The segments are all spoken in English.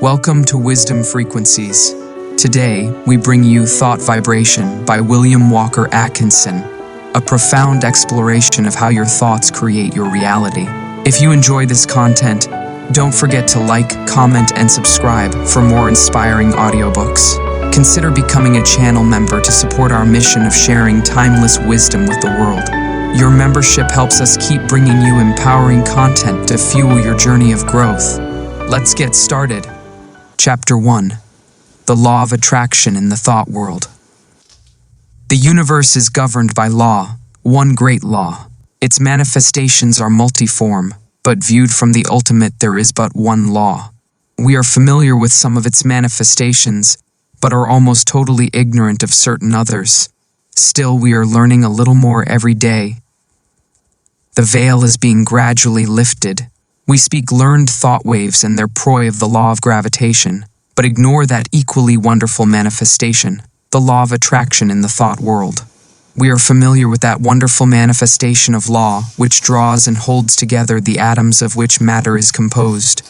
Welcome to Wisdom Frequencies. Today, we bring you Thought Vibration by Walker Atkinson, a profound exploration of how your thoughts create your reality. If you enjoy this content, don't forget to like, comment, and subscribe for more inspiring audiobooks. Consider becoming a channel member to support our mission of sharing timeless wisdom with the world. Your membership helps us keep bringing you empowering content to fuel your journey of growth. Let's get started. Chapter 1. The Law of Attraction in the Thought World. The universe is governed by law, one great law. Its manifestations are multiform, but viewed from the ultimate there is but one law. We are familiar with some of its manifestations, but are almost totally ignorant of certain others. Still, we are learning a little more every day. The veil is being gradually lifted. We speak learned thought waves and their proy of the law of gravitation, but ignore that equally wonderful manifestation, the law of attraction in the thought world. We are familiar with that wonderful manifestation of law which draws and holds together the atoms of which matter is composed.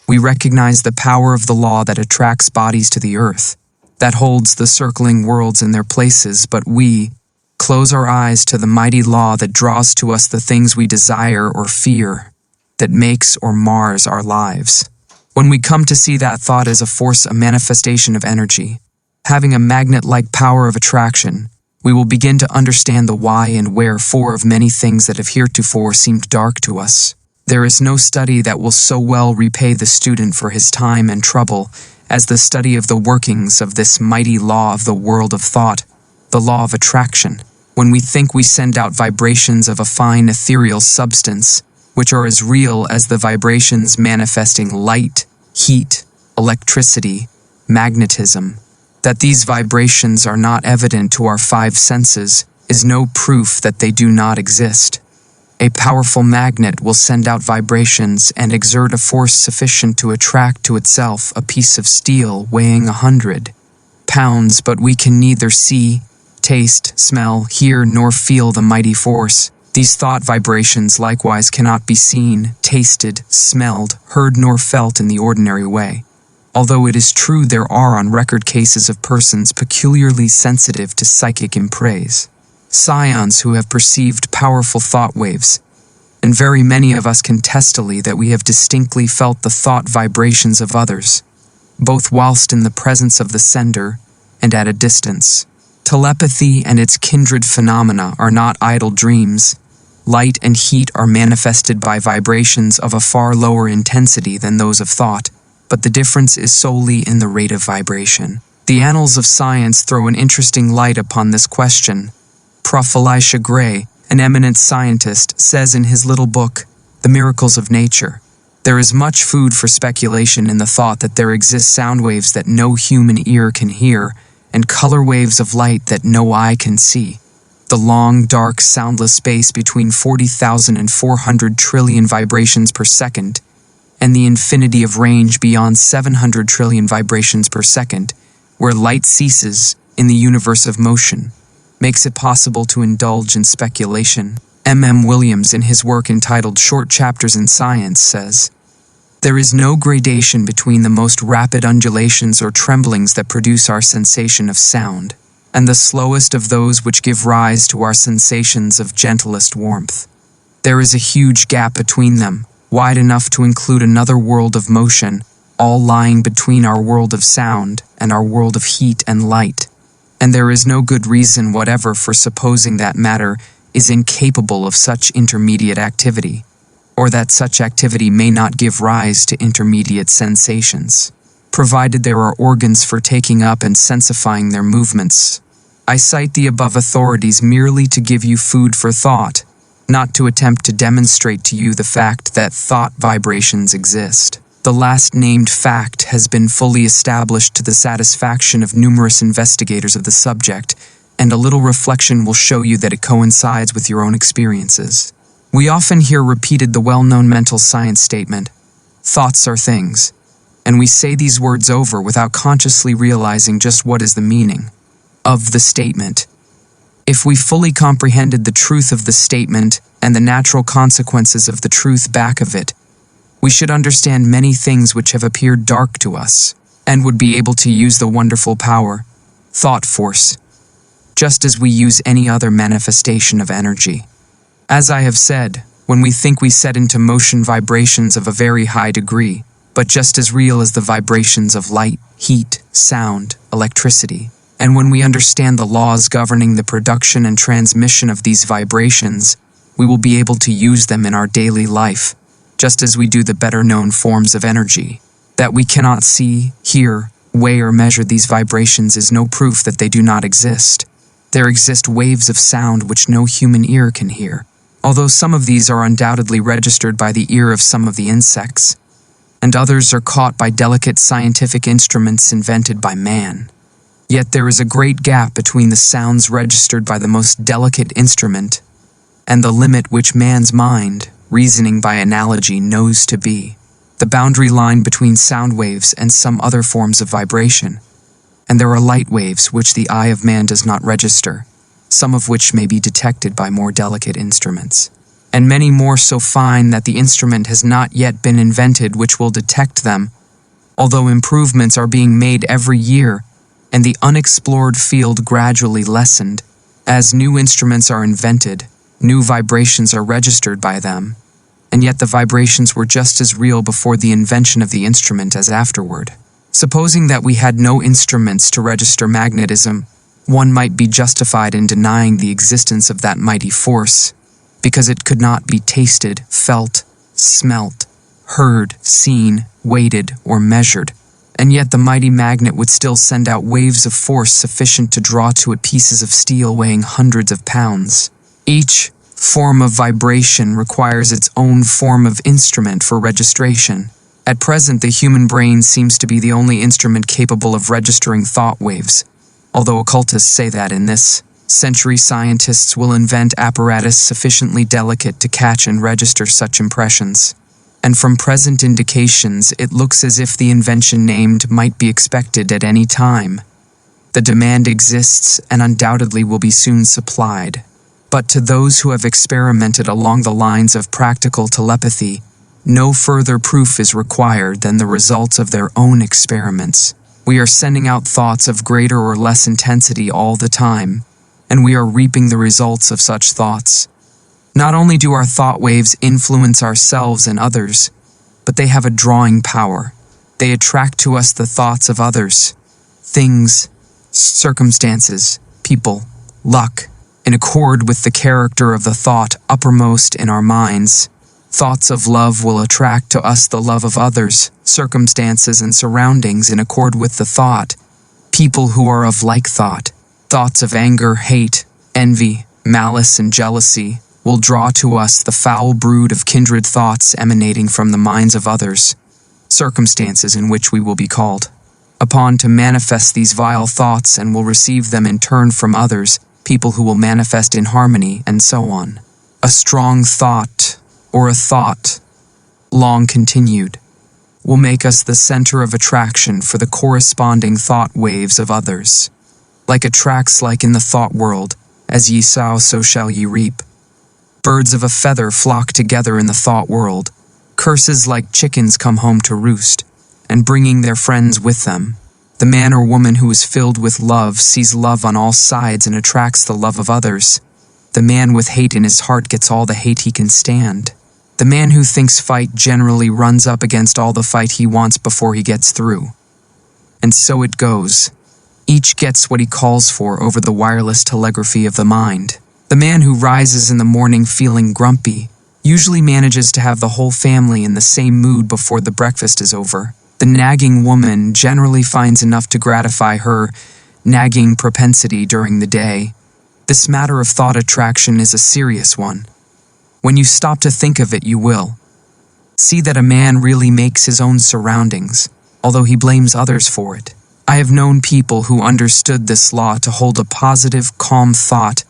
We recognize the power of the law that attracts bodies to the earth, that holds the circling worlds in their places, but we close our eyes to the mighty law that draws to us the things we desire or fear, that makes or mars our lives. When we come to see that thought as a force, a manifestation of energy, having a magnet-like power of attraction, we will begin to understand the why and wherefore of many things that have heretofore seemed dark to us. There is no study that will so well repay the student for his time and trouble as the study of the workings of this mighty law of the world of thought, the law of attraction. When we think we send out vibrations of a fine ethereal substance, which are as real as the vibrations manifesting light, heat, electricity, magnetism, that these vibrations are not evident to our five senses is no proof that they do not exist. A powerful magnet will send out vibrations and exert a force sufficient to attract to itself a piece of steel weighing 100 pounds, but we can neither see, taste, smell, hear, nor feel the mighty force. These thought vibrations likewise cannot be seen, tasted, smelled, heard, nor felt in the ordinary way. Although it is true there are on record cases of persons peculiarly sensitive to psychic impraise, scions who have perceived powerful thought waves, and very many of us can testily that we have distinctly felt the thought vibrations of others, both whilst in the presence of the sender and at a distance. Telepathy and its kindred phenomena are not idle dreams. Light and heat are manifested by vibrations of a far lower intensity than those of thought, but the difference is solely in the rate of vibration. The annals of science throw an interesting light upon this question. Prof. Elisha Gray, an eminent scientist, says in his little book, The Miracles of Nature, there is much food for speculation in the thought that there exist sound waves that no human ear can hear, and color waves of light that no eye can see. The long, dark, soundless space between 40,000 and 400 trillion vibrations per second, and the infinity of range beyond 700 trillion vibrations per second, where light ceases in the universe of motion, makes it possible to indulge in speculation. M. Williams, in his work entitled Short Chapters in Science, says, there is no gradation between the most rapid undulations or tremblings that produce our sensation of sound, and the slowest of those which give rise to our sensations of gentlest warmth. There is a huge gap between them, wide enough to include another world of motion, all lying between our world of sound and our world of heat and light. And there is no good reason whatever for supposing that matter is incapable of such intermediate activity, or that such activity may not give rise to intermediate sensations, provided there are organs for taking up and sensifying their movements. I cite the above authorities merely to give you food for thought, not to attempt to demonstrate to you the fact that thought vibrations exist. The last named fact has been fully established to the satisfaction of numerous investigators of the subject, and a little reflection will show you that it coincides with your own experiences. We often hear repeated the well-known mental science statement, thoughts are things, and we say these words over without consciously realizing just what is the meaning of the statement. If we fully comprehended the truth of the statement and the natural consequences of the truth back of it, we should understand many things which have appeared dark to us, and would be able to use the wonderful power, thought force, just as we use any other manifestation of energy. As I have said, when we think, we set into motion vibrations of a very high degree, but just as real as the vibrations of light, heat, sound, electricity. And when we understand the laws governing the production and transmission of these vibrations, we will be able to use them in our daily life, just as we do the better-known forms of energy. That we cannot see, hear, weigh, or measure these vibrations is no proof that they do not exist. There exist waves of sound which no human ear can hear, although some of these are undoubtedly registered by the ear of some of the insects, and others are caught by delicate scientific instruments invented by man. Yet there is a great gap between the sounds registered by the most delicate instrument and the limit which man's mind, reasoning by analogy, knows to be the boundary line between sound waves and some other forms of vibration. And there are light waves which the eye of man does not register, some of which may be detected by more delicate instruments, and many more so fine that the instrument has not yet been invented which will detect them, although improvements are being made every year, and the unexplored field gradually lessened. As new instruments are invented, new vibrations are registered by them, and yet the vibrations were just as real before the invention of the instrument as afterward. Supposing that we had no instruments to register magnetism, one might be justified in denying the existence of that mighty force, because it could not be tasted, felt, smelt, heard, seen, weighted, or measured. And yet the mighty magnet would still send out waves of force sufficient to draw to it pieces of steel weighing hundreds of pounds. Each form of vibration requires its own form of instrument for registration. At present, the human brain seems to be the only instrument capable of registering thought waves, although occultists say that in this century scientists will invent apparatus sufficiently delicate to catch and register such impressions. And from present indications, it looks as if the invention named might be expected at any time. The demand exists and undoubtedly will be soon supplied. But to those who have experimented along the lines of practical telepathy, no further proof is required than the results of their own experiments. We are sending out thoughts of greater or less intensity all the time, and we are reaping the results of such thoughts. Not only do our thought waves influence ourselves and others, but they have a drawing power. They attract to us the thoughts of others, things, circumstances, people, luck, in accord with the character of the thought uppermost in our minds. Thoughts of love will attract to us the love of others, circumstances and surroundings in accord with the thought, people who are of like thought. Thoughts of anger, hate, envy, malice, and jealousy will draw to us the foul brood of kindred thoughts emanating from the minds of others, circumstances in which we will be called upon to manifest these vile thoughts and will receive them in turn from others, people who will manifest in harmony, and so on. A strong thought, or a thought, long continued, will make us the center of attraction for the corresponding thought waves of others. Like attracts like in the thought world, as ye sow, so shall ye reap. Birds of a feather flock together in the thought world. Curses like chickens come home to roost, and bringing their friends with them. The man or woman who is filled with love sees love on all sides and attracts the love of others. The man with hate in his heart gets all the hate he can stand. The man who thinks fight generally runs up against all the fight he wants before he gets through. And so it goes. Each gets what he calls for over the wireless telegraphy of the mind. The man who rises in the morning feeling grumpy usually manages to have the whole family in the same mood before the breakfast is over. The nagging woman generally finds enough to gratify her nagging propensity during the day. This matter of thought attraction is a serious one. When you stop to think of it, you will see that a man really makes his own surroundings, although he blames others for it. I have known people who understood this law to hold a positive, calm thought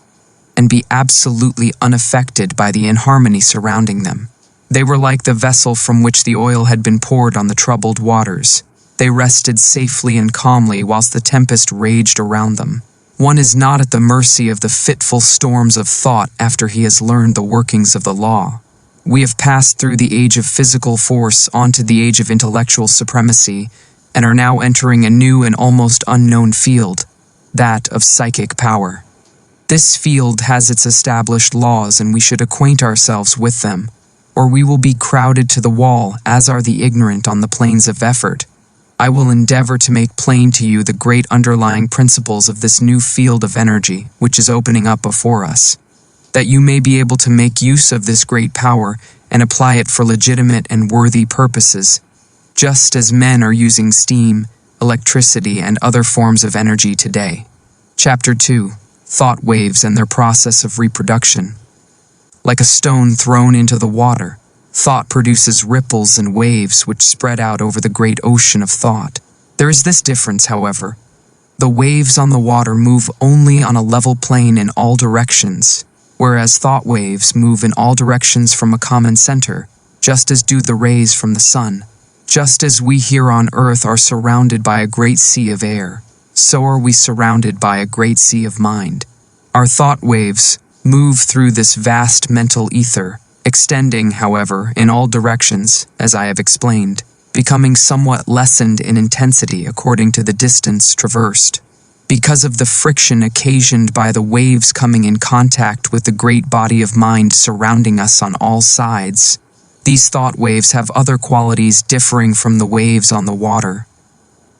and be absolutely unaffected by the inharmony surrounding them. They were like the vessel from which the oil had been poured on the troubled waters. They rested safely and calmly whilst the tempest raged around them. One is not at the mercy of the fitful storms of thought after he has learned the workings of the law. We have passed through the age of physical force onto the age of intellectual supremacy and are now entering a new and almost unknown field, that of psychic power. This field has its established laws and we should acquaint ourselves with them, or we will be crowded to the wall, as are the ignorant on the plains of effort. I will endeavor to make plain to you the great underlying principles of this new field of energy which is opening up before us, that you may be able to make use of this great power and apply it for legitimate and worthy purposes, just as men are using steam, electricity, and other forms of energy today. Chapter 2. Thought waves and their process of reproduction. Like a stone thrown into the water, thought produces ripples and waves which spread out over the great ocean of thought. There is this difference, however. The waves on the water move only on a level plane in all directions, whereas thought waves move in all directions from a common center, just as do the rays from the sun. Just as we here on earth are surrounded by a great sea of air, so are we surrounded by a great sea of mind. Our thought waves move through this vast mental ether, extending, however, in all directions, as I have explained, becoming somewhat lessened in intensity according to the distance traversed. Because of the friction occasioned by the waves coming in contact with the great body of mind surrounding us on all sides, these thought waves have other qualities differing from the waves on the water.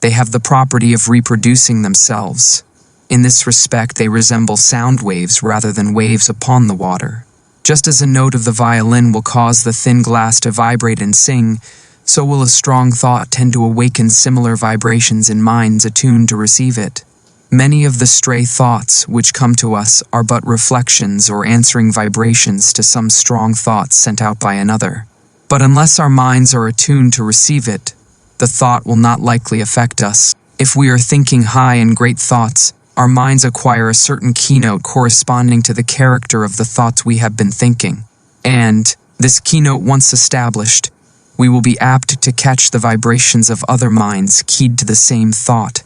They have the property of reproducing themselves. In this respect, they resemble sound waves rather than waves upon the water. Just as a note of the violin will cause the thin glass to vibrate and sing, so will a strong thought tend to awaken similar vibrations in minds attuned to receive it. Many of the stray thoughts which come to us are but reflections or answering vibrations to some strong thought sent out by another. But unless our minds are attuned to receive it, the thought will not likely affect us. If we are thinking high and great thoughts, our minds acquire a certain keynote corresponding to the character of the thoughts we have been thinking. And, this keynote once established, we will be apt to catch the vibrations of other minds keyed to the same thought.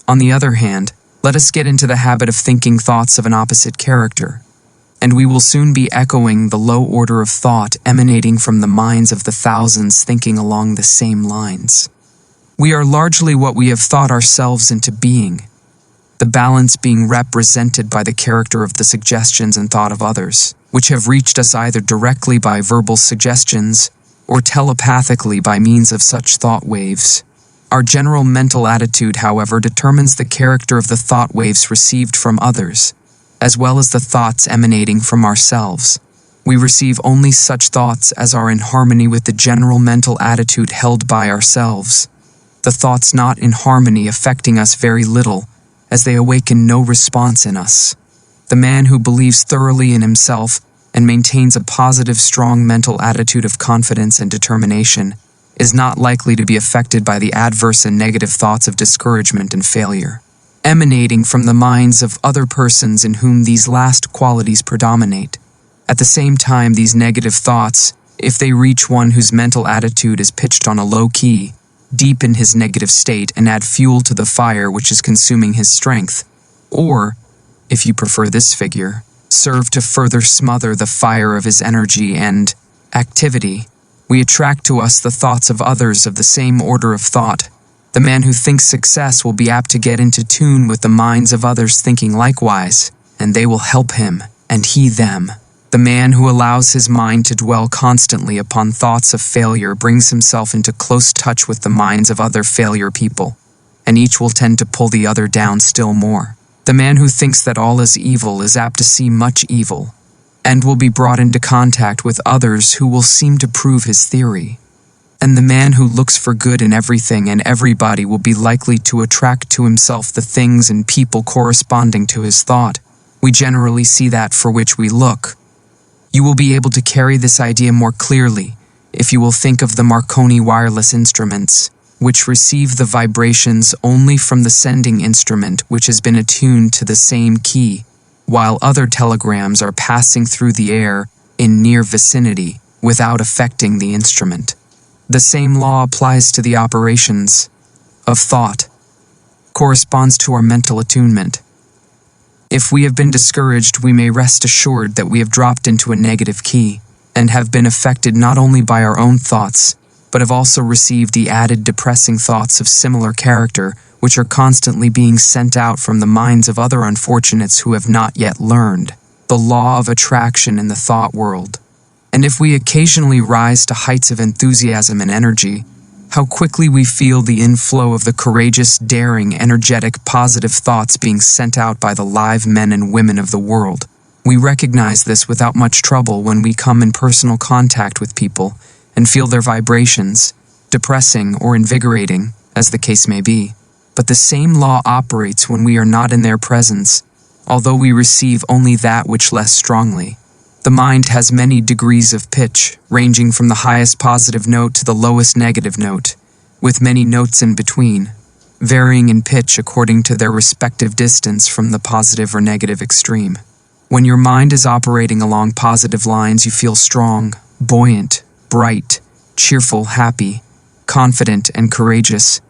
On the other hand, let us get into the habit of thinking thoughts of an opposite character, and we will soon be echoing the low order of thought emanating from the minds of the thousands thinking along the same lines. We are largely what we have thought ourselves into being, the balance being represented by the character of the suggestions and thought of others, which have reached us either directly by verbal suggestions or telepathically by means of such thought waves. Our general mental attitude, however, determines the character of the thought waves received from others, as well as the thoughts emanating from ourselves. We receive only such thoughts as are in harmony with the general mental attitude held by ourselves. The thoughts not in harmony affecting us very little, as they awaken no response in us. The man who believes thoroughly in himself and maintains a positive, strong mental attitude of confidence and determination is not likely to be affected by the adverse and negative thoughts of discouragement and failure, emanating from the minds of other persons in whom these last qualities predominate. At the same time, these negative thoughts, if they reach one whose mental attitude is pitched on a low key, deepen his negative state and add fuel to the fire which is consuming his strength, or, if you prefer this figure, serve to further smother the fire of his energy and activity. We attract to us the thoughts of others of the same order of thought. The man who thinks success will be apt to get into tune with the minds of others thinking likewise, and they will help him, and he them. The man who allows his mind to dwell constantly upon thoughts of failure brings himself into close touch with the minds of other failure people, and each will tend to pull the other down still more. The man who thinks that all is evil is apt to see much evil, and will be brought into contact with others who will seem to prove his theory. And the man who looks for good in everything and everybody will be likely to attract to himself the things and people corresponding to his thought. We generally see that for which we look. You will be able to carry this idea more clearly if you will think of the Marconi wireless instruments, which receive the vibrations only from the sending instrument which has been attuned to the same key, while other telegrams are passing through the air in near vicinity without affecting the instrument. The same law applies to the operations of thought, corresponds to our mental attunement. If we have been discouraged, we may rest assured that we have dropped into a negative key. and have been affected not only by our own thoughts, but have also received the added depressing thoughts of similar character, which are constantly being sent out from the minds of other unfortunates who have not yet learned the law of attraction in the thought world. And if we occasionally rise to heights of enthusiasm and energy, how quickly we feel the inflow of the courageous, daring, energetic, positive thoughts being sent out by the live men and women of the world. We recognize this without much trouble when we come in personal contact with people and feel their vibrations, depressing or invigorating, as the case may be. But the same law operates when we are not in their presence, although we receive only that which less strongly. The mind has many degrees of pitch, ranging from the highest positive note to the lowest negative note, with many notes in between, varying in pitch according to their respective distance from the positive or negative extreme. When your mind is operating along positive lines, you feel strong, buoyant, bright, cheerful, happy, confident, and courageous,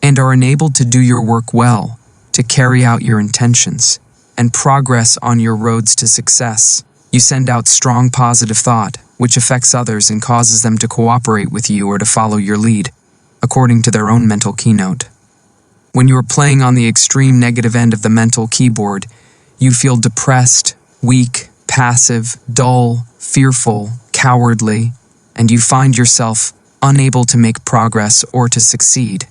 and are enabled to do your work well, to carry out your intentions, and progress on your roads to success. You send out strong positive thought, which affects others and causes them to cooperate with you or to follow your lead, according to their own mental keynote. When you are playing on the extreme negative end of the mental keyboard, you feel depressed, weak, passive, dull, fearful, cowardly, and you find yourself unable to make progress or to succeed,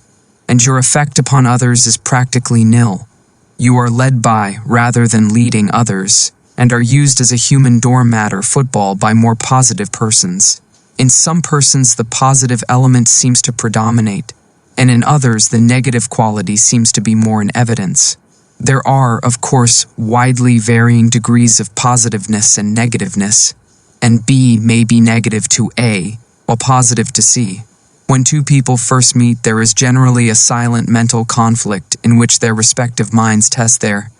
and your effect upon others is practically nil. You are led by, rather than leading others, and are used as a human doormat or football by more positive persons. In some persons, the positive element seems to predominate, and in others, the negative quality seems to be more in evidence. There are, of course, widely varying degrees of positiveness and negativeness, and B may be negative to A, while positive to C. When two people first meet, there is generally a silent mental conflict in which their respective minds test their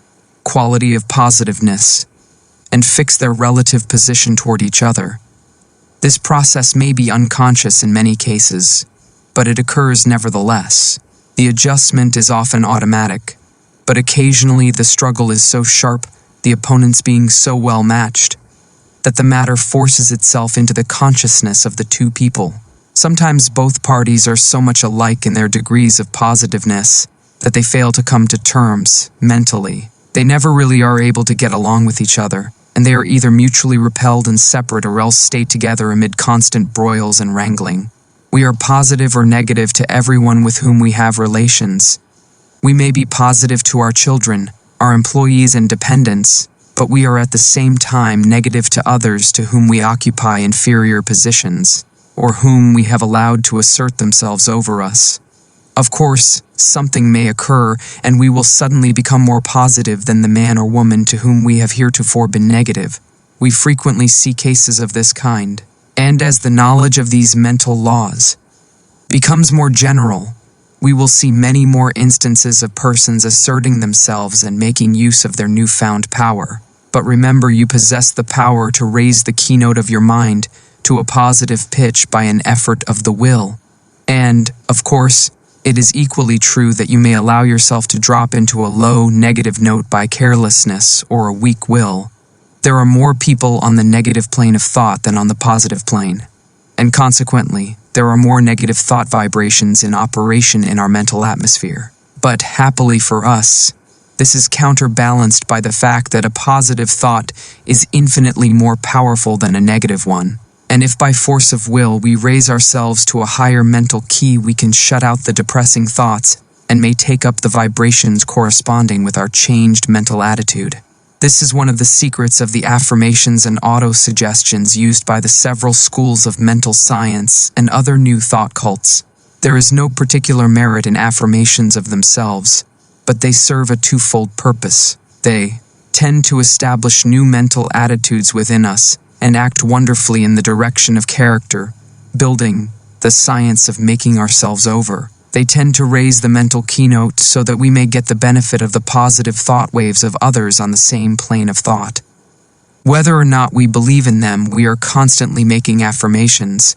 quality of positiveness and fix their relative position toward each other. This process may be unconscious in many cases, but it occurs nevertheless. The adjustment is often automatic, but occasionally the struggle is so sharp, the opponents being so well matched, that the matter forces itself into the consciousness of the two people. Sometimes both parties are so much alike in their degrees of positiveness that they fail to come to terms mentally. They never really are able to get along with each other, and they are either mutually repelled and separate or else stay together amid constant broils and wrangling. We are positive or negative to everyone with whom we have relations. We may be positive to our children, our employees and dependents, but we are at the same time negative to others to whom we occupy inferior positions, or whom we have allowed to assert themselves over us. Of course, something may occur, and we will suddenly become more positive than the man or woman to whom we have heretofore been negative. We frequently see cases of this kind, and as the knowledge of these mental laws becomes more general, we will see many more instances of persons asserting themselves and making use of their newfound power. But remember, you possess the power to raise the keynote of your mind to a positive pitch by an effort of the will. And, of course, it is equally true that you may allow yourself to drop into a low, negative note by carelessness or a weak will. There are more people on the negative plane of thought than on the positive plane, and consequently, there are more negative thought vibrations in operation in our mental atmosphere. But, happily for us, this is counterbalanced by the fact that a positive thought is infinitely more powerful than a negative one. And if by force of will we raise ourselves to a higher mental key, we can shut out the depressing thoughts and may take up the vibrations corresponding with our changed mental attitude. This is one of the secrets of the affirmations and auto-suggestions used by the several schools of mental science and other new thought cults. There is no particular merit in affirmations of themselves, but they serve a twofold purpose. They tend to establish new mental attitudes within us and act wonderfully in the direction of character, building, the science of making ourselves over. They tend to raise the mental keynote so that we may get the benefit of the positive thought waves of others on the same plane of thought. Whether or not we believe in them, we are constantly making affirmations.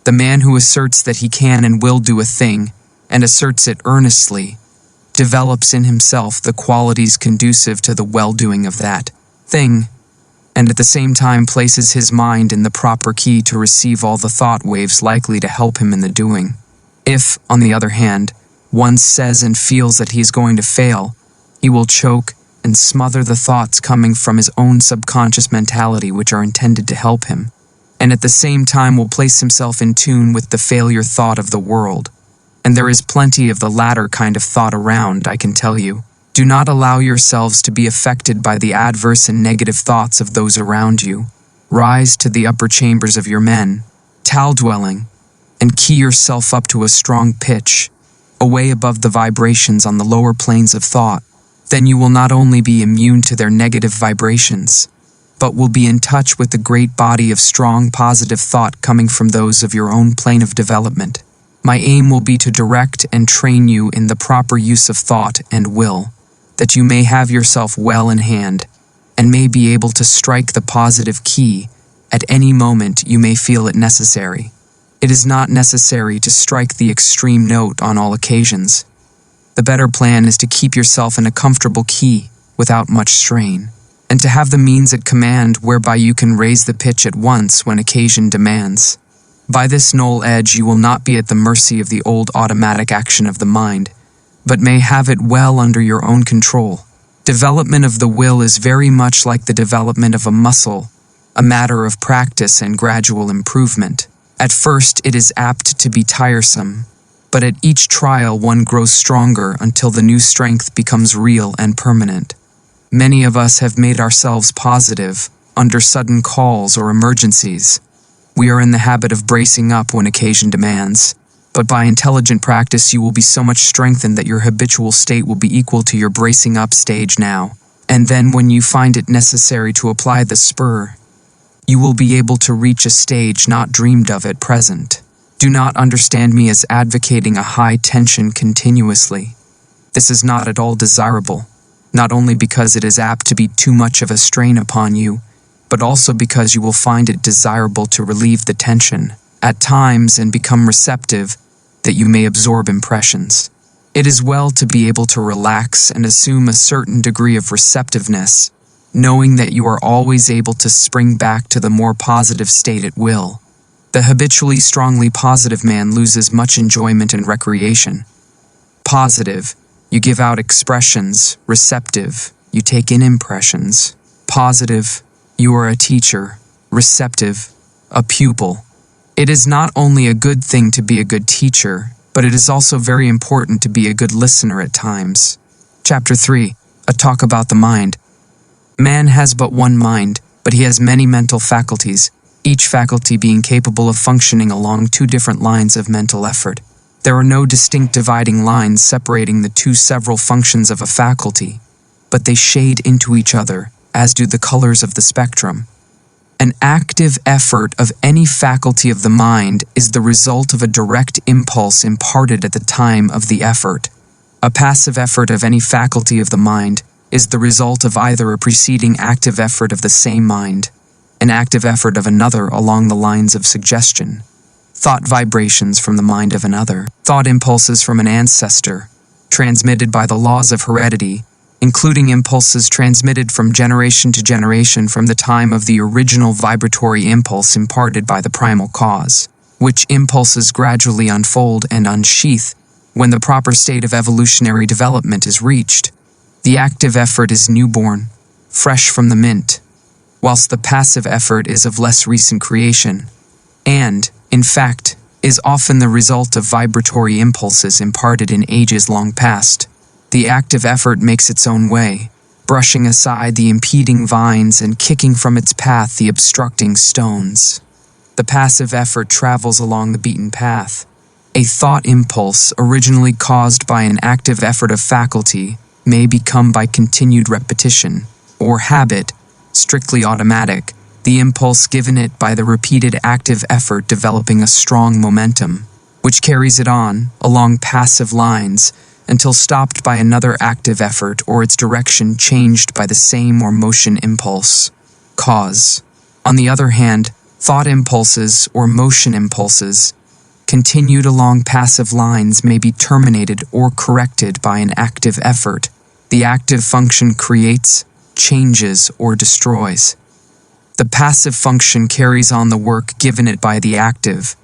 The man who asserts that he can and will do a thing, and asserts it earnestly, develops in himself the qualities conducive to the well-doing of that thing, and at the same time places his mind in the proper key to receive all the thought waves likely to help him in the doing. If, on the other hand, one says and feels that he is going to fail, he will choke and smother the thoughts coming from his own subconscious mentality which are intended to help him, and at the same time will place himself in tune with the failure thought of the world. And there is plenty of the latter kind of thought around, I can tell you. Do not allow yourselves to be affected by the adverse and negative thoughts of those around you. Rise to the upper chambers of your men, Tal-dwelling, and key yourself up to a strong pitch, away above the vibrations on the lower planes of thought. Then you will not only be immune to their negative vibrations, but will be in touch with the great body of strong positive thought coming from those of your own plane of development. My aim will be to direct and train you in the proper use of thought and will, that you may have yourself well in hand, and may be able to strike the positive key at any moment you may feel it necessary. It is not necessary to strike the extreme note on all occasions. The better plan is to keep yourself in a comfortable key without much strain, and to have the means at command whereby you can raise the pitch at once when occasion demands. By this knoll edge you will not be at the mercy of the old automatic action of the mind, but may have it well under your own control. Development of the will is very much like the development of a muscle, a matter of practice and gradual improvement. At first it is apt to be tiresome, but at each trial one grows stronger until the new strength becomes real and permanent. Many of us have made ourselves positive under sudden calls or emergencies. We are in the habit of bracing up when occasion demands, but by intelligent practice you will be so much strengthened that your habitual state will be equal to your bracing up stage now, and then when you find it necessary to apply the spur, you will be able to reach a stage not dreamed of at present. Do not understand me as advocating a high tension continuously. This is not at all desirable, not only because it is apt to be too much of a strain upon you, but also because you will find it desirable to relieve the tension at times and become receptive that you may absorb impressions. It is well to be able to relax and assume a certain degree of receptiveness, knowing that you are always able to spring back to the more positive state at will. The habitually strongly positive man loses much enjoyment and recreation. Positive, you give out expressions. Receptive, you take in impressions. Positive, you are a teacher. Receptive, a pupil. It is not only a good thing to be a good teacher, but it is also very important to be a good listener at times. Chapter 3, A Talk About the Mind. Man has but one mind, but he has many mental faculties, each faculty being capable of functioning along two different lines of mental effort. There are no distinct dividing lines separating the two several functions of a faculty, but they shade into each other, as do the colors of the spectrum. An active effort of any faculty of the mind is the result of a direct impulse imparted at the time of the effort. A passive effort of any faculty of the mind is the result of either a preceding active effort of the same mind, an active effort of another along the lines of suggestion, thought vibrations from the mind of another, thought impulses from an ancestor, transmitted by the laws of heredity, including impulses transmitted from generation to generation from the time of the original vibratory impulse imparted by the primal cause, which impulses gradually unfold and unsheath when the proper state of evolutionary development is reached. The active effort is newborn, fresh from the mint, whilst the passive effort is of less recent creation, and, in fact, is often the result of vibratory impulses imparted in ages long past. The active effort makes its own way, brushing aside the impeding vines and kicking from its path the obstructing stones. The passive effort travels along the beaten path. A thought impulse originally caused by an active effort of faculty may become by continued repetition, or habit, strictly automatic, the impulse given it by the repeated active effort developing a strong momentum, which carries it on, along passive lines, until stopped by another active effort or its direction changed by the same or motion impulse. Cause. On the other hand, thought impulses or motion impulses, continued along passive lines, may be terminated or corrected by an active effort. The active function creates, changes, or destroys. The passive function carries on the work given it by the active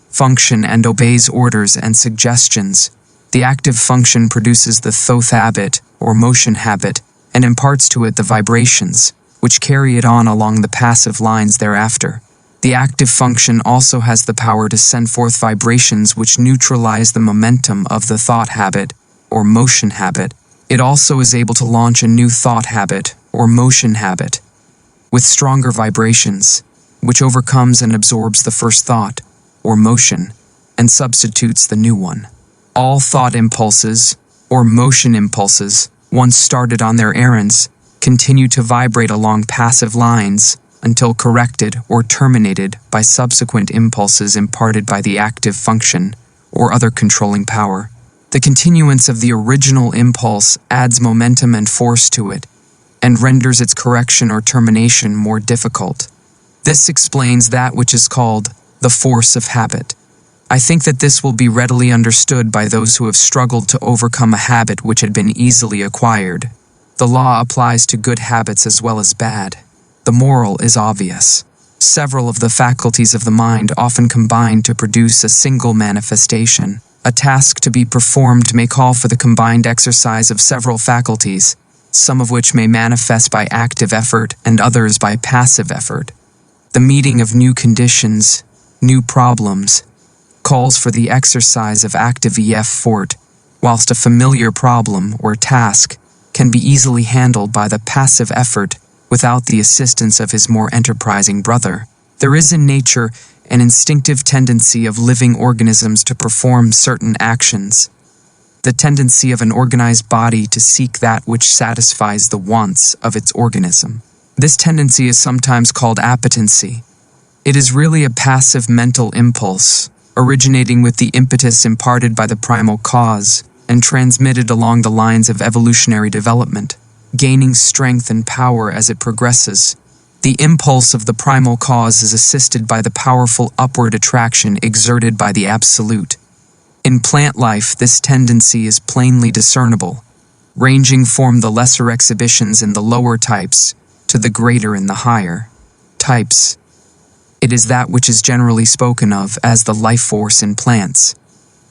function and obeys orders and suggestions. The active function produces the thought habit, or motion habit, and imparts to it the vibrations, which carry it on along the passive lines thereafter. The active function also has the power to send forth vibrations which neutralize the momentum of the thought habit, or motion habit. It also is able to launch a new thought habit, or motion habit, with stronger vibrations, which overcomes and absorbs the first thought, or motion, and substitutes the new one. All thought impulses, or motion impulses, once started on their errands, continue to vibrate along passive lines until corrected or terminated by subsequent impulses imparted by the active function or other controlling power. The continuance of the original impulse adds momentum and force to it, and renders its correction or termination more difficult. This explains that which is called the force of habit. I think that this will be readily understood by those who have struggled to overcome a habit which had been easily acquired. The law applies to good habits as well as bad. The moral is obvious. Several of the faculties of the mind often combine to produce a single manifestation. A task to be performed may call for the combined exercise of several faculties, some of which may manifest by active effort and others by passive effort. The meeting of new conditions, new problems, calls for the exercise of active effort, whilst a familiar problem or task can be easily handled by the passive effort without the assistance of his more enterprising brother. There is in nature an instinctive tendency of living organisms to perform certain actions, the tendency of an organized body to seek that which satisfies the wants of its organism. This tendency is sometimes called appetency. It is really a passive mental impulse, originating with the impetus imparted by the primal cause and transmitted along the lines of evolutionary development, gaining strength and power as it progresses. The impulse of the primal cause is assisted by the powerful upward attraction exerted by the absolute. In plant life, this tendency is plainly discernible, ranging from the lesser exhibitions in the lower types to the greater in the higher types. It is that which is generally spoken of as the life force in plants.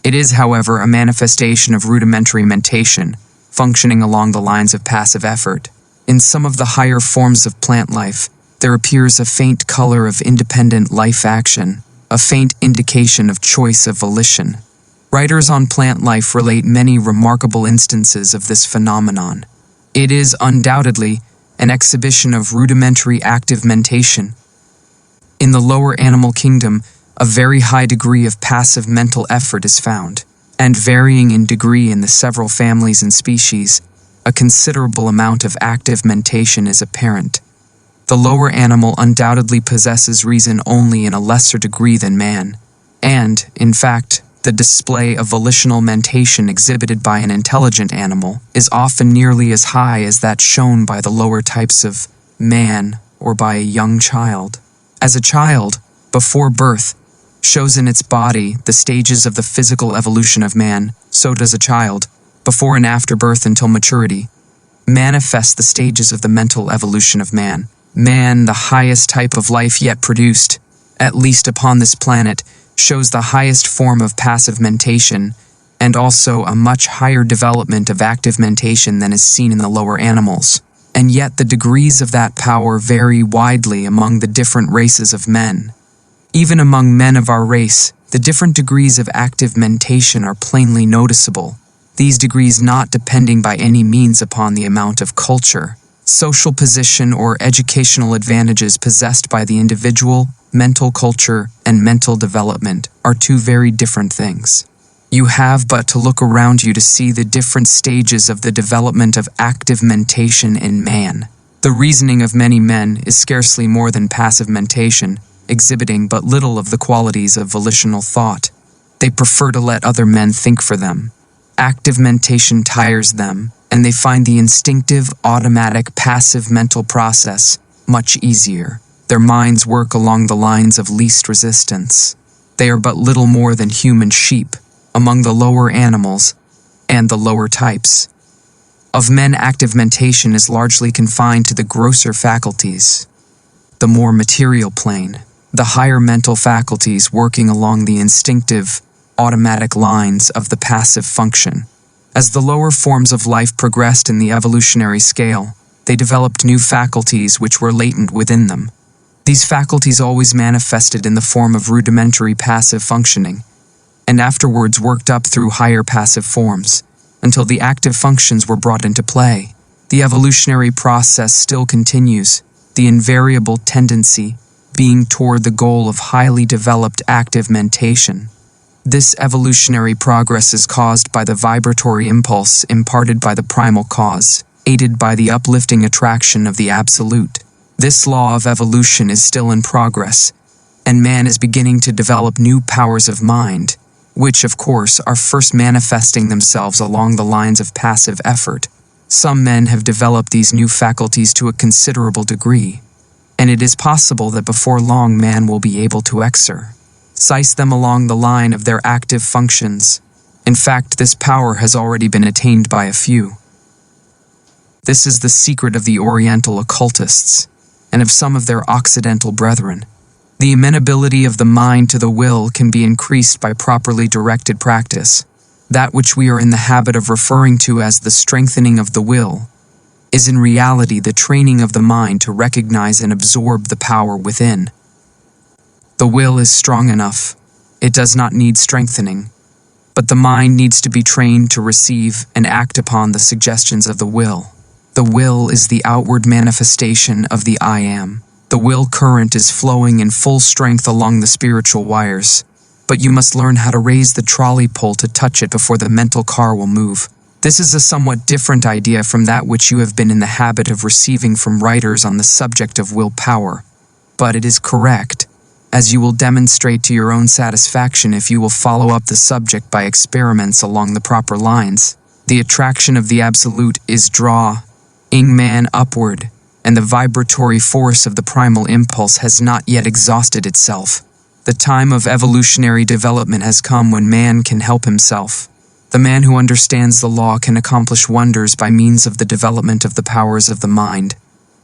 It is, however, a manifestation of rudimentary mentation, functioning along the lines of passive effort. In some of the higher forms of plant life, there appears a faint color of independent life action, a faint indication of choice of volition. Writers on plant life relate many remarkable instances of this phenomenon. It is undoubtedly an exhibition of rudimentary active mentation. In the lower animal kingdom, a very high degree of passive mental effort is found, and varying in degree in the several families and species, a considerable amount of active mentation is apparent. The lower animal undoubtedly possesses reason only in a lesser degree than man, and, in fact, the display of volitional mentation exhibited by an intelligent animal is often nearly as high as that shown by the lower types of man or by a young child. As a child, before birth, shows in its body the stages of the physical evolution of man, so does a child, before and after birth until maturity, manifest the stages of the mental evolution of man. Man, the highest type of life yet produced, at least upon this planet, shows the highest form of passive mentation, and also a much higher development of active mentation than is seen in the lower animals. And yet the degrees of that power vary widely among the different races of men. Even among men of our race, the different degrees of active mentation are plainly noticeable, these degrees not depending by any means upon the amount of culture, social position, or educational advantages possessed by the individual. Mental culture and mental development are two very different things. You have but to look around you to see the different stages of the development of active mentation in man. The reasoning of many men is scarcely more than passive mentation, exhibiting but little of the qualities of volitional thought. They prefer to let other men think for them. Active mentation tires them, and they find the instinctive, automatic, passive mental process much easier. Their minds work along the lines of least resistance. They are but little more than human sheep among the lower animals and the lower types. Of men, active mentation is largely confined to the grosser faculties. the more material plane, the higher mental faculties working along the instinctive, automatic lines of the passive function. As the lower forms of life progressed in the evolutionary scale, they developed new faculties which were latent within them. These faculties always manifested in the form of rudimentary passive functioning, and afterwards worked up through higher passive forms, until the active functions were brought into play. The evolutionary process still continues, the invariable tendency being toward the goal of highly developed active mentation. This evolutionary progress is caused by the vibratory impulse imparted by the primal cause, aided by the uplifting attraction of the Absolute. This law of evolution is still in progress, and man is beginning to develop new powers of mind, which, of course, are first manifesting themselves along the lines of passive effort. Some men have developed these new faculties to a considerable degree, and it is possible that before long man will be able to exercise them along the line of their active functions. In fact, this power has already been attained by a few. This is the secret of the Oriental occultists, and of some of their Occidental brethren. The amenability of the mind to the will can be increased by properly directed practice. That which we are in the habit of referring to as the strengthening of the will is in reality the training of the mind to recognize and absorb the power within. The will is strong enough. It does not need strengthening. But the mind needs to be trained to receive and act upon the suggestions of the will. The will is the outward manifestation of the I Am. The will current is flowing in full strength along the spiritual wires, but you must learn how to raise the trolley pole to touch it before the mental car will move. This is a somewhat different idea from that which you have been in the habit of receiving from writers on the subject of willpower, but it is correct, as you will demonstrate to your own satisfaction if you will follow up the subject by experiments along the proper lines. The attraction of the Absolute is drawing man upward, and the vibratory force of the primal impulse has not yet exhausted itself. The time of evolutionary development has come when man can help himself. The man who understands the law can accomplish wonders by means of the development of the powers of the mind,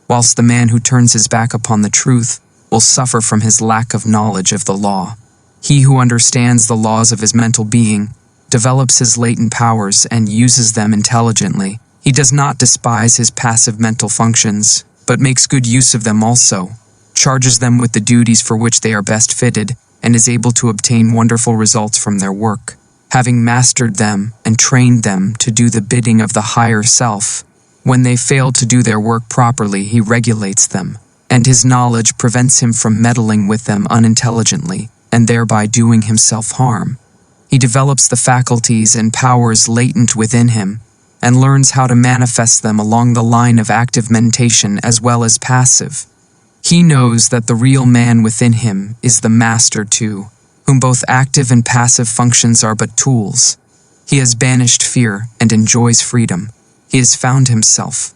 whilst the man who turns his back upon the truth will suffer from his lack of knowledge of the law. He who understands the laws of his mental being develops his latent powers and uses them intelligently. He does not despise his passive mental functions, but makes good use of them also, charges them with the duties for which they are best fitted, and is able to obtain wonderful results from their work. Having mastered them and trained them to do the bidding of the higher self, when they fail to do their work properly, he regulates them, and his knowledge prevents him from meddling with them unintelligently, and thereby doing himself harm. He develops the faculties and powers latent within him, and learns how to manifest them along the line of active mentation as well as passive. He knows that the real man within him is the master too, whom both active and passive functions are but tools. He has banished fear and enjoys freedom. He has found himself.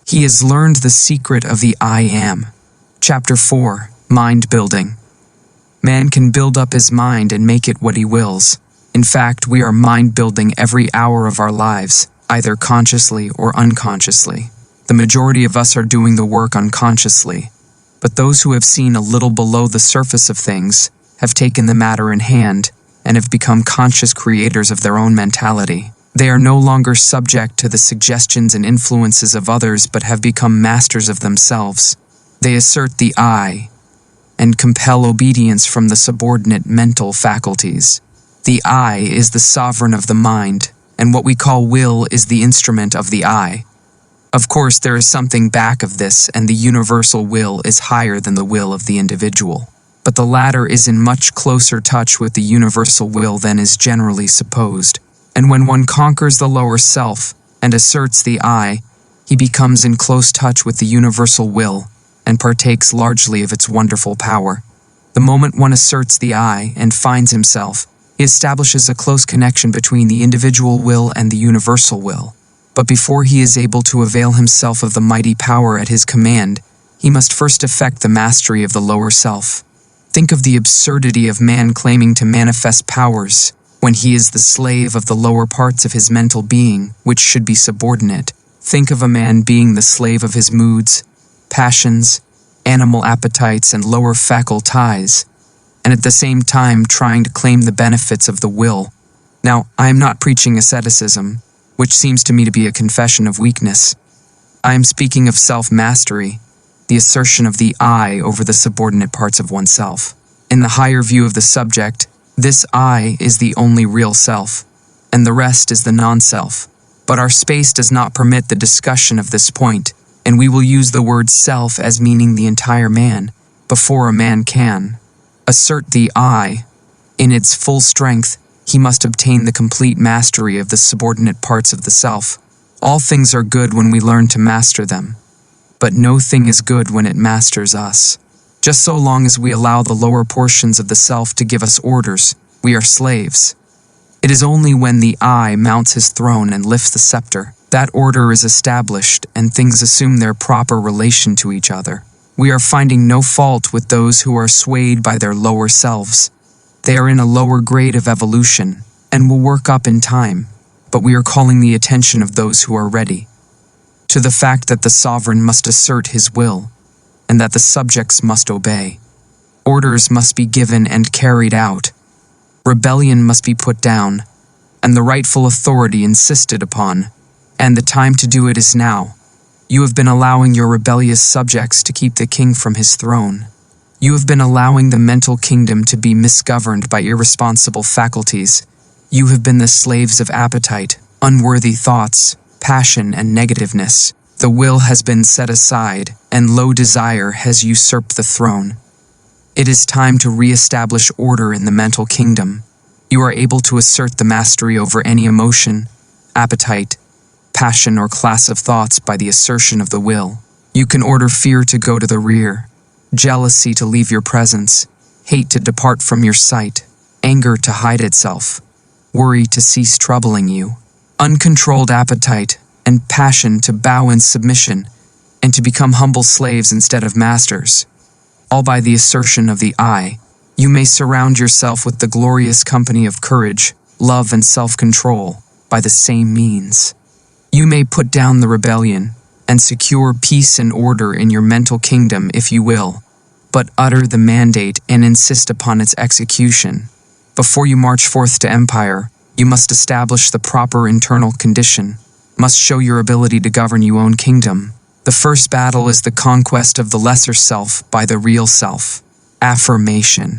He has learned the secret of the I Am. Chapter 4. Mind Building. Man can build up his mind and make it what he wills. In fact, we are mind building every hour of our lives, either consciously or unconsciously. The majority of us are doing the work unconsciously, but those who have seen a little below the surface of things have taken the matter in hand and have become conscious creators of their own mentality. They are no longer subject to the suggestions and influences of others but have become masters of themselves. They assert the I and compel obedience from the subordinate mental faculties. The I is the sovereign of the mind, and what we call will is the instrument of the I. Of course, there is something back of this, and the universal will is higher than the will of the individual. But the latter is in much closer touch with the universal will than is generally supposed. And when one conquers the lower self and asserts the I, he becomes in close touch with the universal will and partakes largely of its wonderful power. The moment one asserts the I and finds himself, he establishes a close connection between the individual will and the universal will. But before he is able to avail himself of the mighty power at his command, he must first effect the mastery of the lower self. Think of the absurdity of man claiming to manifest powers when he is the slave of the lower parts of his mental being, which should be subordinate. Think of a man being the slave of his moods, passions, animal appetites, and lower faculties, and at the same time trying to claim the benefits of the will. Now, I am not preaching asceticism, which seems to me to be a confession of weakness. I am speaking of self-mastery, the assertion of the I over the subordinate parts of oneself. In the higher view of the subject, this I is the only real self, and the rest is the non-self. But our space does not permit the discussion of this point, and we will use the word self as meaning the entire man, before a man can assert the I in its full strength. He must obtain the complete mastery of the subordinate parts of the self. All things are good when we learn to master them, but no thing is good when it masters us. Just so long as we allow the lower portions of the self to give us orders, we are slaves. It is only when the I mounts his throne and lifts the scepter that order is established and things assume their proper relation to each other. We are finding no fault with those who are swayed by their lower selves. They are in a lower grade of evolution and will work up in time, but we are calling the attention of those who are ready to the fact that the sovereign must assert his will and that the subjects must obey. Orders must be given and carried out. Rebellion must be put down, and the rightful authority insisted upon, and the time to do it is now. You have been allowing your rebellious subjects to keep the king from his throne. You have been allowing the mental kingdom to be misgoverned by irresponsible faculties. You have been the slaves of appetite, unworthy thoughts, passion, and negativeness. The will has been set aside, and low desire has usurped the throne. It is time to re-establish order in the mental kingdom. You are able to assert the mastery over any emotion, appetite, passion, or class of thoughts by the assertion of the will. You can order fear to go to the rear, jealousy to leave your presence, hate to depart from your sight, anger to hide itself, worry to cease troubling you, uncontrolled appetite and passion to bow in submission, and to become humble slaves instead of masters. All by the assertion of the I. You may surround yourself with the glorious company of courage, love, and self-control by the same means. You may put down the rebellion and secure peace and order in your mental kingdom if you will, but utter the mandate and insist upon its execution. Before you march forth to empire, you must establish the proper internal condition, must show your ability to govern your own kingdom. The first battle is the conquest of the lesser self by the real self. Affirmation.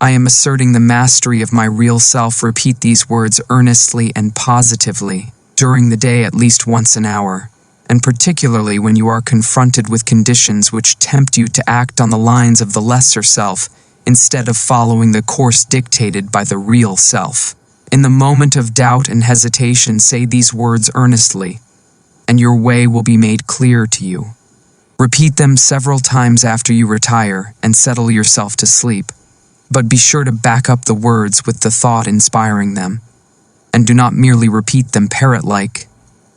I am asserting the mastery of my real self. Repeat these words earnestly and positively during the day at least once an hour, and particularly when you are confronted with conditions which tempt you to act on the lines of the lesser self instead of following the course dictated by the real self. In the moment of doubt and hesitation, say these words earnestly, and your way will be made clear to you. Repeat them several times after you retire and settle yourself to sleep, but be sure to back up the words with the thought inspiring them, and do not merely repeat them parrot-like.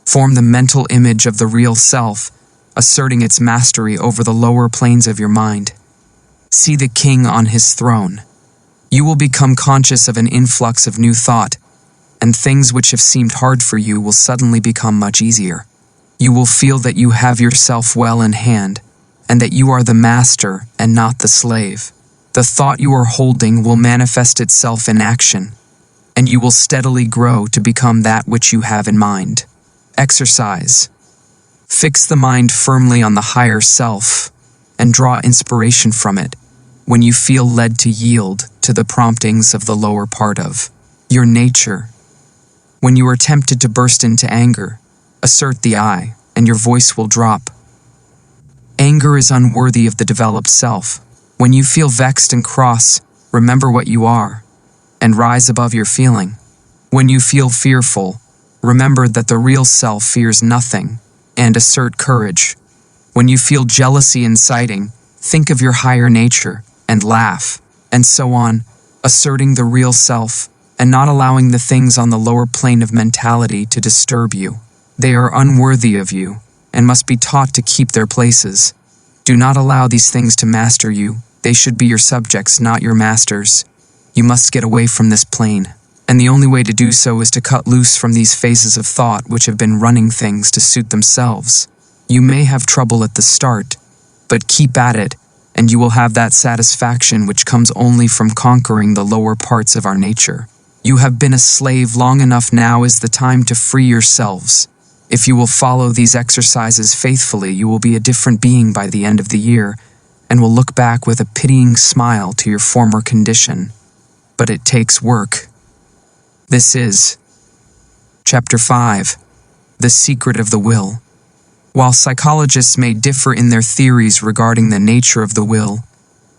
Form the mental image of the real self, asserting its mastery over the lower planes of your mind. See the king on his throne. You will become conscious of an influx of new thought, and things which have seemed hard for you will suddenly become much easier. You will feel that you have yourself well in hand, and that you are the master and not the slave. The thought you are holding will manifest itself in action, and you will steadily grow to become that which you have in mind. Exercise. Fix the mind firmly on the higher self, and draw inspiration from it when you feel led to yield to the promptings of the lower part of your nature. When you are tempted to burst into anger, assert the I, and your voice will drop. Anger is unworthy of the developed self. When you feel vexed and cross, remember what you are, and rise above your feeling. When you feel fearful, remember that the real self fears nothing, and assert courage. When you feel jealousy inciting, think of your higher nature, and laugh, and so on, asserting the real self, and not allowing the things on the lower plane of mentality to disturb you. They are unworthy of you, and must be taught to keep their places. Do not allow these things to master you. They should be your subjects, not your masters. You must get away from this plane, and the only way to do so is to cut loose from these phases of thought which have been running things to suit themselves. You may have trouble at the start, But keep at it, and you will have that satisfaction which comes only from conquering the lower parts of our nature. You have been a slave long enough. Now is the time to free yourselves. If you will follow these exercises faithfully, you will be a different being by the end of the year, and will look back with a pitying smile to your former condition. But it takes work. This is Chapter 5. The Secret of the Will. While psychologists may differ in their theories regarding the nature of the will,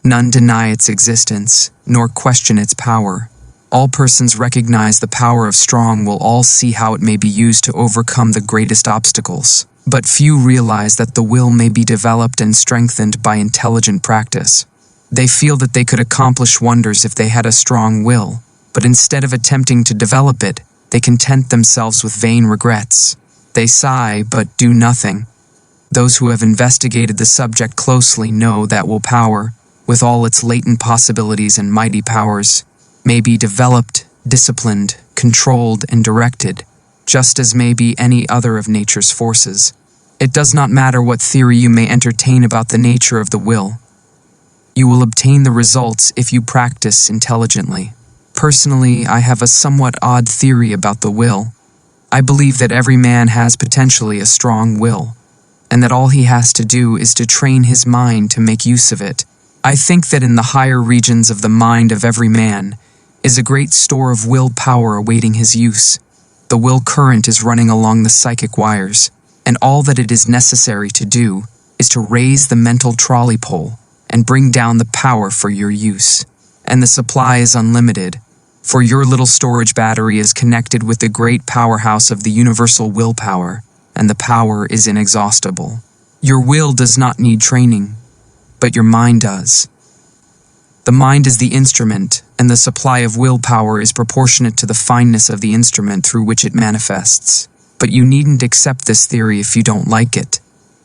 none deny its existence, nor question its power. All persons recognize the power of strong will. All see how it may be used to overcome the greatest obstacles. But few realize that the will may be developed and strengthened by intelligent practice. They feel that they could accomplish wonders if they had a strong will, but instead of attempting to develop it, they content themselves with vain regrets. They sigh but do nothing. Those who have investigated the subject closely know that willpower, with all its latent possibilities and mighty powers, may be developed, disciplined, controlled, and directed, just as may be any other of nature's forces. It does not matter what theory you may entertain about the nature of the will. You will obtain the results if you practice intelligently. Personally, I have a somewhat odd theory about the will. I believe that every man has potentially a strong will, and that all he has to do is to train his mind to make use of it. I think that in the higher regions of the mind of every man is a great store of will power awaiting his use. The will current is running along the psychic wires, and all that it is necessary to do is to raise the mental trolley pole and bring down the power for your use. And the supply is unlimited, for your little storage battery is connected with the great powerhouse of the universal willpower, and the power is inexhaustible. Your will does not need training, but your mind does. The mind is the instrument, and the supply of willpower is proportionate to the fineness of the instrument through which it manifests. But you needn't accept this theory if you don't like it.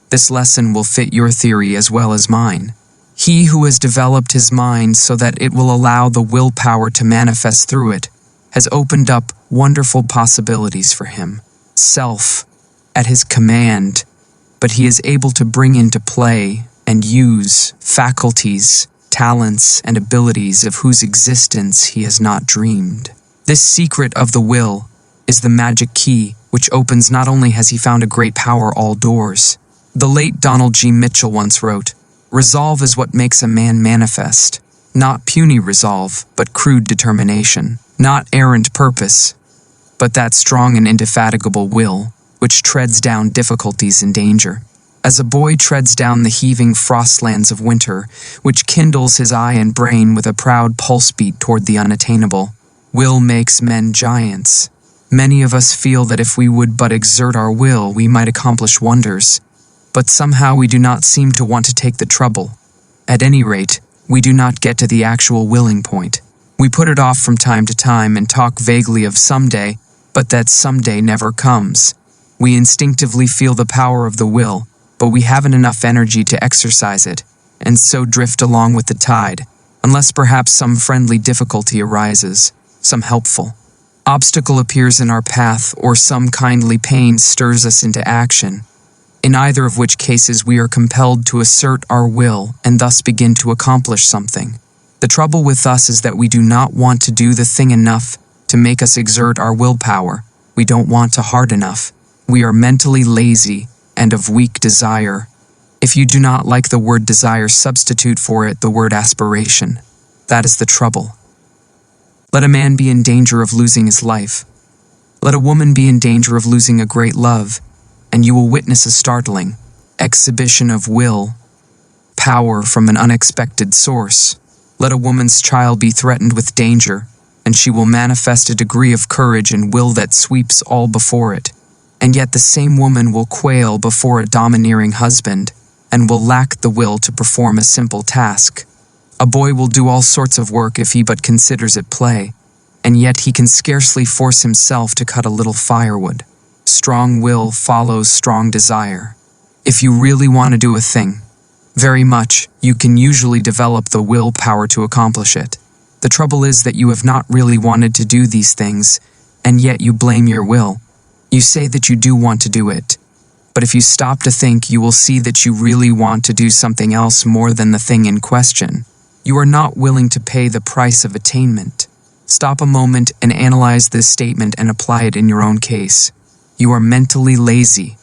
This lesson will fit your theory as well as mine. He who has developed his mind so that it will allow the willpower to manifest through it has opened up wonderful possibilities for him. Self, at his command, but he is able to bring into play and use faculties, talents, and abilities of whose existence he has not dreamed. This secret of the will is the magic key which opens not only has he found a great power all doors. The late Donald G. Mitchell once wrote, "Resolve is what makes a man manifest, not puny resolve, but crude determination, not errant purpose, but that strong and indefatigable will, which treads down difficulties and danger. As a boy treads down the heaving frostlands of winter, which kindles his eye and brain with a proud pulse beat toward the unattainable, will makes men giants. Many of us feel that if we would but exert our will, we might accomplish wonders, but somehow we do not seem to want to take the trouble. At any rate, we do not get to the actual willing point. We put it off from time to time and talk vaguely of someday, but that someday never comes. We instinctively feel the power of the will, but we haven't enough energy to exercise it, and so drift along with the tide, unless perhaps some friendly difficulty arises, some helpful obstacle appears in our path, or some kindly pain stirs us into action, in either of which cases we are compelled to assert our will and thus begin to accomplish something. The trouble with us is that we do not want to do the thing enough to make us exert our willpower. We don't want to hard enough. We are mentally lazy and of weak desire. If you do not like the word desire, substitute for it the word aspiration. That is the trouble. Let a man be in danger of losing his life. Let a woman be in danger of losing a great love, and you will witness a startling exhibition of will power from an unexpected source. Let a woman's child be threatened with danger, and she will manifest a degree of courage and will that sweeps all before it. And yet the same woman will quail before a domineering husband, and will lack the will to perform a simple task. A boy will do all sorts of work if he but considers it play, and yet he can scarcely force himself to cut a little firewood. Strong will follows strong desire. If you really want to do a thing very much, you can usually develop the willpower to accomplish it. The trouble is that you have not really wanted to do these things, and yet you blame your will. You say that you do want to do it, But if you stop to think, you will see that you really want to do something else more than the thing in question. You are not willing to pay the price of attainment. Stop a moment and analyze this statement and apply it in your own case. You are mentally lazy.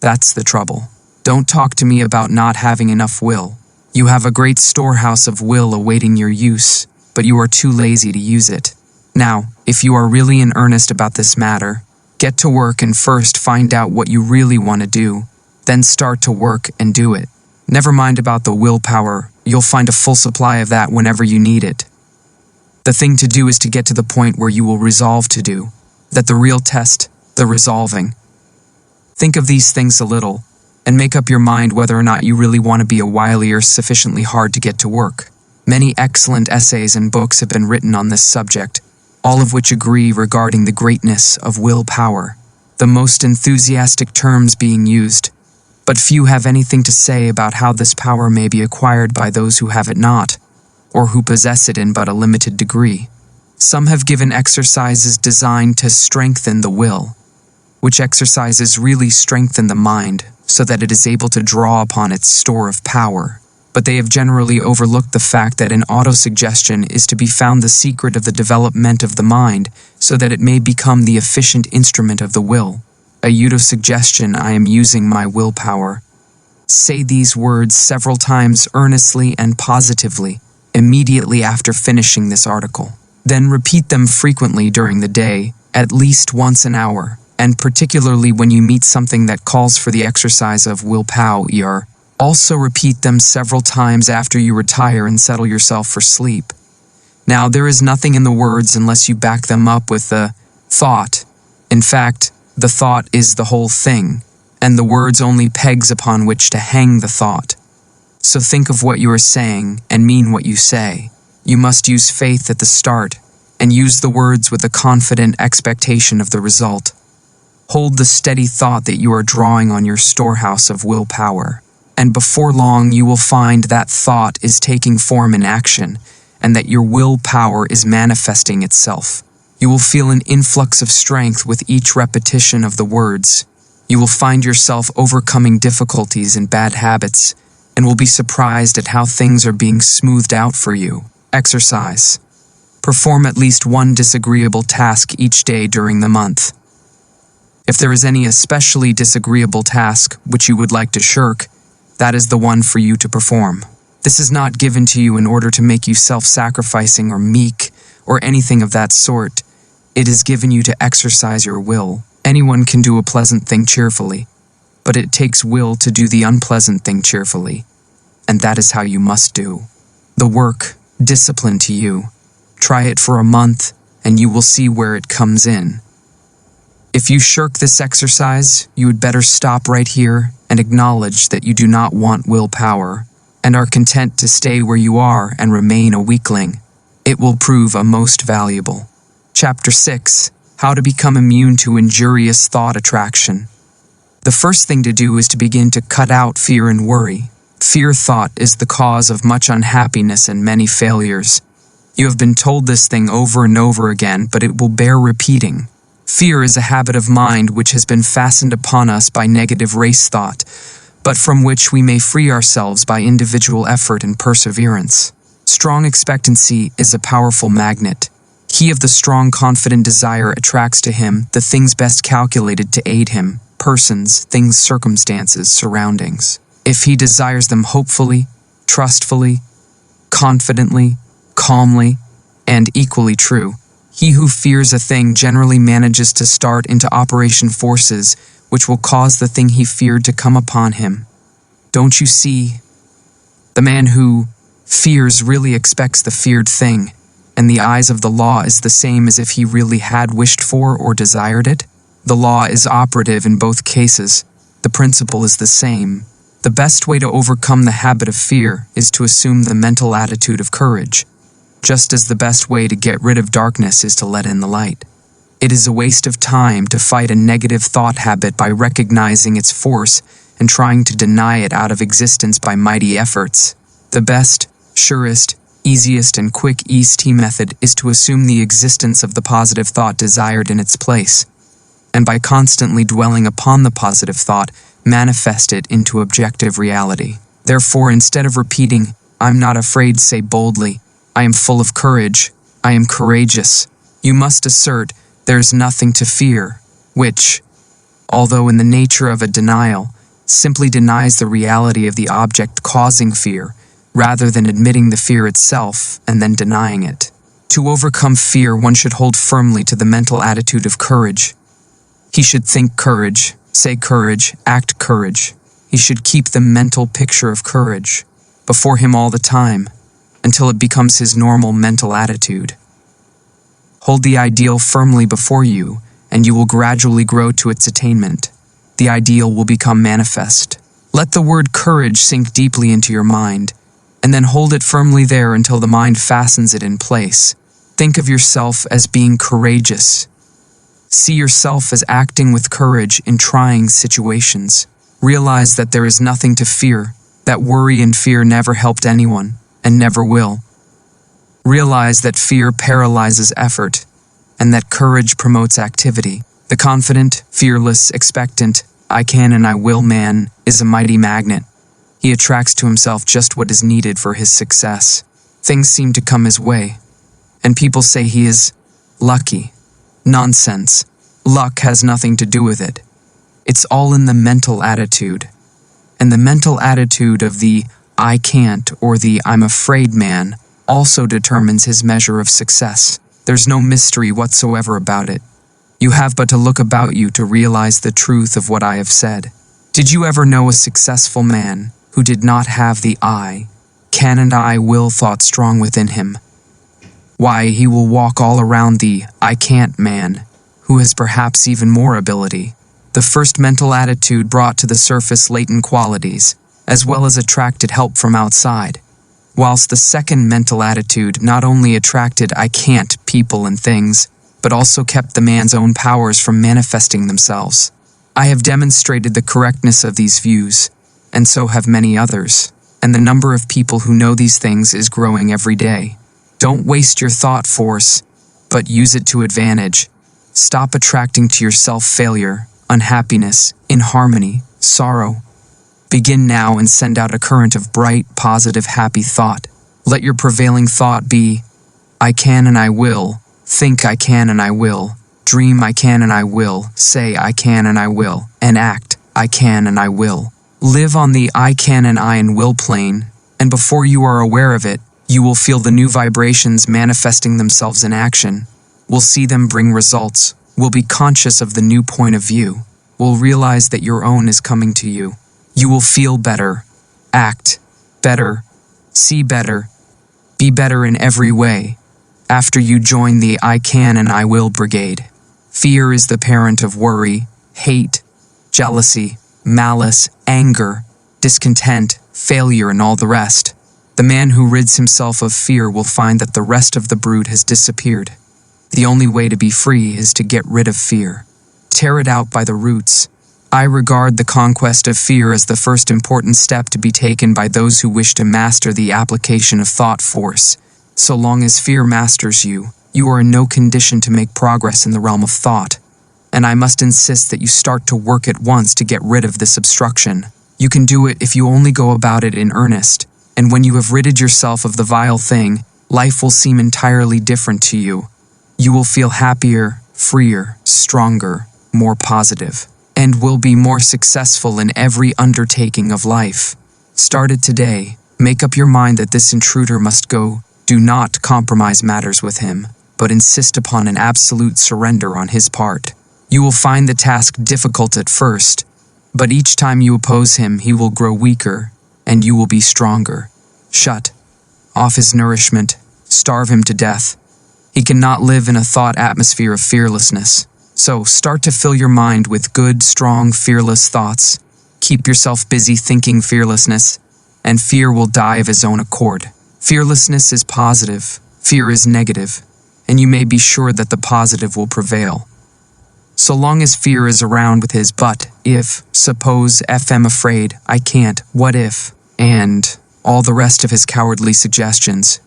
That's the trouble. Don't talk to me about not having enough will. You have a great storehouse of will awaiting your use, but you are too lazy to use it. Now, if you are really in earnest about this matter, get to work and first find out what you really want to do, then start to work and do it. Never mind about the willpower, you'll find a full supply of that whenever you need it. The thing to do is to get to the point where you will resolve to do, that the real test, the resolving. Think of these things a little, and make up your mind whether or not you really want to be a wily or sufficiently hard to get to work. Many excellent essays and books have been written on this subject, all of which agree regarding the greatness of willpower, the most enthusiastic terms being used, but few have anything to say about how this power may be acquired by those who have it not, or who possess it in but a limited degree. Some have given exercises designed to strengthen the will, which exercises really strengthen the mind so that it is able to draw upon its store of power. But they have generally overlooked the fact that in autosuggestion is to be found the secret of the development of the mind so that it may become the efficient instrument of the will. A autosuggestion, I am using my willpower. Say these words several times earnestly and positively, immediately after finishing this article. Then repeat them frequently during the day, at least once an hour, and particularly when you meet something that calls for the exercise of willpower. Also repeat them several times after you retire and settle yourself for sleep. Now, there is nothing in the words unless you back them up with the thought. In fact, the thought is the whole thing, and the words only pegs upon which to hang the thought. So think of what you are saying and mean what you say. You must use faith at the start, and use the words with a confident expectation of the result. Hold the steady thought that you are drawing on your storehouse of willpower, and before long you will find that thought is taking form in action, and that your willpower is manifesting itself. You will feel an influx of strength with each repetition of the words. You will find yourself overcoming difficulties and bad habits, and will be surprised at how things are being smoothed out for you. Exercise. Perform at least one disagreeable task each day during the month. If there is any especially disagreeable task which you would like to shirk, that is the one for you to perform. This is not given to you in order to make you self-sacrificing or meek or anything of that sort. It is given you to exercise your will. Anyone can do a pleasant thing cheerfully, but it takes will to do the unpleasant thing cheerfully, and that is how you must do. The work, discipline to you. Try it for a month, and you will see where it comes in. If you shirk this exercise, you would better stop right here and acknowledge that you do not want willpower, and are content to stay where you are and remain a weakling. It will prove a most valuable. Chapter 6. How to become immune to injurious thought attraction. The first thing to do is to begin to cut out fear and worry. Fear thought is the cause of much unhappiness and many failures. You have been told this thing over and over again, but it will bear repeating. Fear is a habit of mind which has been fastened upon us by negative race thought, but from which we may free ourselves by individual effort and perseverance. Strong expectancy is a powerful magnet. He of the strong confident desire attracts to him the things best calculated to aid him, persons, things, circumstances, surroundings. If he desires them hopefully, trustfully, confidently, calmly, and equally true, he who fears a thing generally manages to start into operation forces which will cause the thing he feared to come upon him. Don't you see? The man who fears really expects the feared thing, and the eyes of the law is the same as if he really had wished for or desired it. The law is operative in both cases. The principle is the same. The best way to overcome the habit of fear is to assume the mental attitude of courage, just as the best way to get rid of darkness is to let in the light. It is a waste of time to fight a negative thought habit by recognizing its force and trying to deny it out of existence by mighty efforts. The best, surest, easiest, and quick easy method is to assume the existence of the positive thought desired in its place, and by constantly dwelling upon the positive thought, manifest it into objective reality. Therefore, instead of repeating, "I'm not afraid," say boldly, "I am full of courage. I am courageous." You must assert, "There's nothing to fear," which, although in the nature of a denial, simply denies the reality of the object causing fear, rather than admitting the fear itself and then denying it. To overcome fear, one should hold firmly to the mental attitude of courage. He should think courage, say courage, act courage. He should keep the mental picture of courage before him all the time, until it becomes his normal mental attitude. Hold the ideal firmly before you, and you will gradually grow to its attainment. The ideal will become manifest. Let the word courage sink deeply into your mind, and then hold it firmly there until the mind fastens it in place. Think of yourself as being courageous. See yourself as acting with courage in trying situations. Realize that there is nothing to fear, that worry and fear never helped anyone, and never will. Realize that fear paralyzes effort, and that courage promotes activity. The confident, fearless, expectant, "I can and I will" man is a mighty magnet. He attracts to himself just what is needed for his success. Things seem to come his way, and people say he is lucky. Nonsense. Luck has nothing to do with it. It's all in the mental attitude. And the mental attitude of the "I can't" or the "I'm afraid" man also determines his measure of success. There's no mystery whatsoever about it. You have but to look about you to realize the truth of what I have said. Did you ever know a successful man who did not have the "I can" and "I will" thought strong within him? Why, he will walk all around the "I can't" man, who has perhaps even more ability. The first mental attitude brought to the surface latent qualities, as well as attracted help from outside, whilst the second mental attitude not only attracted "I can't" people and things, but also kept the man's own powers from manifesting themselves. I have demonstrated the correctness of these views, and so have many others, and the number of people who know these things is growing every day. Don't waste your thought force, but use it to advantage. Stop attracting to yourself failure, unhappiness, inharmony, sorrow. Begin now and send out a current of bright, positive, happy thought. Let your prevailing thought be, "I can and I will." Think "I can and I will." Dream "I can and I will." Say "I can and I will." And act "I can and I will." Live on the "I can" and "I" and will plane, and before you are aware of it, you will feel the new vibrations manifesting themselves in action. Will see them bring results. Will be conscious of the new point of view. Will realize that your own is coming to you. You will feel better, act better, see better, be better in every way after you join the "I can and I will" brigade. Fear is the parent of worry, hate, jealousy, malice, anger, discontent, failure, and all the rest. The man who rids himself of fear will find that the rest of the brood has disappeared. The only way to be free is to get rid of fear. Tear it out by the roots. I regard the conquest of fear as the first important step to be taken by those who wish to master the application of thought force. So long as fear masters you, you are in no condition to make progress in the realm of thought. And I must insist that you start to work at once to get rid of this obstruction. You can do it if you only go about it in earnest, and when you have ridded yourself of the vile thing, life will seem entirely different to you. You will feel happier, freer, stronger, more positive, and will be more successful in every undertaking of life. Start it today. Make up your mind that this intruder must go. Do not compromise matters with him, but insist upon an absolute surrender on his part. You will find the task difficult at first, but each time you oppose him, he will grow weaker, and you will be stronger. Shut off his nourishment, starve him to death. He cannot live in a thought atmosphere of fearlessness. So start to fill your mind with good, strong, fearless thoughts. Keep yourself busy thinking fearlessness, and fear will die of his own accord. Fearlessness is positive, fear is negative, and you may be sure that the positive will prevail. So long as fear is around with his "but," "if," "suppose," "I'm afraid," "I can't," "what if," and all the rest of his cowardly suggestions,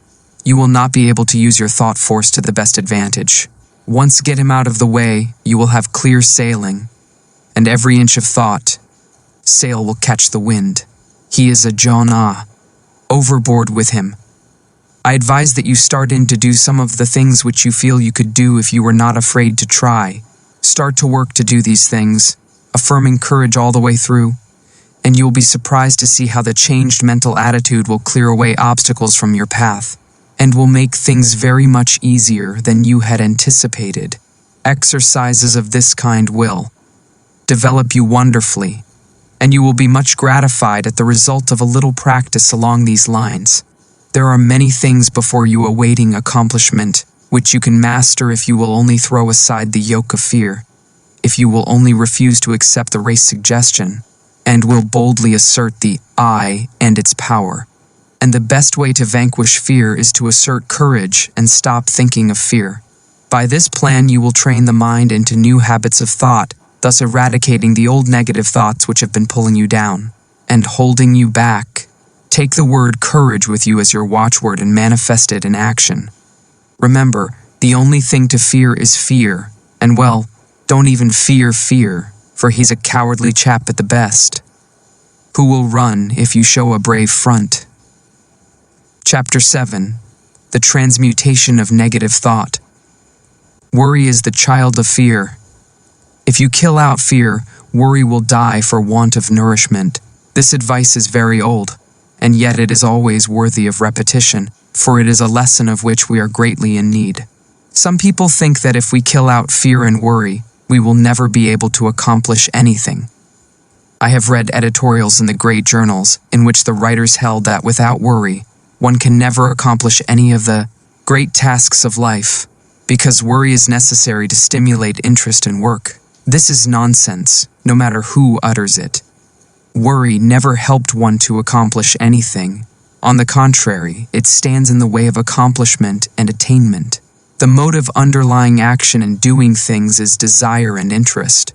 you will not be able to use your thought force to the best advantage. Once get him out of the way, you will have clear sailing, and every inch of thought, sail will catch the wind. He is a Jonah. Overboard with him. I advise that you start in to do some of the things which you feel you could do if you were not afraid to try. Start to work to do these things, affirming courage all the way through, and you will be surprised to see how the changed mental attitude will clear away obstacles from your path, and will make things very much easier than you had anticipated. Exercises of this kind will develop you wonderfully, and you will be much gratified at the result of a little practice along these lines. There are many things before you awaiting accomplishment, which you can master if you will only throw aside the yoke of fear, if you will only refuse to accept the race suggestion, and will boldly assert the I and its power. And the best way to vanquish fear is to assert courage and stop thinking of fear. By this plan you will train the mind into new habits of thought, thus eradicating the old negative thoughts which have been pulling you down and holding you back. Take the word courage with you as your watchword and manifest it in action. Remember, the only thing to fear is fear, and well, don't even fear fear, for he's a cowardly chap at the best. Who will run if you show a brave front? Chapter 7. The Transmutation of Negative Thought. Worry is the child of fear. If you kill out fear, worry will die for want of nourishment. This advice is very old, and yet it is always worthy of repetition, for it is a lesson of which we are greatly in need. Some people think that if we kill out fear and worry, we will never be able to accomplish anything. I have read editorials in the great journals in which the writers held that without worry, one can never accomplish any of the great tasks of life, because worry is necessary to stimulate interest in work. This is nonsense, no matter who utters it. Worry never helped one to accomplish anything. On the contrary, it stands in the way of accomplishment and attainment. The motive underlying action and doing things is desire and interest.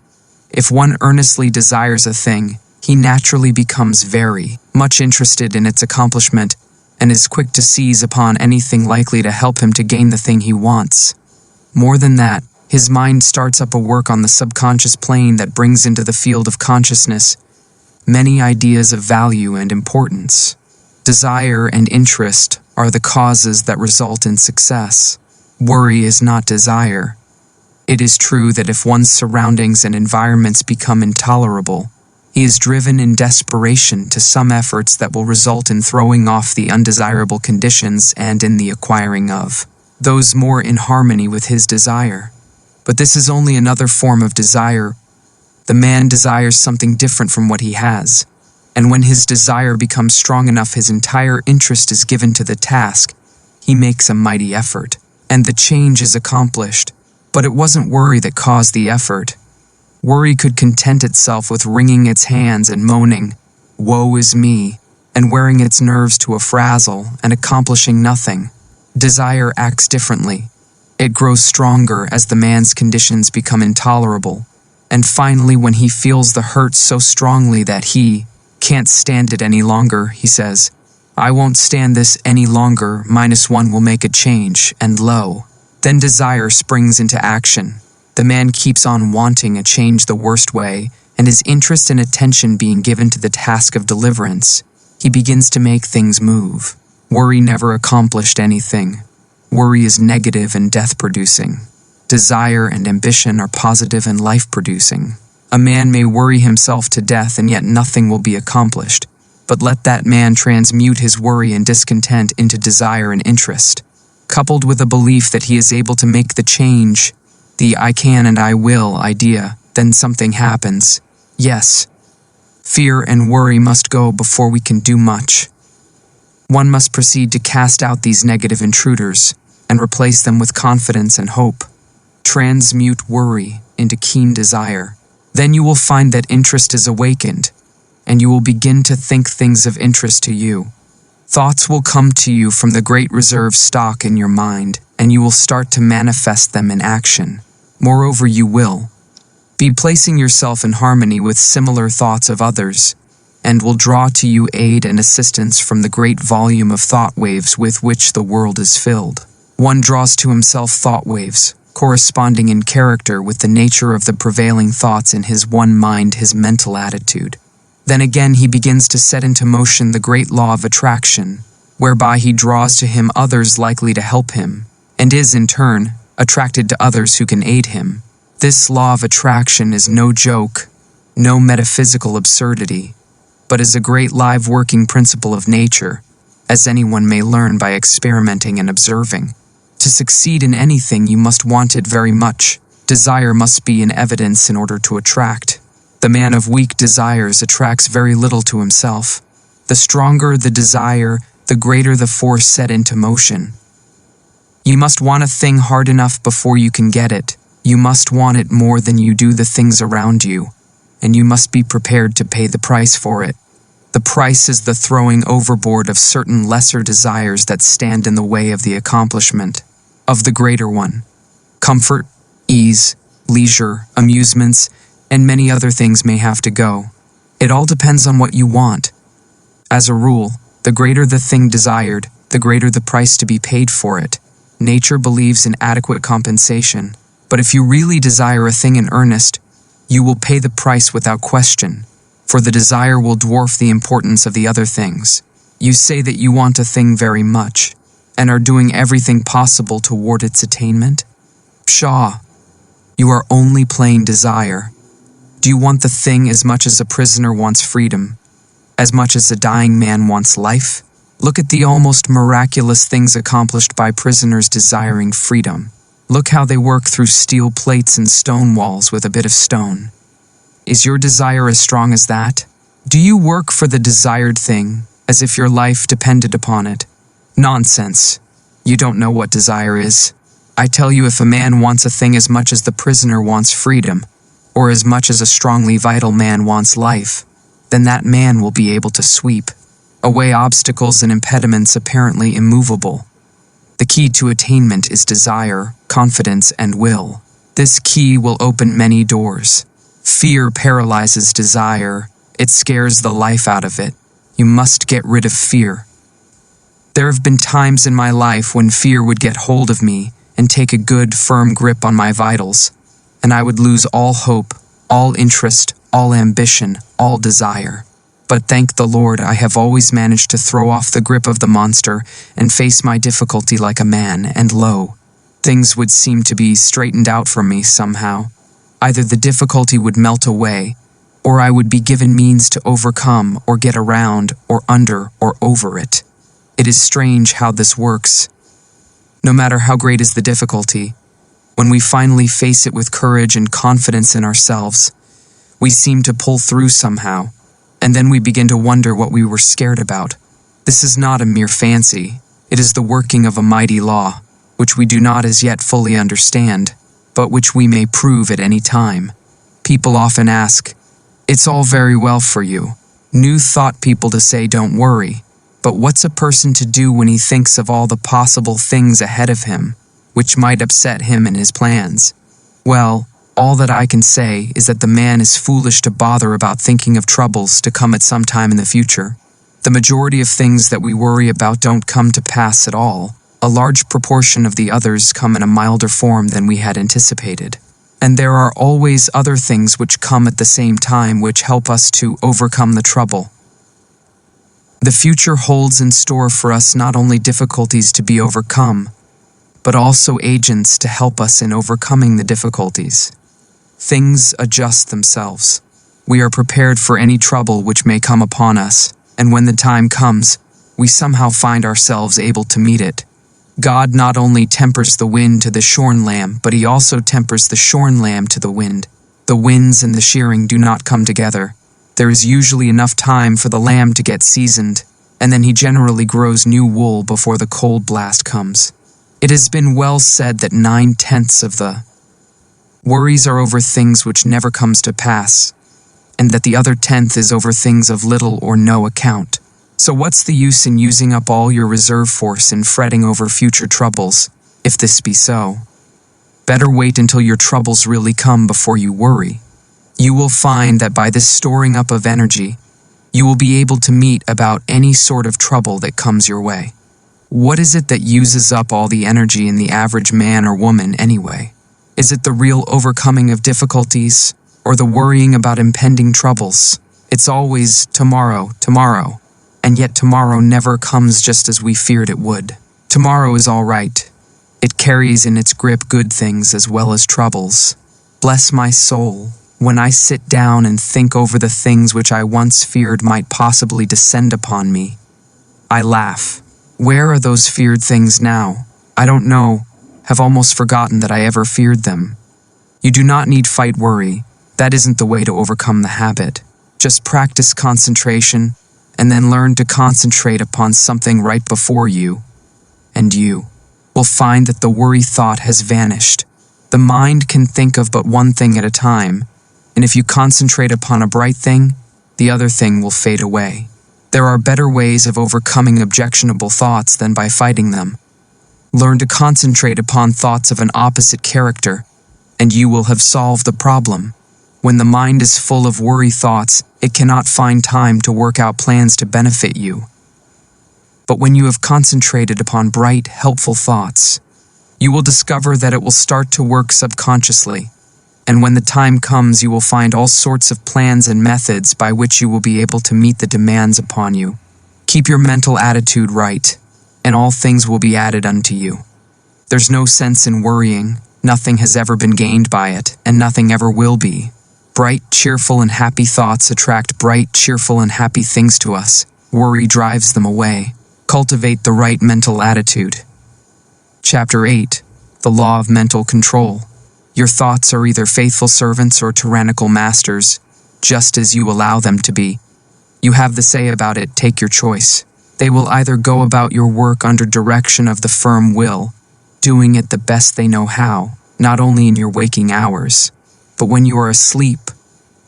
If one earnestly desires a thing, he naturally becomes very much interested in its accomplishment and is quick to seize upon anything likely to help him to gain the thing he wants. More than that, his mind starts up a work on the subconscious plane that brings into the field of consciousness many ideas of value and importance. Desire and interest are the causes that result in success. Worry is not desire. It is true that if one's surroundings and environments become intolerable, he is driven in desperation to some efforts that will result in throwing off the undesirable conditions and in the acquiring of those more in harmony with his desire. But this is only another form of desire. The man desires something different from what he has, and when his desire becomes strong enough, his entire interest is given to the task. He makes a mighty effort, and the change is accomplished. But it wasn't worry that caused the effort. Worry could content itself with wringing its hands and moaning, "Woe is me," and wearing its nerves to a frazzle and accomplishing nothing. Desire acts differently. It grows stronger as the man's conditions become intolerable, and finally when he feels the hurt so strongly that he can't stand it any longer, he says, "I won't stand this any longer, -1 will make a change," and lo, then desire springs into action. The man keeps on wanting a change the worst way, and his interest and attention being given to the task of deliverance, he begins to make things move. Worry never accomplished anything. Worry is negative and death-producing. Desire and ambition are positive and life-producing. A man may worry himself to death and yet nothing will be accomplished, but let that man transmute his worry and discontent into desire and interest, coupled with a belief that he is able to make the change, the "I can and I will" idea, then something happens. Yes, fear and worry must go before we can do much. One must proceed to cast out these negative intruders and replace them with confidence and hope. Transmute worry into keen desire. Then you will find that interest is awakened, and you will begin to think things of interest to you. Thoughts will come to you from the great reserve stock in your mind, and you will start to manifest them in action. Moreover, you will be placing yourself in harmony with similar thoughts of others, and will draw to you aid and assistance from the great volume of thought waves with which the world is filled. One draws to himself thought waves, corresponding in character with the nature of the prevailing thoughts in his one mind, his mental attitude. Then again he begins to set into motion the great law of attraction, whereby he draws to him others likely to help him, and is, in turn, attracted to others who can aid him. This law of attraction is no joke, no metaphysical absurdity, but is a great live working principle of nature, as anyone may learn by experimenting and observing. To succeed in anything, you must want it very much. Desire must be in evidence in order to attract. The man of weak desires attracts very little to himself. The stronger the desire, the greater the force set into motion. You must want a thing hard enough before you can get it. You must want it more than you do the things around you, and you must be prepared to pay the price for it. The price is the throwing overboard of certain lesser desires that stand in the way of the accomplishment of the greater one. Comfort, ease, leisure, amusements, and many other things may have to go. It all depends on what you want. As a rule, the greater the thing desired, the greater the price to be paid for it. Nature believes in adequate compensation, but if you really desire a thing in earnest, you will pay the price without question, for the desire will dwarf the importance of the other things. You say that you want a thing very much, and are doing everything possible toward its attainment? Pshaw! You are only playing desire. Do you want the thing as much as a prisoner wants freedom? As much as a dying man wants life? Look at the almost miraculous things accomplished by prisoners desiring freedom. Look how they work through steel plates and stone walls with a bit of stone. Is your desire as strong as that? Do you work for the desired thing, as if your life depended upon it? Nonsense. You don't know what desire is. I tell you, if a man wants a thing as much as the prisoner wants freedom, or as much as a strongly vital man wants life, then that man will be able to sweep away obstacles and impediments apparently immovable. The key to attainment is desire, confidence, and will. This key will open many doors. Fear paralyzes desire. It scares the life out of it. You must get rid of fear. There have been times in my life when fear would get hold of me and take a good, firm grip on my vitals, and I would lose all hope, all interest, all ambition, all desire. But thank the Lord, I have always managed to throw off the grip of the monster and face my difficulty like a man, and lo, things would seem to be straightened out for me somehow. Either the difficulty would melt away, or I would be given means to overcome or get around or under or over it. It is strange how this works. No matter how great is the difficulty, when we finally face it with courage and confidence in ourselves, we seem to pull through somehow, and then we begin to wonder what we were scared about. This is not a mere fancy. It is the working of a mighty law, which we do not as yet fully understand, but which we may prove at any time. People often ask, "It's all very well for you." New thought people to say, "Don't worry." But what's a person to do when he thinks of all the possible things ahead of him, which might upset him and his plans? Well, all that I can say is that the man is foolish to bother about thinking of troubles to come at some time in the future. The majority of things that we worry about don't come to pass at all. A large proportion of the others come in a milder form than we had anticipated. And there are always other things which come at the same time which help us to overcome the trouble. The future holds in store for us not only difficulties to be overcome, but also agents to help us in overcoming the difficulties. Things adjust themselves. We are prepared for any trouble which may come upon us, and when the time comes, we somehow find ourselves able to meet it. God not only tempers the wind to the shorn lamb, but he also tempers the shorn lamb to the wind. The winds and the shearing do not come together. There is usually enough time for the lamb to get seasoned, and then he generally grows new wool before the cold blast comes. It has been well said that 9/10 of the worries are over things which never comes to pass, and that the other 10th is over things of little or no account. So what's the use in using up all your reserve force and fretting over future troubles, if this be so? Better wait until your troubles really come before you worry. You will find that by this storing up of energy, you will be able to meet about any sort of trouble that comes your way. What is it that uses up all the energy in the average man or woman anyway? Is it the real overcoming of difficulties, or the worrying about impending troubles? It's always tomorrow, tomorrow, and yet tomorrow never comes just as we feared it would. Tomorrow is all right. It carries in its grip good things as well as troubles. Bless my soul, when I sit down and think over the things which I once feared might possibly descend upon me, I laugh. Where are those feared things now? I don't know, have almost forgotten that I ever feared them. You do not need fight worry. That isn't the way to overcome the habit. Just practice concentration, and then learn to concentrate upon something right before you, and you will find that the worry thought has vanished. The mind can think of but one thing at a time, and if you concentrate upon a bright thing, the other thing will fade away. There are better ways of overcoming objectionable thoughts than by fighting them. Learn to concentrate upon thoughts of an opposite character, and you will have solved the problem. When the mind is full of worry thoughts, it cannot find time to work out plans to benefit you. But when you have concentrated upon bright, helpful thoughts, you will discover that it will start to work subconsciously, and when the time comes you will find all sorts of plans and methods by which you will be able to meet the demands upon you. Keep your mental attitude right, and all things will be added unto you. There's no sense in worrying. Nothing has ever been gained by it, and nothing ever will be. Bright, cheerful, and happy thoughts attract bright, cheerful, and happy things to us. Worry drives them away. Cultivate the right mental attitude. Chapter 8. The Law of Mental Control. Your thoughts are either faithful servants or tyrannical masters, just as you allow them to be. You have the say about it, take your choice. They will either go about your work under direction of the firm will, doing it the best they know how, not only in your waking hours, but when you are asleep.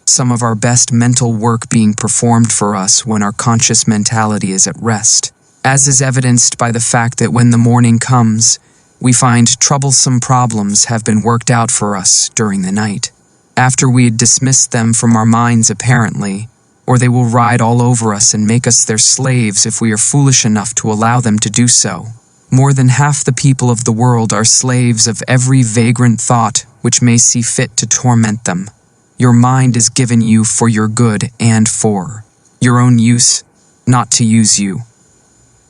Some of our best mental work being performed for us when our conscious mentality is at rest, as is evidenced by the fact that when the morning comes, we find troublesome problems have been worked out for us during the night, after we had dismissed them from our minds apparently, or they will ride all over us and make us their slaves if we are foolish enough to allow them to do so. More than half the people of the world are slaves of every vagrant thought which may see fit to torment them. Your mind is given you for your good and for your own use, not to use you.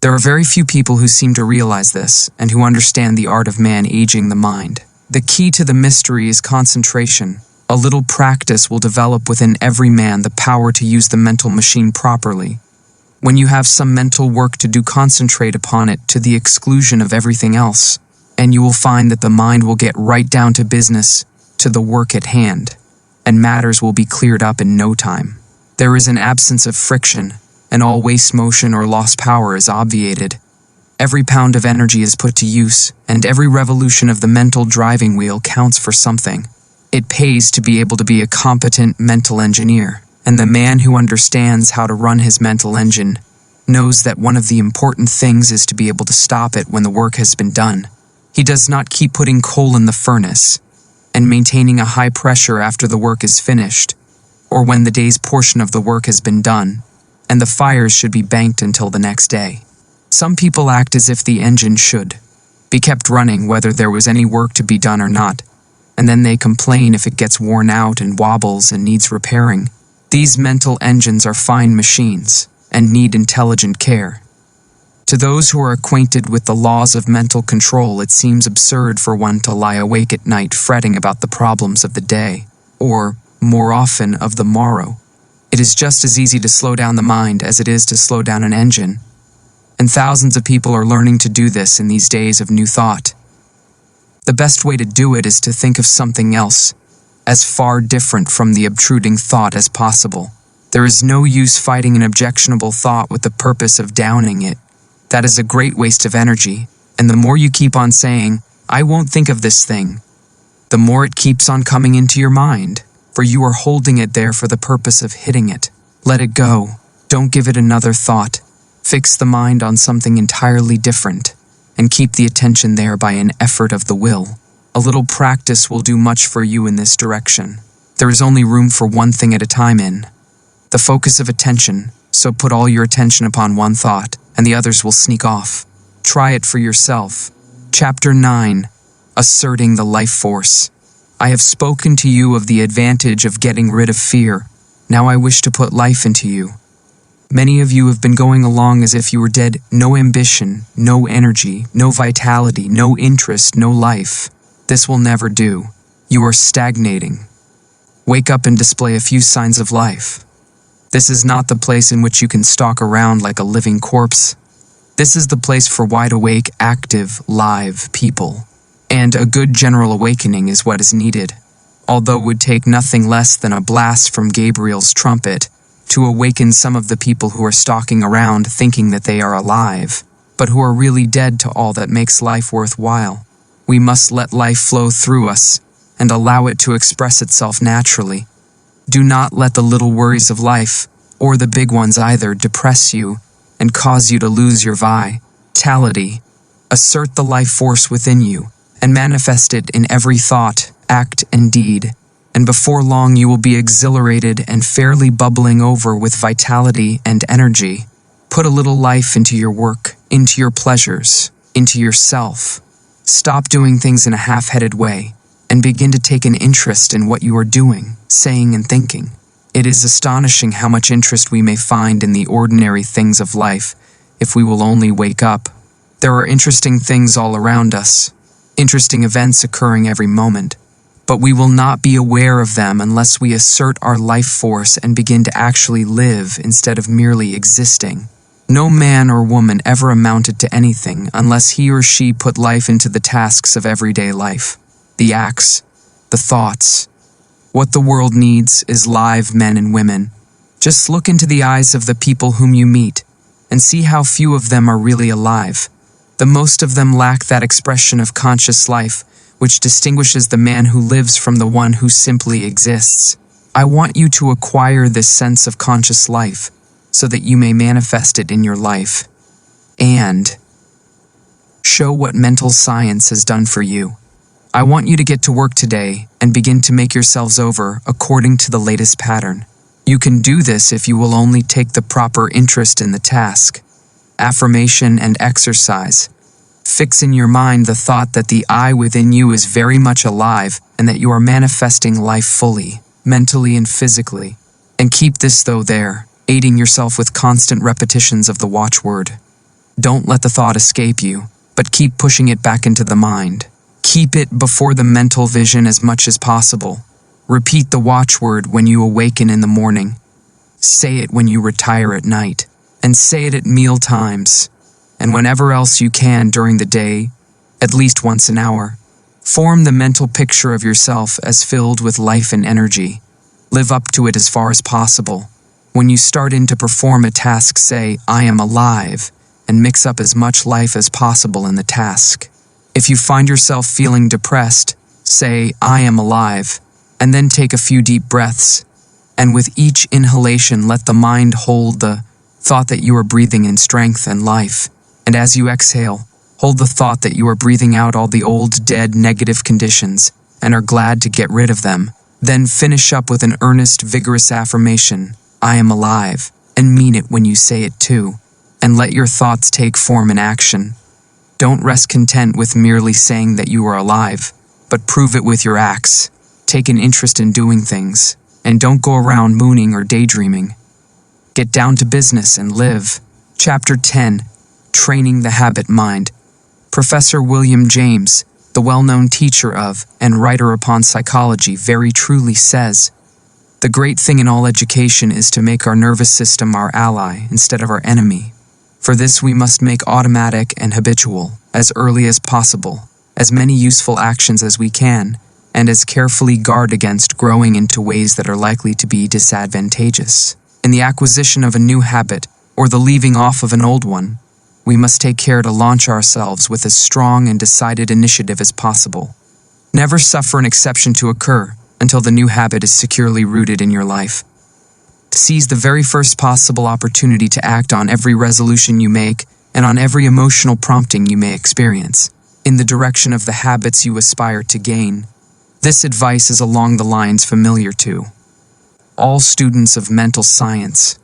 There are very few people who seem to realize this and who understand the art of man-aging the mind. The key to the mystery is concentration. A little practice will develop within every man the power to use the mental machine properly. When you have some mental work to do, concentrate upon it to the exclusion of everything else, and you will find that the mind will get right down to business, to the work at hand, and matters will be cleared up in no time. There is an absence of friction, and all waste motion or lost power is obviated. Every pound of energy is put to use, and every revolution of the mental driving wheel counts for something. It pays to be able to be a competent mental engineer, and the man who understands how to run his mental engine knows that one of the important things is to be able to stop it when the work has been done. He does not keep putting coal in the furnace and maintaining a high pressure after the work is finished, or when the day's portion of the work has been done, and the fires should be banked until the next day. Some people act as if the engine should be kept running whether there was any work to be done or not, and then they complain if it gets worn out and wobbles and needs repairing. These mental engines are fine machines and need intelligent care. To those who are acquainted with the laws of mental control, it seems absurd for one to lie awake at night fretting about the problems of the day, or, more often, of the morrow. It is just as easy to slow down the mind as it is to slow down an engine, and thousands of people are learning to do this in these days of new thought. The best way to do it is to think of something else, as far different from the obtruding thought as possible. There is no use fighting an objectionable thought with the purpose of downing it. That is a great waste of energy, and the more you keep on saying, "I won't think of this thing," the more it keeps on coming into your mind, for you are holding it there for the purpose of hitting it. Let it go. Don't give it another thought. Fix the mind on something entirely different, and keep the attention there by an effort of the will. A little practice will do much for you in this direction. There is only room for one thing at a time in the focus of attention, so put all your attention upon one thought, and the others will sneak off. Try it for yourself. Chapter 9. Asserting the Life Force. I have spoken to you of the advantage of getting rid of fear. Now I wish to put life into you. Many of you have been going along as if you were dead. No ambition, no energy, no vitality, no interest, no life. This will never do. You are stagnating. Wake up and display a few signs of life. This is not the place in which you can stalk around like a living corpse. This is the place for wide-awake, active, live people. And a good general awakening is what is needed, although it would take nothing less than a blast from Gabriel's trumpet to awaken some of the people who are stalking around thinking that they are alive, but who are really dead to all that makes life worthwhile. We must let life flow through us and allow it to express itself naturally. Do not let the little worries of life, or the big ones either, depress you and cause you to lose your vitality. Assert the life force within you and manifest it in every thought, act, and deed. And before long you will be exhilarated and fairly bubbling over with vitality and energy. Put a little life into your work, into your pleasures, into yourself. Stop doing things in a half-headed way and begin to take an interest in what you are doing, saying, and thinking. It is astonishing how much interest we may find in the ordinary things of life if we will only wake up. There are interesting things all around us, interesting events occurring every moment, but we will not be aware of them unless we assert our life force and begin to actually live instead of merely existing. No man or woman ever amounted to anything unless he or she put life into the tasks of everyday life, the acts, the thoughts. What the world needs is live men and women. Just look into the eyes of the people whom you meet and see how few of them are really alive. The most of them lack that expression of conscious life which distinguishes the man who lives from the one who simply exists. I want you to acquire this sense of conscious life so that you may manifest it in your life and show what mental science has done for you. I want you to get to work today and begin to make yourselves over according to the latest pattern. You can do this if you will only take the proper interest in the task. Affirmation and exercise. Fix in your mind the thought that the I within you is very much alive and that you are manifesting life fully, mentally and physically. And keep this though there, aiding yourself with constant repetitions of the watchword. Don't let the thought escape you, but keep pushing it back into the mind. Keep it before the mental vision as much as possible. Repeat the watchword when you awaken in the morning. Say it when you retire at night, and say it at meal times, and whenever else you can during the day, at least once an hour. Form the mental picture of yourself as filled with life and energy. Live up to it as far as possible. When you start in to perform a task, say, I am alive, and mix up as much life as possible in the task. If you find yourself feeling depressed, say, I am alive, and then take a few deep breaths. And with each inhalation, let the mind hold the thought that you are breathing in strength and life. And as you exhale, hold the thought that you are breathing out all the old, dead, negative conditions and are glad to get rid of them. Then finish up with an earnest, vigorous affirmation, I am alive, and mean it when you say it too. And let your thoughts take form in action. Don't rest content with merely saying that you are alive, but prove it with your acts. Take an interest in doing things, and don't go around mooning or daydreaming. Get down to business and live. Chapter 10. Training the Habit Mind. Professor William James, the well-known teacher of and writer upon psychology, very truly says, the great thing in all education is to make our nervous system our ally instead of our enemy. For this we must make automatic and habitual, as early as possible, as many useful actions as we can, and as carefully guard against growing into ways that are likely to be disadvantageous. In the acquisition of a new habit, or the leaving off of an old one, we must take care to launch ourselves with as strong and decided initiative as possible. Never suffer an exception to occur until the new habit is securely rooted in your life. Seize the very first possible opportunity to act on every resolution you make and on every emotional prompting you may experience, in the direction of the habits you aspire to gain. This advice is along the lines familiar to all students of mental science,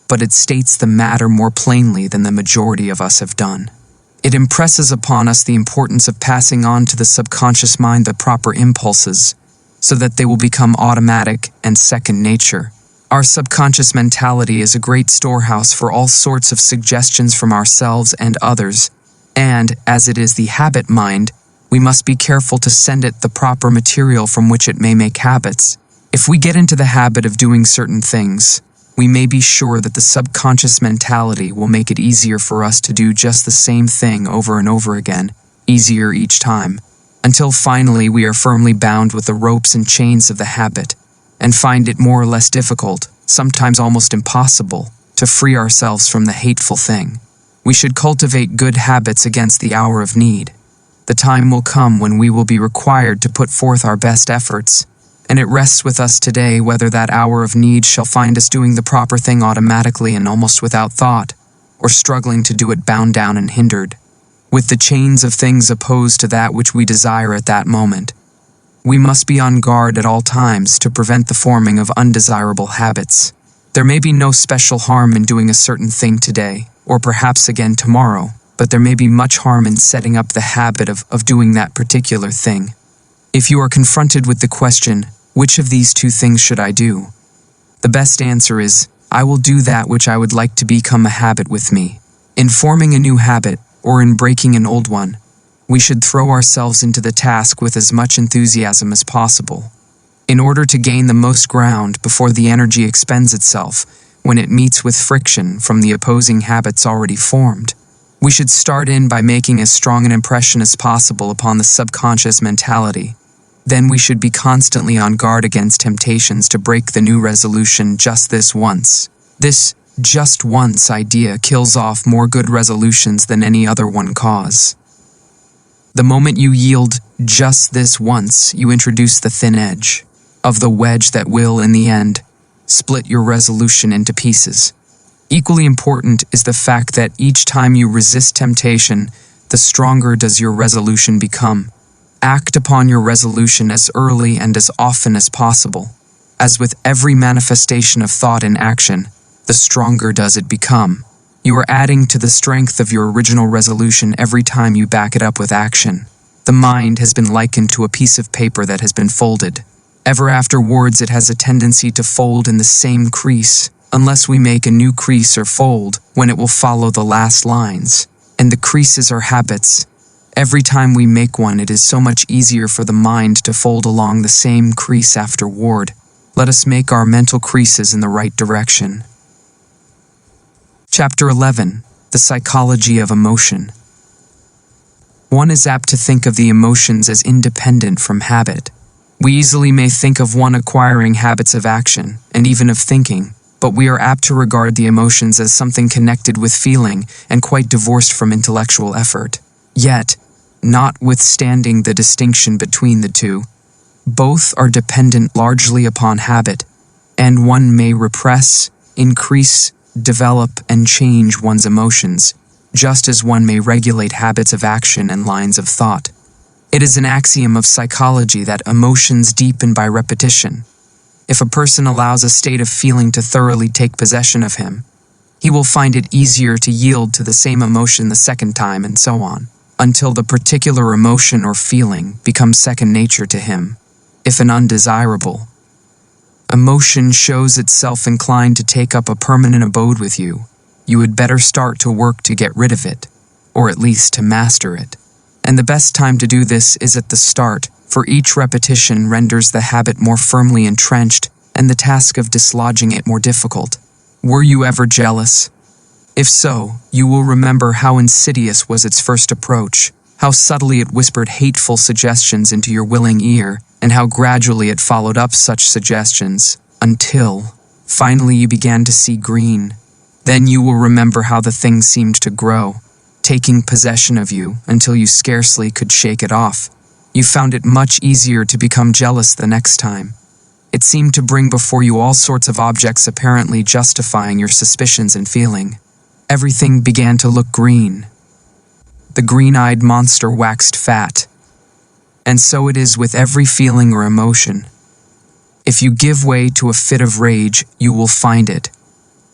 but it states the matter more plainly than the majority of us have done. It impresses upon us the importance of passing on to the subconscious mind the proper impulses, so that they will become automatic and second nature. Our subconscious mentality is a great storehouse for all sorts of suggestions from ourselves and others, and, as it is the habit mind, we must be careful to send it the proper material from which it may make habits. If we get into the habit of doing certain things, we may be sure that the subconscious mentality will make it easier for us to do just the same thing over and over again, easier each time, until finally we are firmly bound with the ropes and chains of the habit, and find it more or less difficult, sometimes almost impossible, to free ourselves from the hateful thing. We should cultivate good habits against the hour of need. The time will come when we will be required to put forth our best efforts, and it rests with us today whether that hour of need shall find us doing the proper thing automatically and almost without thought, or struggling to do it bound down and hindered, with the chains of things opposed to that which we desire at that moment. We must be on guard at all times to prevent the forming of undesirable habits. There may be no special harm in doing a certain thing today, or perhaps again tomorrow, but there may be much harm in setting up the habit of doing that particular thing. If you are confronted with the question, which of these two things should I do? The best answer is, I will do that which I would like to become a habit with me. In forming a new habit, or in breaking an old one, we should throw ourselves into the task with as much enthusiasm as possible. In order to gain the most ground before the energy expends itself, when it meets with friction from the opposing habits already formed, we should start in by making as strong an impression as possible upon the subconscious mentality. Then we should be constantly on guard against temptations to break the new resolution just this once. This just once idea kills off more good resolutions than any other one cause. The moment you yield just this once, you introduce the thin edge of the wedge that will, in the end, split your resolution into pieces. Equally important is the fact that each time you resist temptation, the stronger does your resolution become. Act upon your resolution as early and as often as possible. As with every manifestation of thought in action, the stronger does it become. You are adding to the strength of your original resolution every time you back it up with action. The mind has been likened to a piece of paper that has been folded. Ever afterwards, it has a tendency to fold in the same crease, unless we make a new crease or fold, when it will follow the last lines. And the creases are habits. Every time we make one, it is so much easier for the mind to fold along the same crease afterward. Let us make our mental creases in the right direction. Chapter 11. The Psychology of Emotion. One is apt to think of the emotions as independent from habit. We easily may think of one acquiring habits of action, and even of thinking, but we are apt to regard the emotions as something connected with feeling and quite divorced from intellectual effort. Yet, notwithstanding the distinction between the two, both are dependent largely upon habit, and one may repress, increase, develop, and change one's emotions, just as one may regulate habits of action and lines of thought. It is an axiom of psychology that emotions deepen by repetition. If a person allows a state of feeling to thoroughly take possession of him, he will find it easier to yield to the same emotion the second time, and so on, until the particular emotion or feeling becomes second nature to him. If an undesirable emotion shows itself inclined to take up a permanent abode with you, you would better start to work to get rid of it, or at least to master it. And the best time to do this is at the start, for each repetition renders the habit more firmly entrenched and the task of dislodging it more difficult. Were you ever jealous? If so, you will remember how insidious was its first approach, how subtly it whispered hateful suggestions into your willing ear, and how gradually it followed up such suggestions, until, finally you began to see green. Then you will remember how the thing seemed to grow, taking possession of you until you scarcely could shake it off. You found it much easier to become jealous the next time. It seemed to bring before you all sorts of objects apparently justifying your suspicions and feeling. Everything began to look green. The green-eyed monster waxed fat. And so it is with every feeling or emotion. If you give way to a fit of rage, you will find it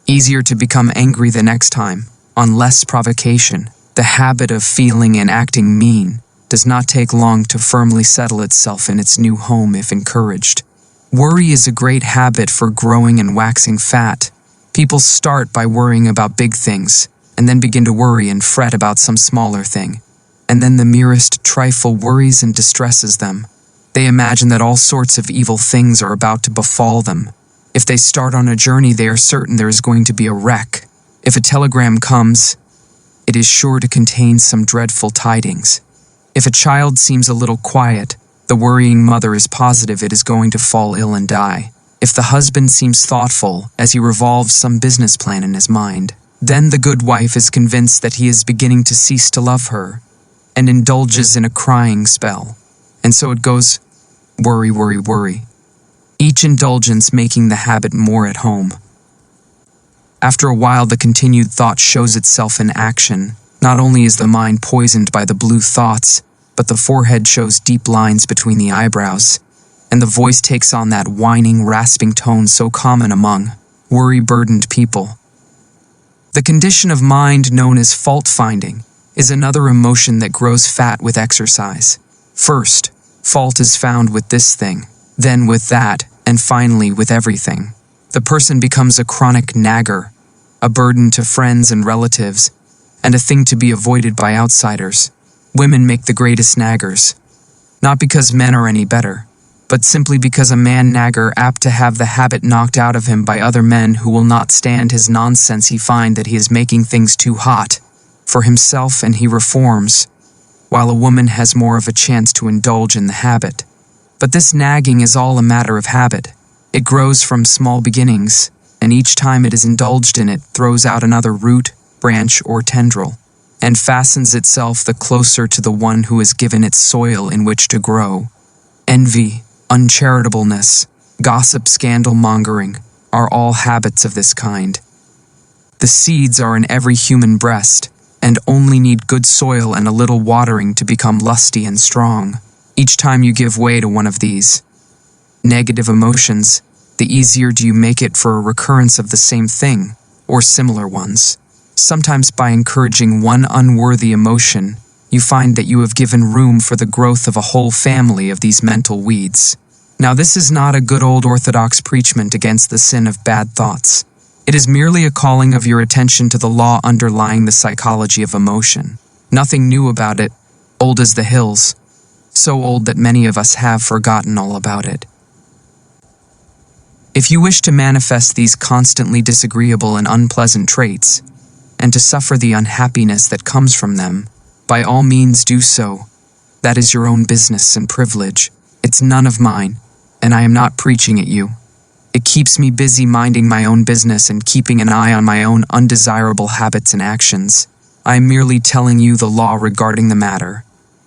easier to become angry the next time, on less provocation. The habit of feeling and acting mean does not take long to firmly settle itself in its new home if encouraged. Worry is a great habit for growing and waxing fat. People start by worrying about big things, and then begin to worry and fret about some smaller thing. And then the merest trifle worries and distresses them. They imagine that all sorts of evil things are about to befall them. If they start on a journey, they are certain there is going to be a wreck. If a telegram comes, it is sure to contain some dreadful tidings. If a child seems a little quiet, the worrying mother is positive it is going to fall ill and die. If the husband seems thoughtful as he revolves some business plan in his mind, then the good wife is convinced that he is beginning to cease to love her, and indulges in a crying spell. And so it goes, worry, worry, worry. Each indulgence making the habit more at home. After a while, the continued thought shows itself in action. Not only is the mind poisoned by the blue thoughts, but the forehead shows deep lines between the eyebrows, and the voice takes on that whining, rasping tone so common among worry-burdened people. The condition of mind known as fault-finding is another emotion that grows fat with exercise. First, fault is found with this thing, then with that, and finally with everything. The person becomes a chronic nagger, a burden to friends and relatives, and a thing to be avoided by outsiders. Women make the greatest naggers, not because men are any better, but simply because a man nagger apt to have the habit knocked out of him by other men who will not stand his nonsense. He find that he is making things too hot for himself, and he reforms, while a woman has more of a chance to indulge in the habit. But this nagging is all a matter of habit. It grows from small beginnings, and each time it is indulged in, it throws out another root, branch, or tendril, and fastens itself the closer to the one who has given it soil in which to grow. Envy, uncharitableness, gossip, scandal-mongering are all habits of this kind. The seeds are in every human breast, and only need good soil and a little watering to become lusty and strong. Each time you give way to one of these negative emotions, the easier do you make it for a recurrence of the same thing, or similar ones. Sometimes by encouraging one unworthy emotion, you find that you have given room for the growth of a whole family of these mental weeds. Now, this is not a good old orthodox preachment against the sin of bad thoughts. It is merely a calling of your attention to the law underlying the psychology of emotion. Nothing new about it, old as the hills, so old that many of us have forgotten all about it. If you wish to manifest these constantly disagreeable and unpleasant traits, and to suffer the unhappiness that comes from them, by all means do so. That is your own business and privilege. It's none of mine, and I am not preaching at you. It keeps me busy minding my own business and keeping an eye on my own undesirable habits and actions. I am merely telling you the law regarding the matter,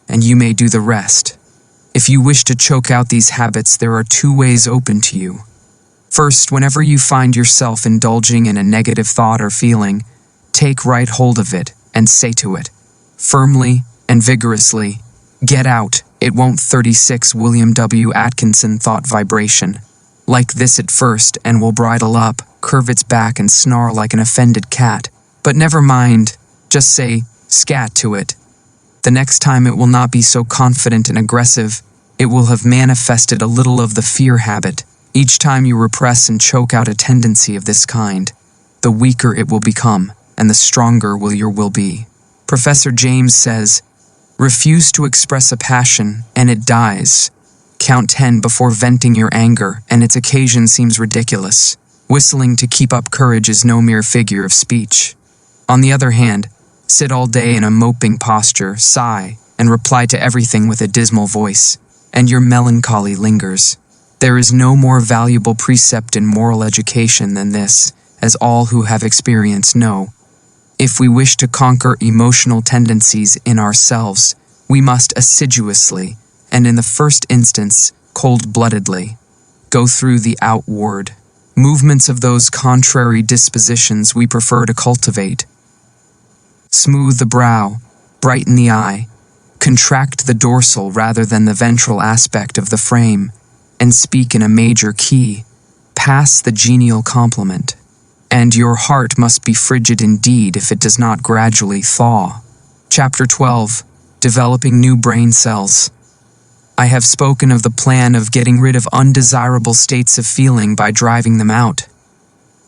and you may do the rest. If you wish to choke out these habits, there are two ways open to you. First, whenever you find yourself indulging in a negative thought or feeling, take right hold of it and say to it, firmly and vigorously, "Get out, it won't." 36 William W. Atkinson thought vibration. Like this at first, and will bridle up, curve its back and snarl like an offended cat. But never mind, just say, "Scat" to it. The next time it will not be so confident and aggressive. It will have manifested a little of the fear habit. Each time you repress and choke out a tendency of this kind, the weaker it will become, and the stronger will your will be. Professor James says, refuse to express a passion, and it dies. Count 10 before venting your anger, and its occasion seems ridiculous. Whistling to keep up courage is no mere figure of speech. On the other hand, sit all day in a moping posture, sigh, and reply to everything with a dismal voice, and your melancholy lingers. There is no more valuable precept in moral education than this, as all who have experience know. If we wish to conquer emotional tendencies in ourselves, we must assiduously, and in the first instance, cold-bloodedly, go through the outward movements of those contrary dispositions we prefer to cultivate. Smooth the brow, brighten the eye, contract the dorsal rather than the ventral aspect of the frame, and speak in a major key. Pass the genial compliment. And your heart must be frigid indeed if it does not gradually thaw. Chapter 12. Developing New Brain Cells. I have spoken of the plan of getting rid of undesirable states of feeling by driving them out.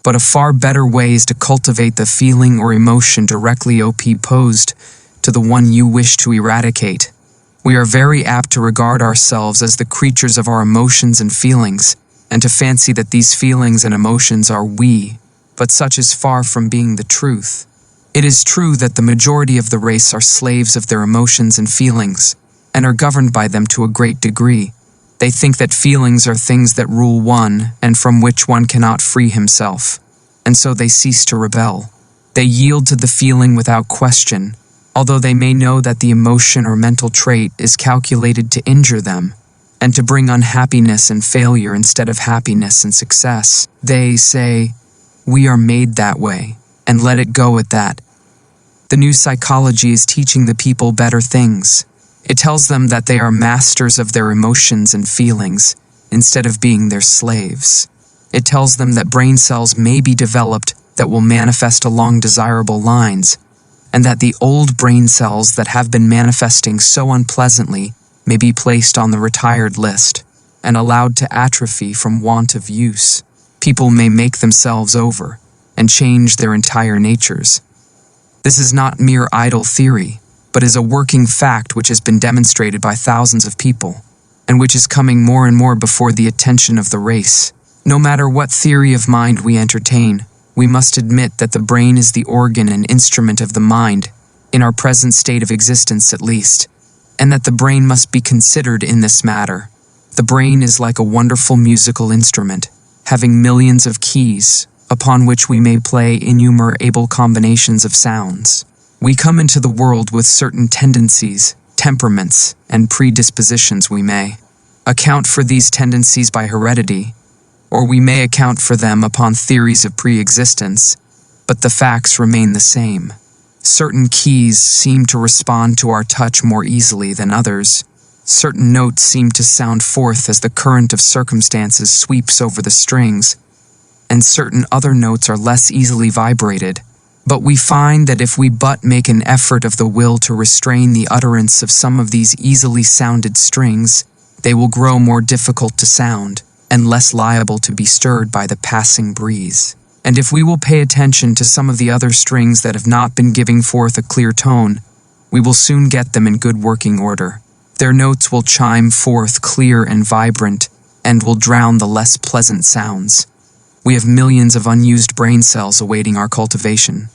But a far better way is to cultivate the feeling or emotion directly opposed to the one you wish to eradicate. We are very apt to regard ourselves as the creatures of our emotions and feelings, and to fancy that these feelings and emotions are we, but such is far from being the truth. It is true that the majority of the race are slaves of their emotions and feelings, and are governed by them to a great degree. They think that feelings are things that rule one, and from which one cannot free himself, and so they cease to rebel. They yield to the feeling without question, although they may know that the emotion or mental trait is calculated to injure them, and to bring unhappiness and failure instead of happiness and success. They say, "We are made that way," and let it go at that. The new psychology is teaching the people better things. It tells them that they are masters of their emotions and feelings, instead of being their slaves. It tells them that brain cells may be developed that will manifest along desirable lines, and that the old brain cells that have been manifesting so unpleasantly may be placed on the retired list and allowed to atrophy from want of use. People may make themselves over and change their entire natures. This is not mere idle theory, but is a working fact which has been demonstrated by thousands of people, and which is coming more and more before the attention of the race. No matter what theory of mind we entertain, we must admit that the brain is the organ and instrument of the mind, in our present state of existence at least, and that the brain must be considered in this matter. The brain is like a wonderful musical instrument, having millions of keys, upon which we may play innumerable combinations of sounds. We come into the world with certain tendencies, temperaments, and predispositions. We may account for these tendencies by heredity, or we may account for them upon theories of pre-existence, but the facts remain the same. Certain keys seem to respond to our touch more easily than others. Certain notes seem to sound forth as the current of circumstances sweeps over the strings, and certain other notes are less easily vibrated. But we find that if we but make an effort of the will to restrain the utterance of some of these easily sounded strings, they will grow more difficult to sound, and less liable to be stirred by the passing breeze. And if we will pay attention to some of the other strings that have not been giving forth a clear tone, we will soon get them in good working order. Their notes will chime forth clear and vibrant, and will drown the less pleasant sounds. We have millions of unused brain cells awaiting our cultivation.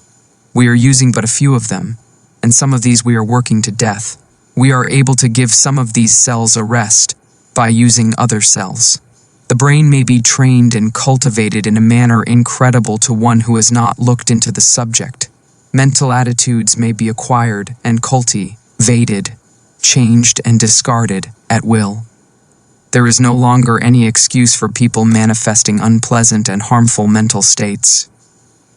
We are using but a few of them, and some of these we are working to death. We are able to give some of these cells a rest by using other cells. The brain may be trained and cultivated in a manner incredible to one who has not looked into the subject. Mental attitudes may be acquired and cultivated, changed and discarded at will. There is no longer any excuse for people manifesting unpleasant and harmful mental states.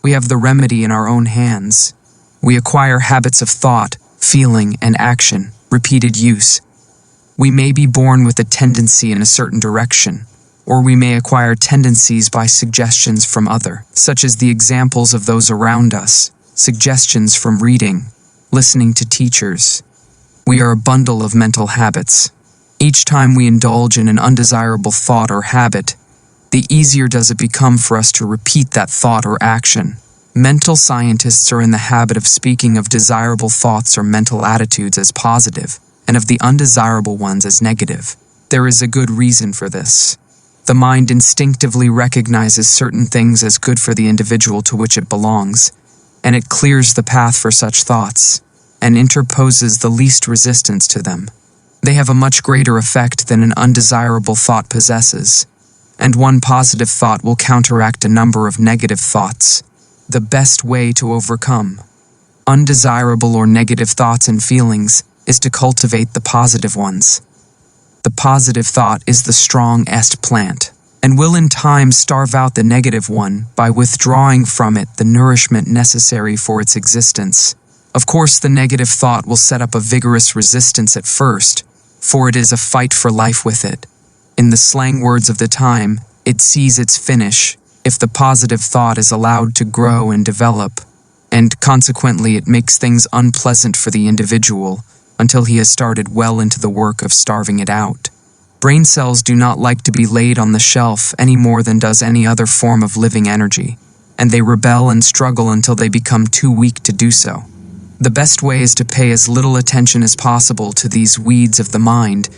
We have the remedy in our own hands. We acquire habits of thought, feeling, and action, repeated use. We may be born with a tendency in a certain direction, or we may acquire tendencies by suggestions from others, such as the examples of those around us, suggestions from reading, listening to teachers. We are a bundle of mental habits. Each time we indulge in an undesirable thought or habit, the easier does it become for us to repeat that thought or action. Mental scientists are in the habit of speaking of desirable thoughts or mental attitudes as positive, and of the undesirable ones as negative. There is a good reason for this. The mind instinctively recognizes certain things as good for the individual to which it belongs, and it clears the path for such thoughts, and interposes the least resistance to them. They have a much greater effect than an undesirable thought possesses, and one positive thought will counteract a number of negative thoughts. The best way to overcome undesirable or negative thoughts and feelings is to cultivate the positive ones. The positive thought is the strongest plant, and will in time starve out the negative one by withdrawing from it the nourishment necessary for its existence. Of course, the negative thought will set up a vigorous resistance at first, for it is a fight for life with it. In the slang words of the time, it sees its finish if the positive thought is allowed to grow and develop, and consequently it makes things unpleasant for the individual, until he has started well into the work of starving it out. Brain cells do not like to be laid on the shelf any more than does any other form of living energy, and they rebel and struggle until they become too weak to do so. The best way is to pay as little attention as possible to these weeds of the mind,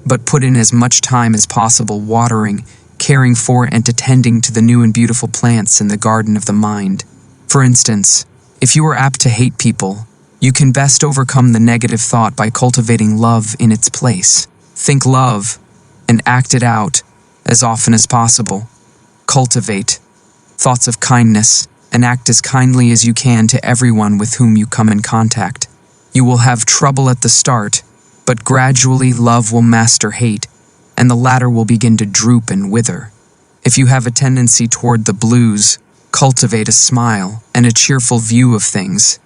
but put in as much time as possible watering, caring for, and attending to the new and beautiful plants in the garden of the mind. For instance, if you are apt to hate people, you can best overcome the negative thought by cultivating love in its place. Think love and act it out as often as possible. Cultivate thoughts of kindness and act as kindly as you can to everyone with whom you come in contact. You will have trouble at the start, but gradually love will master hate, and the latter will begin to droop and wither. If you have a tendency toward the blues, cultivate a smile and a cheerful view of things.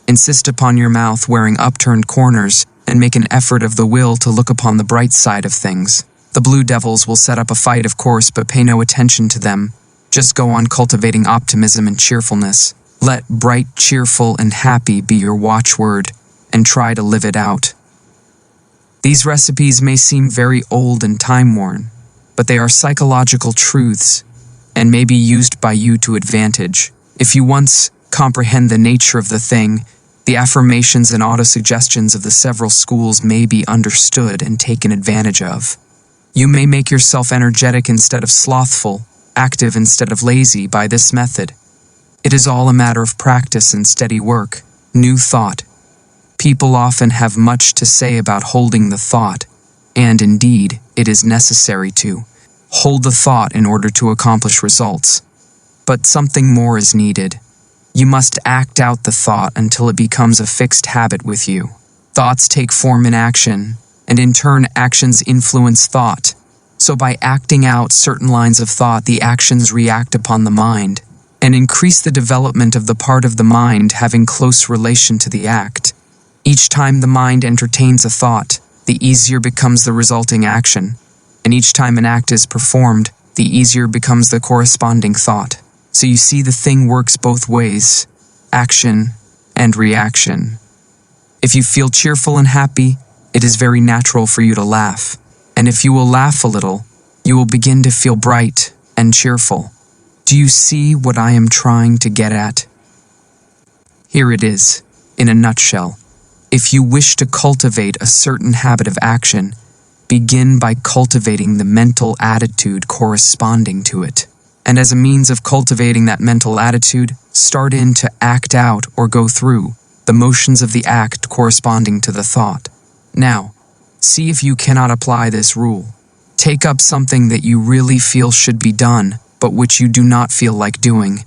Insist upon your mouth wearing upturned corners and make an effort of the will to look upon the bright side of things. The blue devils will set up a fight, of course, but pay no attention to them. Just go on cultivating optimism and cheerfulness. Let bright, cheerful, and happy be your watchword, and try to live it out. These recipes may seem very old and time-worn, but they are psychological truths, and may be used by you to advantage. If you once comprehend the nature of the thing, the affirmations and autosuggestions of the several schools may be understood and taken advantage of. You may make yourself energetic instead of slothful, active instead of lazy by this method. It is all a matter of practice and steady work. New thought. People often have much to say about holding the thought, and indeed, it is necessary to hold the thought in order to accomplish results. But something more is needed. You must act out the thought until it becomes a fixed habit with you. Thoughts take form in action, and in turn actions influence thought. So by acting out certain lines of thought, the actions react upon the mind, and increase the development of the part of the mind having close relation to the act. Each time the mind entertains a thought, the easier becomes the resulting action, and each time an act is performed, the easier becomes the corresponding thought. So you see, the thing works both ways, action and reaction. If you feel cheerful and happy, it is very natural for you to laugh. And if you will laugh a little, you will begin to feel bright and cheerful. Do you see what I am trying to get at? Here it is, in a nutshell. If you wish to cultivate a certain habit of action, begin by cultivating the mental attitude corresponding to it. And as a means of cultivating that mental attitude, start in to act out or go through the motions of the act corresponding to the thought. Now, see if you cannot apply this rule. Take up something that you really feel should be done, but which you do not feel like doing.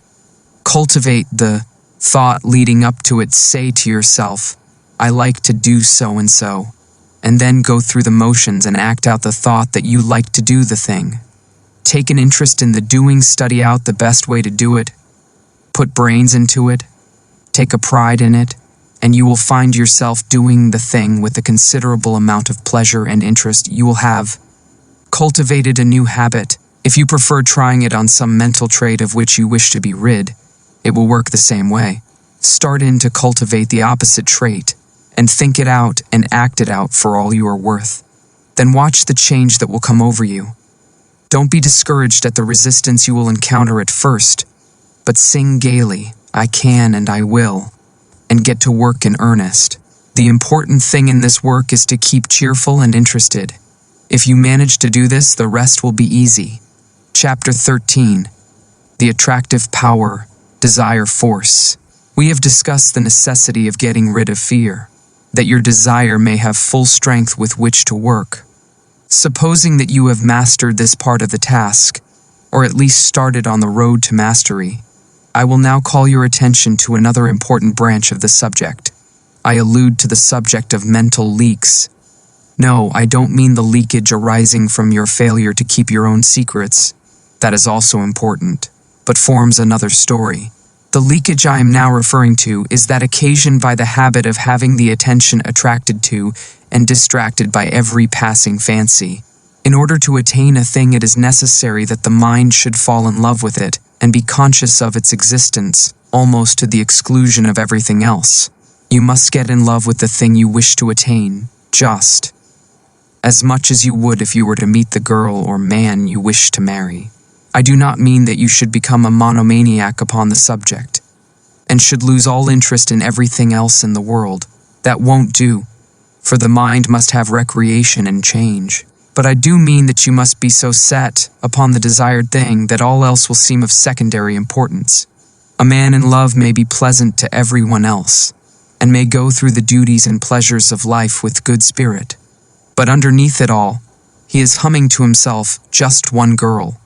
Cultivate the thought leading up to it. Say to yourself, I like to do so and so, and then go through the motions and act out the thought that you like to do the thing. Take an interest in the doing, study out the best way to do it, put brains into it, take a pride in it, and you will find yourself doing the thing with a considerable amount of pleasure and interest. You will have cultivated a new habit. If you prefer trying it on some mental trait of which you wish to be rid, it will work the same way. Start in to cultivate the opposite trait, and think it out and act it out for all you are worth. Then watch the change that will come over you. Don't be discouraged at the resistance you will encounter at first, but sing gaily, I can and I will, and get to work in earnest. The important thing in this work is to keep cheerful and interested. If you manage to do this, the rest will be easy. Chapter 13. The Attractive Power, Desire Force. We have discussed the necessity of getting rid of fear, that your desire may have full strength with which to work. Supposing that you have mastered this part of the task, or at least started on the road to mastery, I will now call your attention to another important branch of the subject. I allude to the subject of mental leaks. No, I don't mean the leakage arising from your failure to keep your own secrets. That is also important, but forms another story. The leakage I am now referring to is that occasioned by the habit of having the attention attracted to and distracted by every passing fancy. In order to attain a thing, it is necessary that the mind should fall in love with it and be conscious of its existence, almost to the exclusion of everything else. You must get in love with the thing you wish to attain, just as much as you would if you were to meet the girl or man you wish to marry. I do not mean that you should become a monomaniac upon the subject, and should lose all interest in everything else in the world. That won't do, for the mind must have recreation and change. But I do mean that you must be so set upon the desired thing that all else will seem of secondary importance. A man in love may be pleasant to everyone else, and may go through the duties and pleasures of life with good spirit. But underneath it all, he is humming to himself just one girl,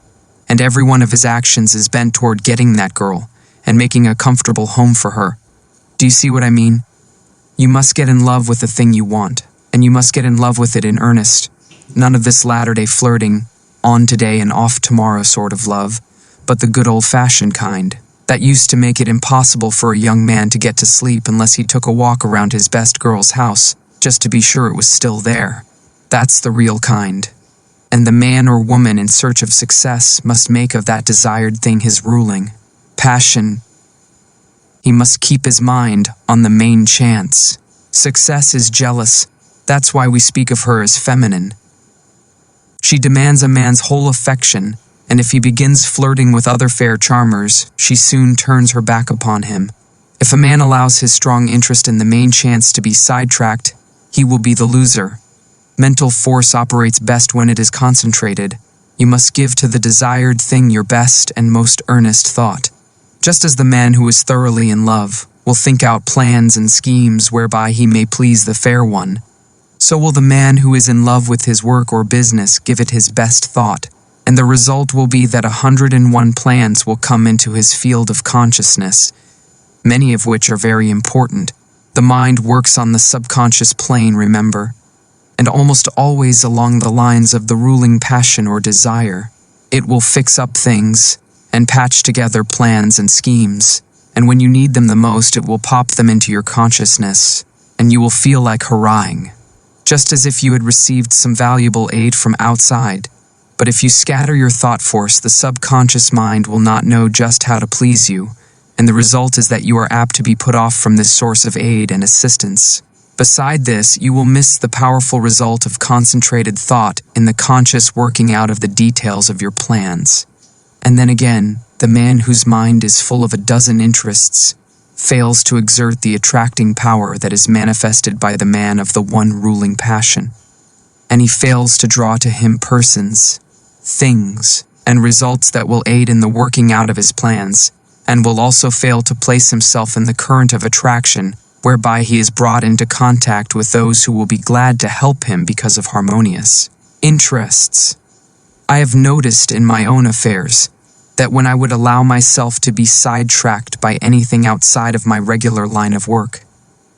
and every one of his actions is bent toward getting that girl and making a comfortable home for her. Do you see what I mean? You must get in love with the thing you want, and you must get in love with it in earnest. None of this latter-day flirting, on today and off tomorrow sort of love, but the good old-fashioned kind, that used to make it impossible for a young man to get to sleep unless he took a walk around his best girl's house, just to be sure it was still there. That's the real kind. And the man or woman in search of success must make of that desired thing his ruling passion. He must keep his mind on the main chance. Success is jealous. That's why we speak of her as feminine. She demands a man's whole affection, and if he begins flirting with other fair charmers, she soon turns her back upon him. If a man allows his strong interest in the main chance to be sidetracked, he will be the loser. Mental force operates best when it is concentrated. You must give to the desired thing your best and most earnest thought. Just as the man who is thoroughly in love will think out plans and schemes whereby he may please the fair one, so will the man who is in love with his work or business give it his best thought, and the result will be that 101 plans will come into his field of consciousness, many of which are very important. The mind works on the subconscious plane, remember, and almost always along the lines of the ruling passion or desire. It will fix up things and patch together plans and schemes, and when you need them the most, it will pop them into your consciousness, and you will feel like hurrahing, just as if you had received some valuable aid from outside. But if you scatter your thought force, the subconscious mind will not know just how to please you, and the result is that you are apt to be put off from this source of aid and assistance. Beside this, you will miss the powerful result of concentrated thought in the conscious working out of the details of your plans. And then again, the man whose mind is full of a dozen interests fails to exert the attracting power that is manifested by the man of the one ruling passion. And he fails to draw to him persons, things, and results that will aid in the working out of his plans, and will also fail to place himself in the current of attraction, whereby he is brought into contact with those who will be glad to help him because of harmonious interests. I have noticed in my own affairs that when I would allow myself to be sidetracked by anything outside of my regular line of work,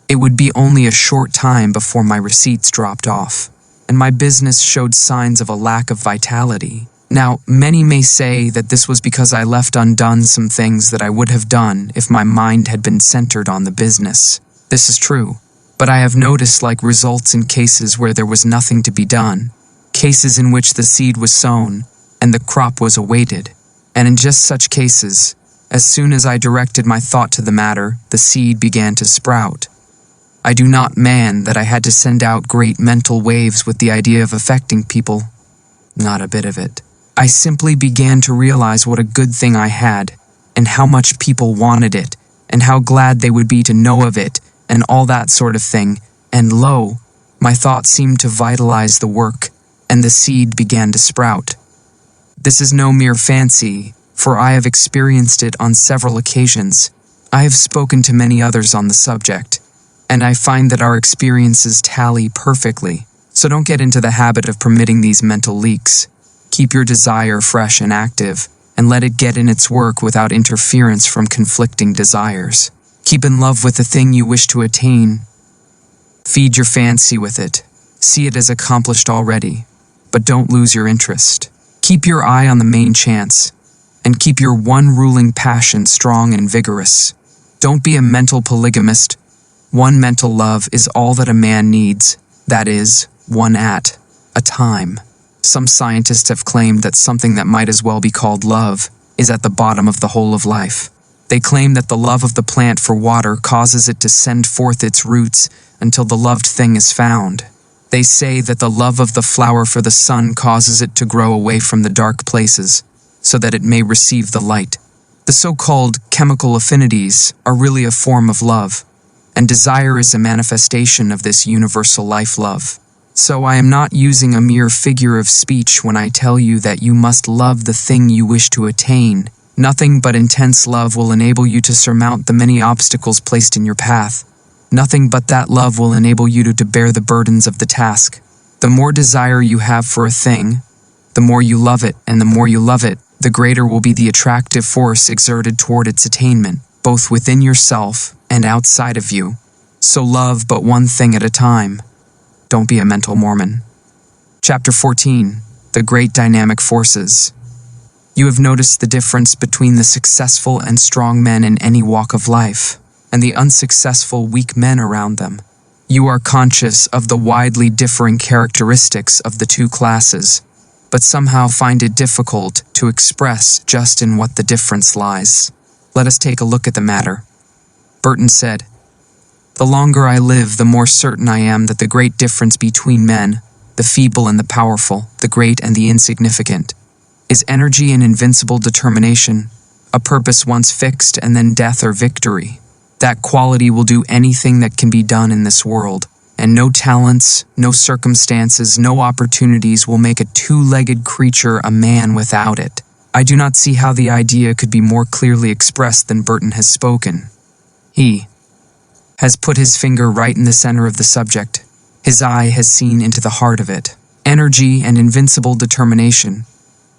it would be only a short time before my receipts dropped off, and my business showed signs of a lack of vitality. Now, many may say that this was because I left undone some things that I would have done if my mind had been centered on the business. This is true, but I have noticed like results in cases where there was nothing to be done, cases in which the seed was sown and the crop was awaited, and in just such cases, as soon as I directed my thought to the matter, the seed began to sprout. I do not mean that I had to send out great mental waves with the idea of affecting people. Not a bit of it. I simply began to realize what a good thing I had, and how much people wanted it, and how glad they would be to know of it, and all that sort of thing, and lo, my thought seemed to vitalize the work, and the seed began to sprout. This is no mere fancy, for I have experienced it on several occasions. I have spoken to many others on the subject, and I find that our experiences tally perfectly. So don't get into the habit of permitting these mental leaks. Keep your desire fresh and active, and let it get in its work without interference from conflicting desires. Keep in love with the thing you wish to attain. Feed your fancy with it. See it as accomplished already, but don't lose your interest. Keep your eye on the main chance, and keep your one ruling passion strong and vigorous. Don't be a mental polygamist. One mental love is all that a man needs, that is, one at a time. Some scientists have claimed that something that might as well be called love is at the bottom of the whole of life. They claim that the love of the plant for water causes it to send forth its roots until the loved thing is found. They say that the love of the flower for the sun causes it to grow away from the dark places, so that it may receive the light. The so-called chemical affinities are really a form of love, and desire is a manifestation of this universal life love. So I am not using a mere figure of speech when I tell you that you must love the thing you wish to attain. Nothing but intense love will enable you to surmount the many obstacles placed in your path. Nothing but that love will enable you to bear the burdens of the task. The more desire you have for a thing, the more you love it, and the more you love it, the greater will be the attractive force exerted toward its attainment, both within yourself and outside of you. So love but one thing at a time. Don't be a mental Mormon. Chapter 14. The Great Dynamic Forces. You have noticed the difference between the successful and strong men in any walk of life, and the unsuccessful weak men around them. You are conscious of the widely differing characteristics of the two classes, but somehow find it difficult to express just in what the difference lies. Let us take a look at the matter. Burton said, "The longer I live, the more certain I am that the great difference between men, the feeble and the powerful, the great and the insignificant, is energy and invincible determination, a purpose once fixed and then death or victory. That quality will do anything that can be done in this world, and no talents, no circumstances, no opportunities will make a two-legged creature a man without it." I do not see how the idea could be more clearly expressed than Burton has spoken. He has put his finger right in the center of the subject. His eye has seen into the heart of it. Energy and invincible determination.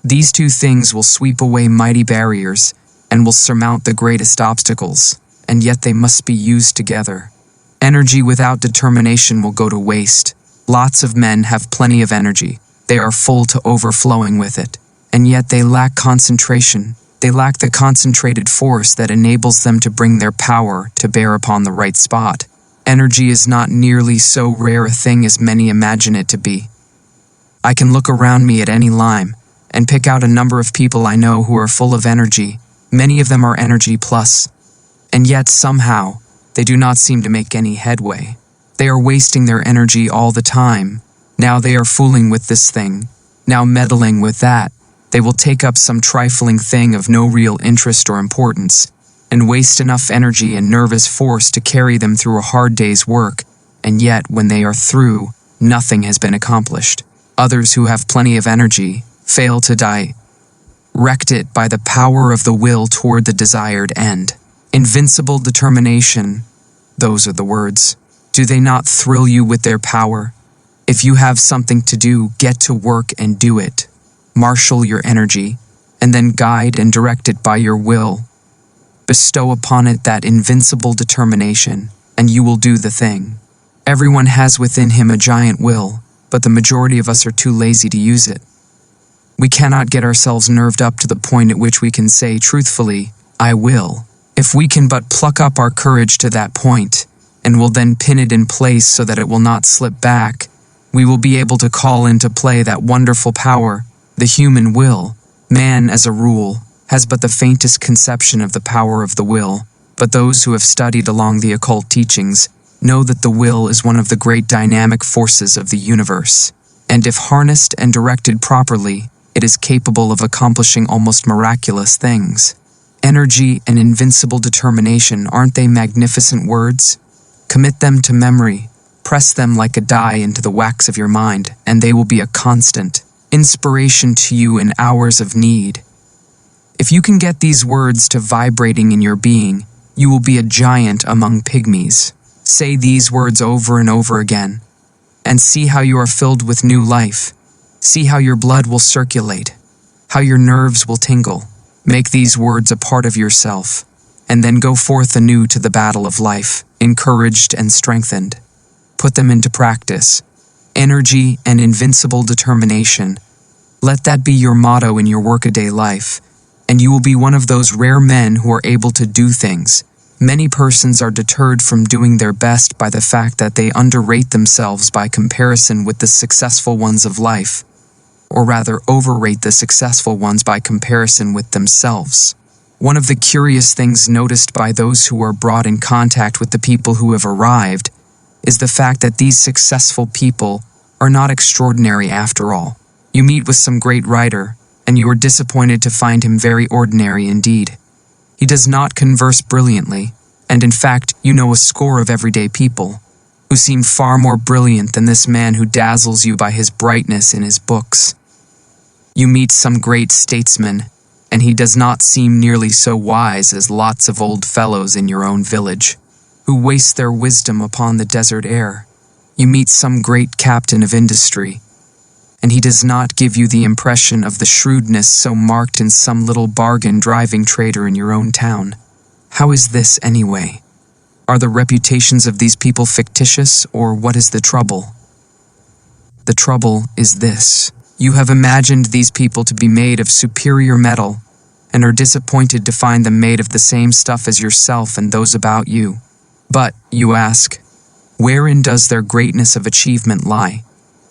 These two things will sweep away mighty barriers and will surmount the greatest obstacles, and yet they must be used together. Energy without determination will go to waste. Lots of men have plenty of energy. They are full to overflowing with it, and yet they lack concentration. They lack the concentrated force that enables them to bring their power to bear upon the right spot. Energy is not nearly so rare a thing as many imagine it to be. I can look around me at any time and pick out a number of people I know who are full of energy. Many of them are energy plus, and yet somehow they do not seem to make any headway. They are wasting their energy all the time. Now they are fooling with this thing, now meddling with that. They will take up some trifling thing of no real interest or importance, and waste enough energy and nervous force to carry them through a hard day's work, and yet when they are through, nothing has been accomplished. Others who have plenty of energy fail to direct it by the power of the will toward the desired end. Invincible determination, those are the words. Do they not thrill you with their power? If you have something to do, get to work and do it. Marshal your energy, and then guide and direct it by your will. Bestow upon it that invincible determination, and you will do the thing. Everyone has within him a giant will, but the majority of us are too lazy to use it. We cannot get ourselves nerved up to the point at which we can say truthfully, "I will." If we can but pluck up our courage to that point, and will then pin it in place so that it will not slip back, we will be able to call into play that wonderful power, the human will. Man, as a rule, has but the faintest conception of the power of the will, but those who have studied along the occult teachings know that the will is one of the great dynamic forces of the universe, and if harnessed and directed properly, it is capable of accomplishing almost miraculous things. Energy and invincible determination, aren't they magnificent words? Commit them to memory, press them like a die into the wax of your mind, and they will be a constant inspiration to you in hours of need. If you can get these words to vibrating in your being, you will be a giant among pygmies. Say these words over and over again, and see how you are filled with new life. See how your blood will circulate, how your nerves will tingle. Make these words a part of yourself, and then go forth anew to the battle of life, encouraged and strengthened. Put them into practice. Energy and invincible determination. Let that be your motto in your workaday life, and you will be one of those rare men who are able to do things. Many persons are deterred from doing their best by the fact that they underrate themselves by comparison with the successful ones of life, or rather overrate the successful ones by comparison with themselves. One of the curious things noticed by those who are brought in contact with the people who have arrived is the fact that these successful people are not extraordinary after all. You meet with some great writer, and you are disappointed to find him very ordinary indeed. He does not converse brilliantly, and in fact, you know a score of everyday people who seem far more brilliant than this man who dazzles you by his brightness in his books. You meet some great statesman, and he does not seem nearly so wise as lots of old fellows in your own village, who waste their wisdom upon the desert air. You meet some great captain of industry, and he does not give you the impression of the shrewdness so marked in some little bargain-driving trader in your own town. How is this, anyway? Are the reputations of these people fictitious, or what is the trouble? The trouble is this. You have imagined these people to be made of superior metal, and are disappointed to find them made of the same stuff as yourself and those about you. But, you ask, wherein does their greatness of achievement lie?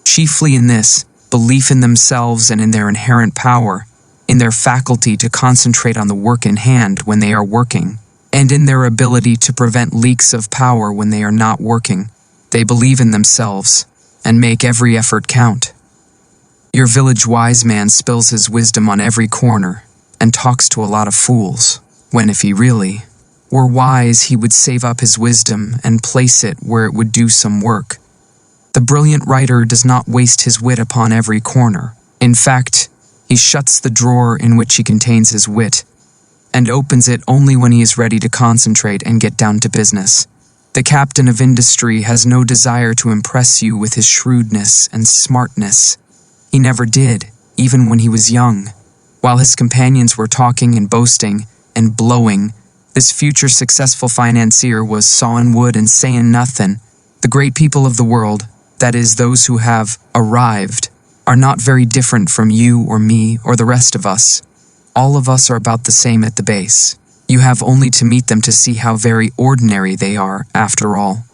Chiefly in this, belief in themselves and in their inherent power, in their faculty to concentrate on the work in hand when they are working, and in their ability to prevent leaks of power when they are not working. They believe in themselves, and make every effort count. Your village wise man spills his wisdom on every corner, and talks to a lot of fools, when if he really were wise he would save up his wisdom and place it where it would do some work. The brilliant writer does not waste his wit upon every corner. In fact, he shuts the drawer in which he contains his wit, and opens it only when he is ready to concentrate and get down to business. The captain of industry has no desire to impress you with his shrewdness and smartness. He never did, even when he was young. While his companions were talking and boasting and blowing, this future successful financier was sawing wood and saying nothing. The great people of the world, that is, those who have arrived, are not very different from you or me or the rest of us. All of us are about the same at the base. You have only to meet them to see how very ordinary they are, after all.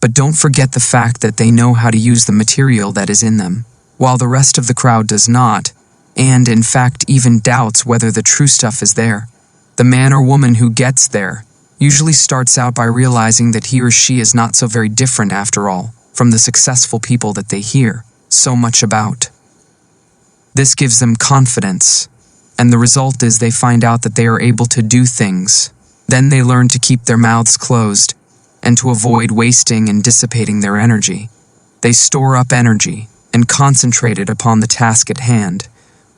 But don't forget the fact that they know how to use the material that is in them, while the rest of the crowd does not, and in fact even doubts whether the true stuff is there. The man or woman who gets there usually starts out by realizing that he or she is not so very different after all from the successful people that they hear so much about. This gives them confidence, and the result is they find out that they are able to do things. Then they learn to keep their mouths closed and to avoid wasting and dissipating their energy. They store up energy and concentrate it upon the task at hand,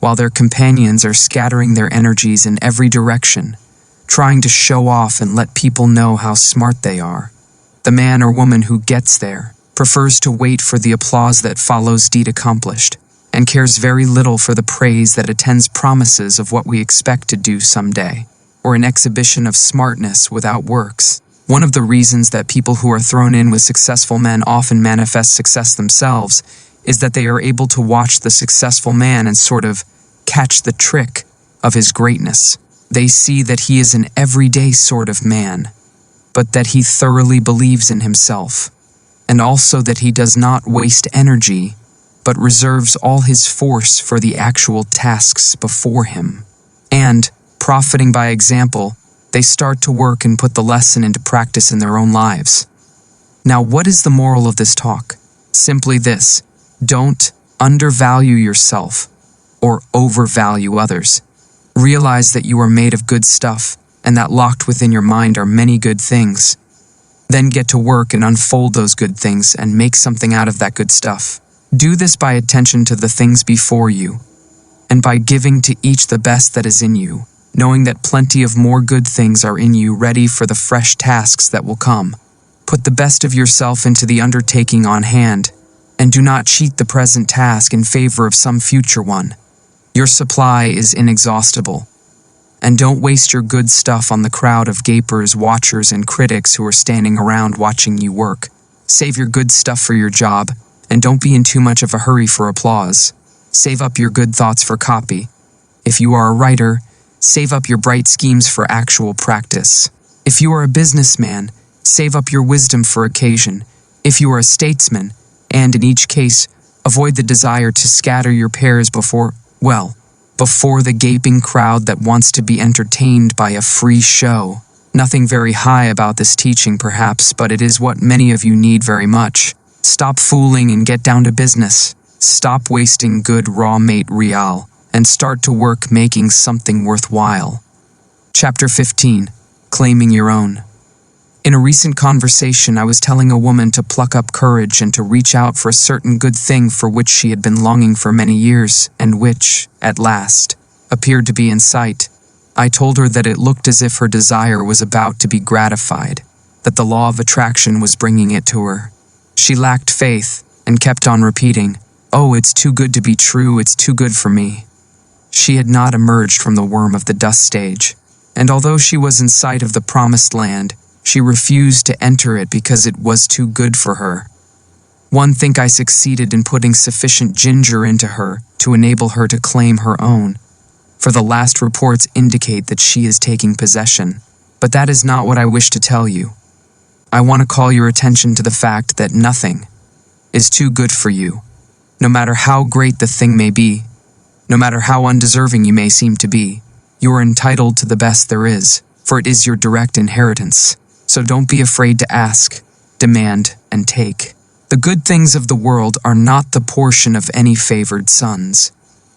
while their companions are scattering their energies in every direction, trying to show off and let people know how smart they are. The man or woman who gets there prefers to wait for the applause that follows deed accomplished, and cares very little for the praise that attends promises of what we expect to do someday, or an exhibition of smartness without works. One of the reasons that people who are thrown in with successful men often manifest success themselves is that they are able to watch the successful man and sort of catch the trick of his greatness. They see that he is an everyday sort of man, but that he thoroughly believes in himself, and also that he does not waste energy, but reserves all his force for the actual tasks before him. And, profiting by example, they start to work and put the lesson into practice in their own lives. Now, what is the moral of this talk? Simply this: don't undervalue yourself or overvalue others. Realize that you are made of good stuff, and that locked within your mind are many good things. Then get to work and unfold those good things and make something out of that good stuff. Do this by attention to the things before you, and by giving to each the best that is in you, knowing that plenty of more good things are in you ready for the fresh tasks that will come. Put the best of yourself into the undertaking on hand, and do not cheat the present task in favor of some future one. Your supply is inexhaustible, and don't waste your good stuff on the crowd of gapers, watchers, and critics who are standing around watching you work. Save your good stuff for your job, and don't be in too much of a hurry for applause. Save up your good thoughts for copy. If you are a writer, save up your bright schemes for actual practice. If you are a businessman, save up your wisdom for occasion. If you are a statesman, and in each case, avoid the desire to scatter your pears before, well, before the gaping crowd that wants to be entertained by a free show. Nothing very high about this teaching perhaps, but it is what many of you need very much. Stop fooling and get down to business. Stop wasting good raw mate real, and start to work making something worthwhile. Chapter 15. Claiming Your Own. In a recent conversation, I was telling a woman to pluck up courage and to reach out for a certain good thing for which she had been longing for many years, and which, at last, appeared to be in sight. I told her that it looked as if her desire was about to be gratified, that the law of attraction was bringing it to her. She lacked faith and kept on repeating, "Oh, it's too good to be true, it's too good for me." She had not emerged from the worm of the dust stage, and although she was in sight of the promised land, she refused to enter it because it was too good for her. One think I succeeded in putting sufficient ginger into her to enable her to claim her own, for the last reports indicate that she is taking possession. But that is not what I wish to tell you. I want to call your attention to the fact that nothing is too good for you, no matter how great the thing may be, no matter how undeserving you may seem to be. You are entitled to the best there is, for it is your direct inheritance. So don't be afraid to ask, demand, and take. The good things of the world are not the portion of any favored sons.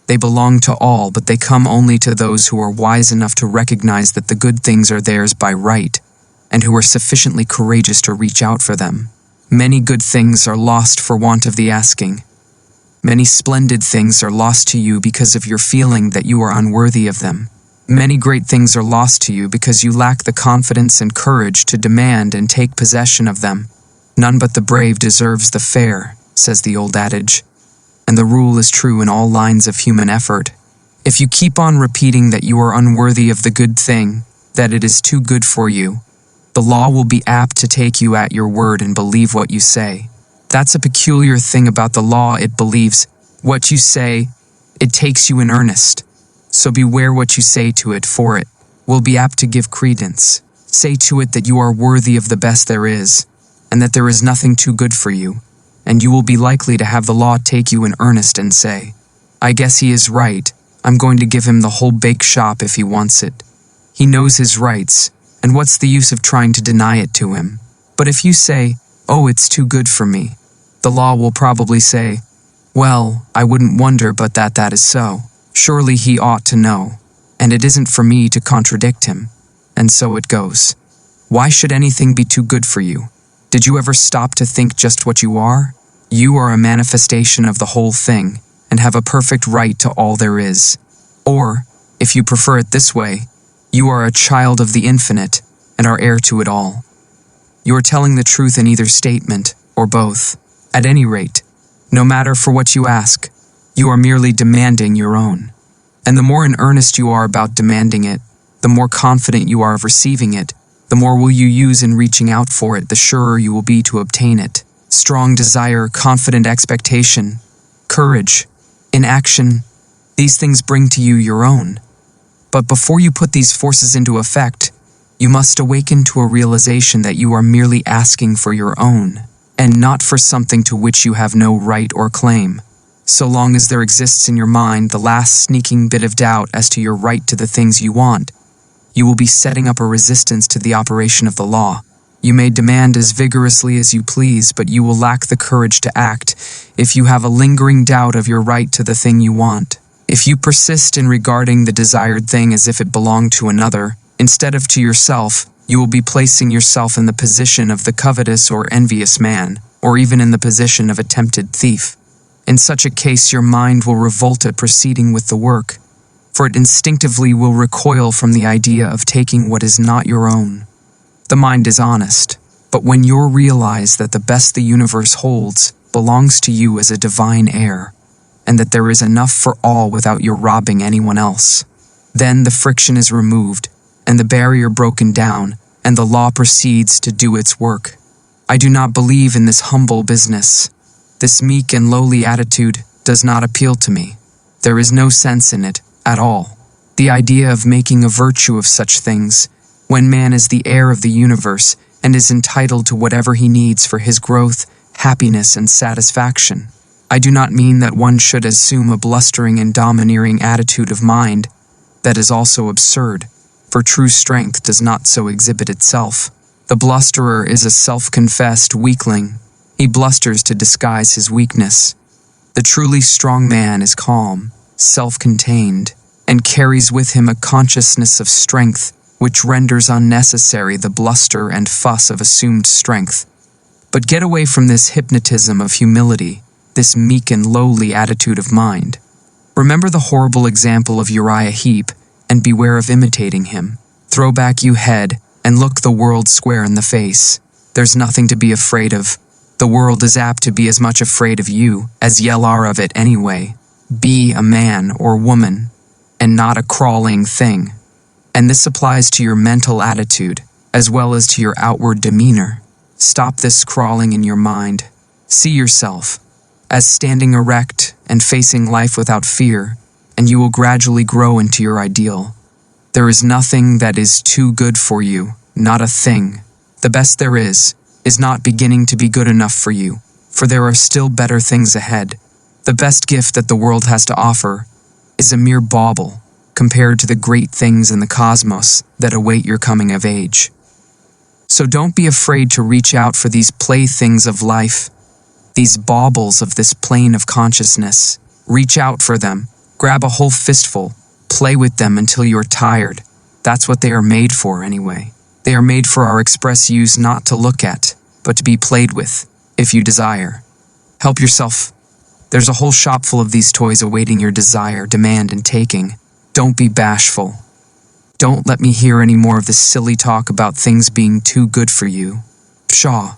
They belong to all, but they come only to those who are wise enough to recognize that the good things are theirs by right, and who are sufficiently courageous to reach out for them. Many good things are lost for want of the asking. Many splendid things are lost to you because of your feeling that you are unworthy of them. Many great things are lost to you because you lack the confidence and courage to demand and take possession of them. None but the brave deserves the fair, says the old adage. And the rule is true in all lines of human effort. If you keep on repeating that you are unworthy of the good thing, that it is too good for you, the law will be apt to take you at your word and believe what you say. That's a peculiar thing about the law. It believes what you say. It takes you in earnest. So beware what you say to it, for it will be apt to give credence. Say to it that you are worthy of the best there is, and that there is nothing too good for you, and you will be likely to have the law take you in earnest and say, "I guess he is right. I'm going to give him the whole bake shop if he wants it. He knows his rights, and what's the use of trying to deny it to him?" But if you say, "Oh, it's too good for me," the law will probably say, "Well, I wouldn't wonder but that is so. Surely he ought to know, and it isn't for me to contradict him." And so it goes. Why should anything be too good for you? Did you ever stop to think just what you are? You are a manifestation of the whole thing, and have a perfect right to all there is. Or, if you prefer it this way, you are a child of the infinite, and are heir to it all. You are telling the truth in either statement, or both. At any rate, no matter for what you ask, you are merely demanding your own. And the more in earnest you are about demanding it, the more confident you are of receiving it, the more will you use in reaching out for it, the surer you will be to obtain it. Strong desire, confident expectation, courage, inaction, these things bring to you your own. But before you put these forces into effect, you must awaken to a realization that you are merely asking for your own, and not for something to which you have no right or claim. So long as there exists in your mind the last sneaking bit of doubt as to your right to the things you want, you will be setting up a resistance to the operation of the law. You may demand as vigorously as you please, but you will lack the courage to act if you have a lingering doubt of your right to the thing you want. If you persist in regarding the desired thing as if it belonged to another, instead of to yourself, you will be placing yourself in the position of the covetous or envious man, or even in the position of a tempted thief. In such a case, your mind will revolt at proceeding with the work, for it instinctively will recoil from the idea of taking what is not your own. The mind is honest, but when you realize that the best the universe holds belongs to you as a divine heir, and that there is enough for all without your robbing anyone else, then the friction is removed, and the barrier broken down, and the law proceeds to do its work. I do not believe in this humble business. This meek and lowly attitude does not appeal to me. There is no sense in it at all. The idea of making a virtue of such things, when man is the heir of the universe and is entitled to whatever he needs for his growth, happiness, and satisfaction. I do not mean that one should assume a blustering and domineering attitude of mind. That is also absurd, for true strength does not so exhibit itself. The blusterer is a self-confessed weakling. He blusters to disguise his weakness. The truly strong man is calm, self-contained, and carries with him a consciousness of strength which renders unnecessary the bluster and fuss of assumed strength. But get away from this hypnotism of humility, this meek and lowly attitude of mind. Remember the horrible example of Uriah Heep, and beware of imitating him. Throw back you head, and look the world square in the face. There's nothing to be afraid of. The world is apt to be as much afraid of you as ye are of it anyway. Be a man or woman, and not a crawling thing. And this applies to your mental attitude, as well as to your outward demeanor. Stop this crawling in your mind. See yourself as standing erect and facing life without fear, and you will gradually grow into your ideal. There is nothing that is too good for you, not a thing. The best there is not beginning to be good enough for you, for there are still better things ahead. The best gift that the world has to offer is a mere bauble compared to the great things in the cosmos that await your coming of age. So don't be afraid to reach out for these playthings of life, these baubles of this plane of consciousness. Reach out for them, grab a whole fistful, play with them until you're tired. That's what they are made for anyway. They are made for our express use, not to look at, but to be played with, if you desire. Help yourself. There's a whole shop full of these toys awaiting your desire, demand, and taking. Don't be bashful. Don't let me hear any more of this silly talk about things being too good for you. Pshaw.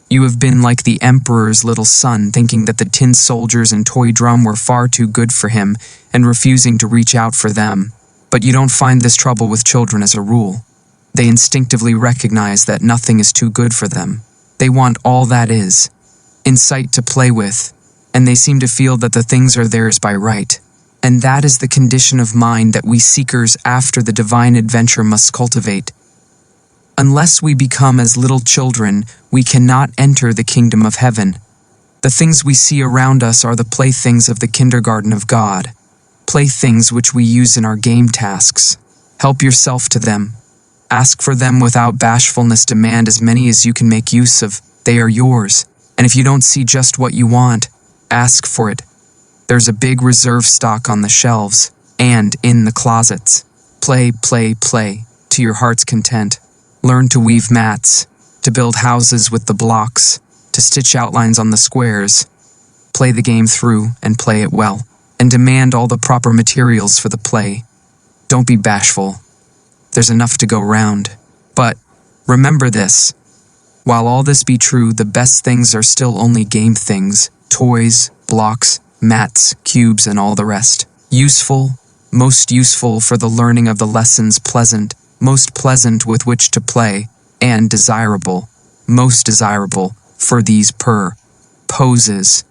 You have been like the emperor's little son, thinking that the tin soldiers and toy drum were far too good for him and refusing to reach out for them. But you don't find this trouble with children as a rule. They instinctively recognize that nothing is too good for them. They want all that is in sight to play with, and they seem to feel that the things are theirs by right. And that is the condition of mind that we seekers after the divine adventure must cultivate. Unless we become as little children, we cannot enter the kingdom of heaven. The things we see around us are the playthings of the kindergarten of God, playthings which we use in our game tasks. Help yourself to them. Ask for them without bashfulness. Demand as many as you can make use of. They are yours. And if you don't see just what you want, ask for it. There's a big reserve stock on the shelves and in the closets. Play, play, play, to your heart's content. Learn to weave mats, to build houses with the blocks, to stitch outlines on the squares. Play the game through and play it well, and demand all the proper materials for the play. Don't be bashful. There's enough to go round. But remember this. While all this be true, the best things are still only game things, toys, blocks, mats, cubes, and all the rest. Useful, most useful for the learning of the lessons, pleasant, most pleasant with which to play, and desirable, most desirable for these poses.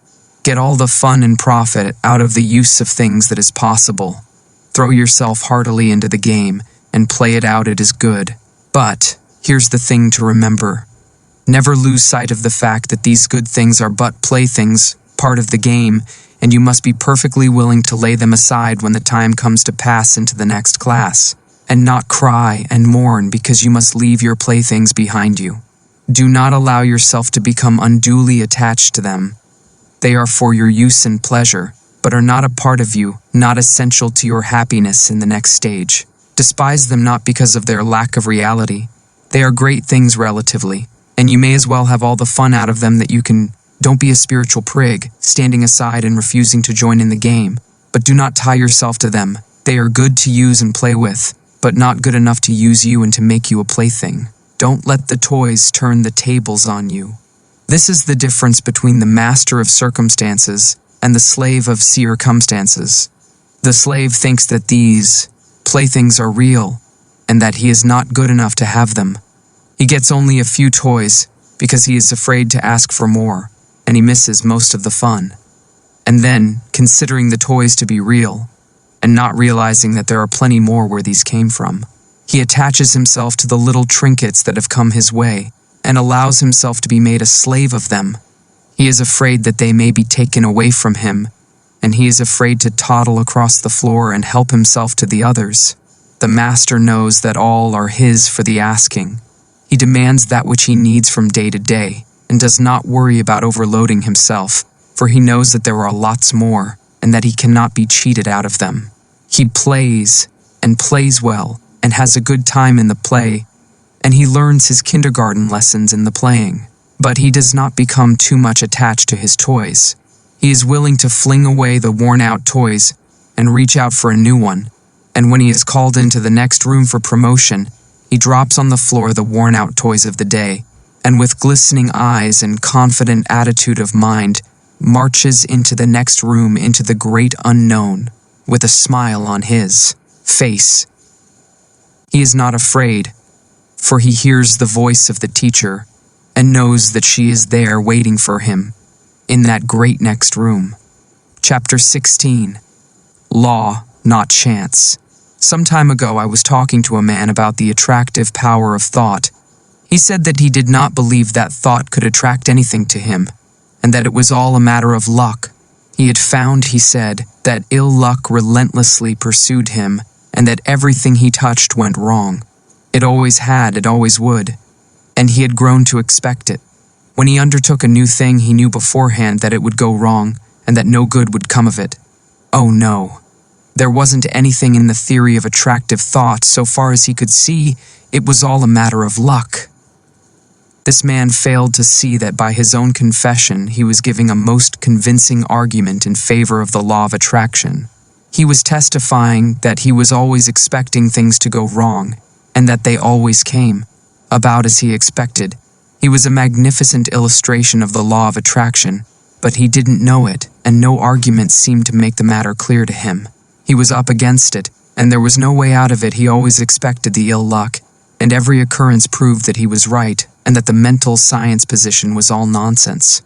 Get all the fun and profit out of the use of things that is possible. Throw yourself heartily into the game and play it out. It is good. But here's the thing to remember. Never lose sight of the fact that these good things are but playthings, part of the game, and you must be perfectly willing to lay them aside when the time comes to pass into the next class, and not cry and mourn because you must leave your playthings behind you. Do not allow yourself to become unduly attached to them. They are for your use and pleasure, but are not a part of you, not essential to your happiness in the next stage. Despise them not because of their lack of reality. They are great things relatively, and you may as well have all the fun out of them that you can. Don't be a spiritual prig, standing aside and refusing to join in the game, but do not tie yourself to them. They are good to use and play with, but not good enough to use you and to make you a plaything. Don't let the toys turn the tables on you. This is the difference between the master of circumstances and the slave of circumstances. The slave thinks that these playthings are real, and that he is not good enough to have them. He gets only a few toys because he is afraid to ask for more, and he misses most of the fun. And then, considering the toys to be real, and not realizing that there are plenty more where these came from, he attaches himself to the little trinkets that have come his way, and allows himself to be made a slave of them. He is afraid that they may be taken away from him, and he is afraid to toddle across the floor and help himself to the others. The master knows that all are his for the asking. He demands that which he needs from day to day, and does not worry about overloading himself, for he knows that there are lots more, and that he cannot be cheated out of them. He plays, and plays well, and has a good time in the play, and he learns his kindergarten lessons in the playing. But he does not become too much attached to his toys. He is willing to fling away the worn-out toys and reach out for a new one, and when he is called into the next room for promotion, he drops on the floor the worn-out toys of the day, and with glistening eyes and confident attitude of mind, marches into the next room into the great unknown, with a smile on his face. He is not afraid, for he hears the voice of the teacher, and knows that she is there waiting for him, in that great next room. Chapter 16. Law, not chance. Some time ago I was talking to a man about the attractive power of thought. He said that he did not believe that thought could attract anything to him, and that it was all a matter of luck. He had found, he said, that ill luck relentlessly pursued him, and that everything he touched went wrong. It always had, it always would, and he had grown to expect it. When he undertook a new thing, he knew beforehand that it would go wrong, and that no good would come of it. Oh no. There wasn't anything in the theory of attractive thought. So far as he could see, it was all a matter of luck. This man failed to see that by his own confession he was giving a most convincing argument in favor of the law of attraction. He was testifying that he was always expecting things to go wrong, and that they always came, about as he expected. He was a magnificent illustration of the law of attraction, but he didn't know it, and no argument seemed to make the matter clear to him. He was up against it, and there was no way out of it. He always expected the ill luck, and every occurrence proved that he was right, and that the mental science position was all nonsense.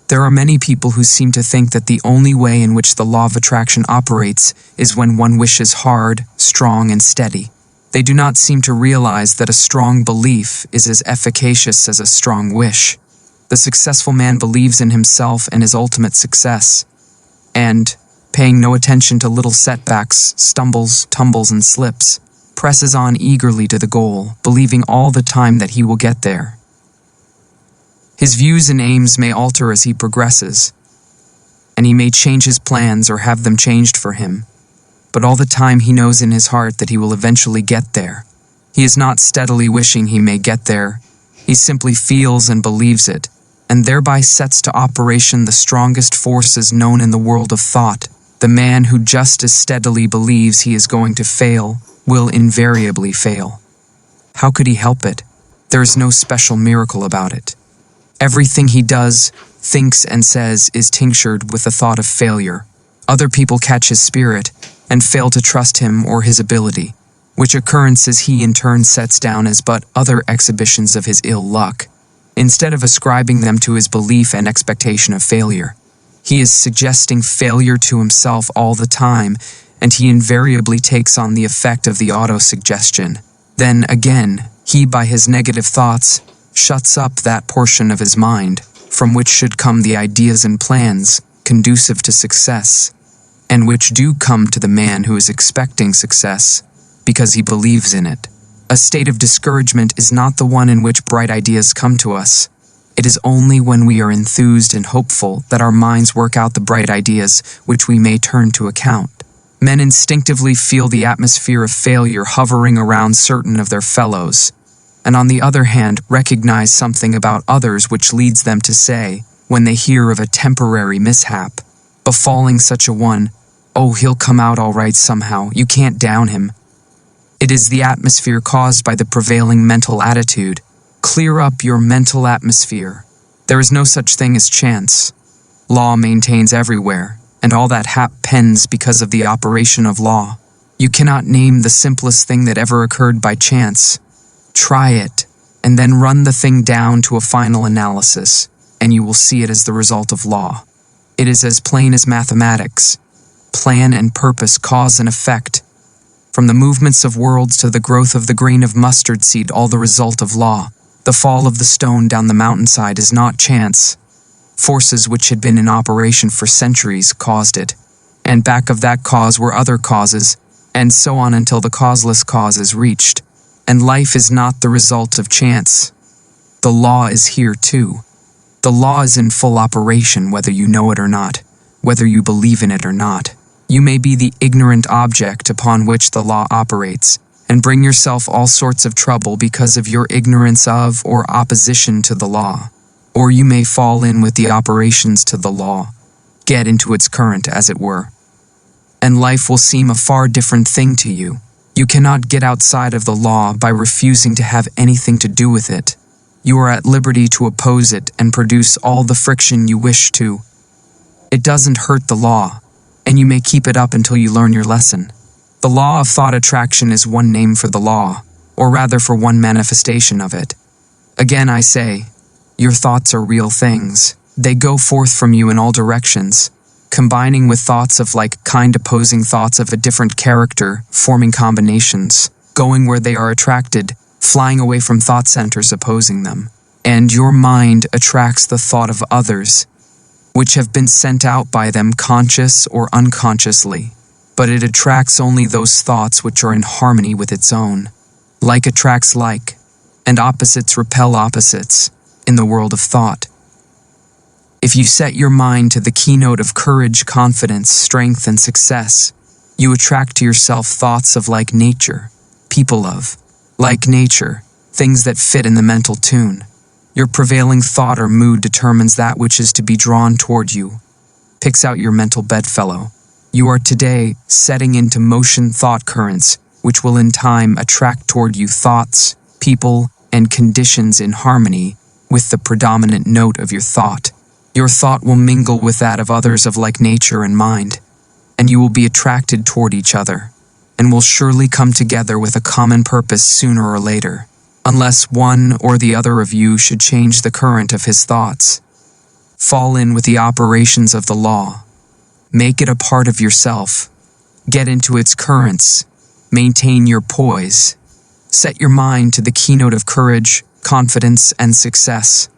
There are many people who seem to think that the only way in which the law of attraction operates is when one wishes hard, strong, and steady. They do not seem to realize that a strong belief is as efficacious as a strong wish. The successful man believes in himself and his ultimate success, and, paying no attention to little setbacks, stumbles, tumbles, and slips, presses on eagerly to the goal, believing all the time that he will get there. His views and aims may alter as he progresses, and he may change his plans or have them changed for him, but all the time he knows in his heart that he will eventually get there. He is not steadily wishing he may get there. He simply feels and believes it, and thereby sets to operation the strongest forces known in the world of thought. The man who just as steadily believes he is going to fail will invariably fail. How could he help it? There is no special miracle about it. Everything he does, thinks, and says is tinctured with the thought of failure. Other people catch his spirit and fail to trust him or his ability, which occurrences he in turn sets down as but other exhibitions of his ill luck, instead of ascribing them to his belief and expectation of failure. He is suggesting failure to himself all the time, and he invariably takes on the effect of the auto-suggestion. Then, again, he, by his negative thoughts, shuts up that portion of his mind from which should come the ideas and plans conducive to success, and which do come to the man who is expecting success because he believes in it. A state of discouragement is not the one in which bright ideas come to us. It is only when we are enthused and hopeful that our minds work out the bright ideas which we may turn to account. Men instinctively feel the atmosphere of failure hovering around certain of their fellows, and on the other hand recognize something about others which leads them to say, when they hear of a temporary mishap, befalling such a one, "Oh, he'll come out all right somehow, you can't down him." It is the atmosphere caused by the prevailing mental attitude. Clear up your mental atmosphere. There is no such thing as chance. Law maintains everywhere, and all that happens because of the operation of law. You cannot name the simplest thing that ever occurred by chance. Try it, and then run the thing down to a final analysis, and you will see it as the result of law. It is as plain as mathematics. Plan and purpose, cause and effect. From the movements of worlds to the growth of the grain of mustard seed, all the result of law. The fall of the stone down the mountainside is not chance. Forces which had been in operation for centuries caused it, and back of that cause were other causes, and so on until the causeless cause is reached. And life is not the result of chance. The law is here too. The law is in full operation whether you know it or not, whether you believe in it or not. You may be the ignorant object upon which the law operates, and bring yourself all sorts of trouble because of your ignorance of or opposition to the law. Or you may fall in with the operations to the law, get into its current as it were. And life will seem a far different thing to you. You cannot get outside of the law by refusing to have anything to do with it. You are at liberty to oppose it and produce all the friction you wish to. It doesn't hurt the law, and you may keep it up until you learn your lesson. The law of thought attraction is one name for the law, or rather for one manifestation of it. Again I say, your thoughts are real things. They go forth from you in all directions, combining with thoughts of like kind opposing thoughts of a different character, forming combinations, going where they are attracted, flying away from thought centers opposing them. And your mind attracts the thought of others, which have been sent out by them conscious or unconsciously, but it attracts only those thoughts which are in harmony with its own. Like attracts like, and opposites repel opposites, in the world of thought. If you set your mind to the keynote of courage, confidence, strength, and success, you attract to yourself thoughts of like nature, people of like nature, things that fit in the mental tune. Your prevailing thought or mood determines that which is to be drawn toward you, picks out your mental bedfellow. You are today setting into motion thought currents, which will in time attract toward you thoughts, people, and conditions in harmony with the predominant note of your thought. Your thought will mingle with that of others of like nature and mind, and you will be attracted toward each other, and will surely come together with a common purpose sooner or later, unless one or the other of you should change the current of his thoughts. Fall in with the operations of the law. Make it a part of yourself. Get into its currents. Maintain your poise. Set your mind to the keynote of courage, confidence, and success.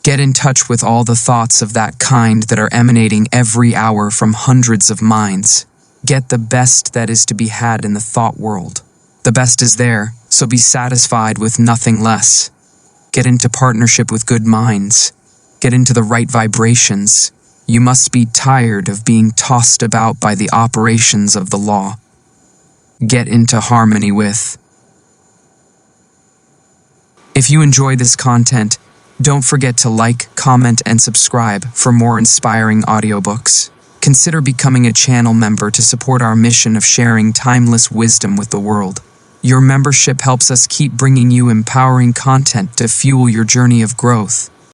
Get in touch with all the thoughts of that kind that are emanating every hour from hundreds of minds. Get the best that is to be had in the thought world. The best is there, so be satisfied with nothing less. Get into partnership with good minds. Get into the right vibrations. You must be tired of being tossed about by the operations of the law. Get into harmony with. If you enjoy this content, don't forget to like, comment, and subscribe for more inspiring audiobooks. Consider becoming a channel member to support our mission of sharing timeless wisdom with the world. Your membership helps us keep bringing you empowering content to fuel your journey of growth.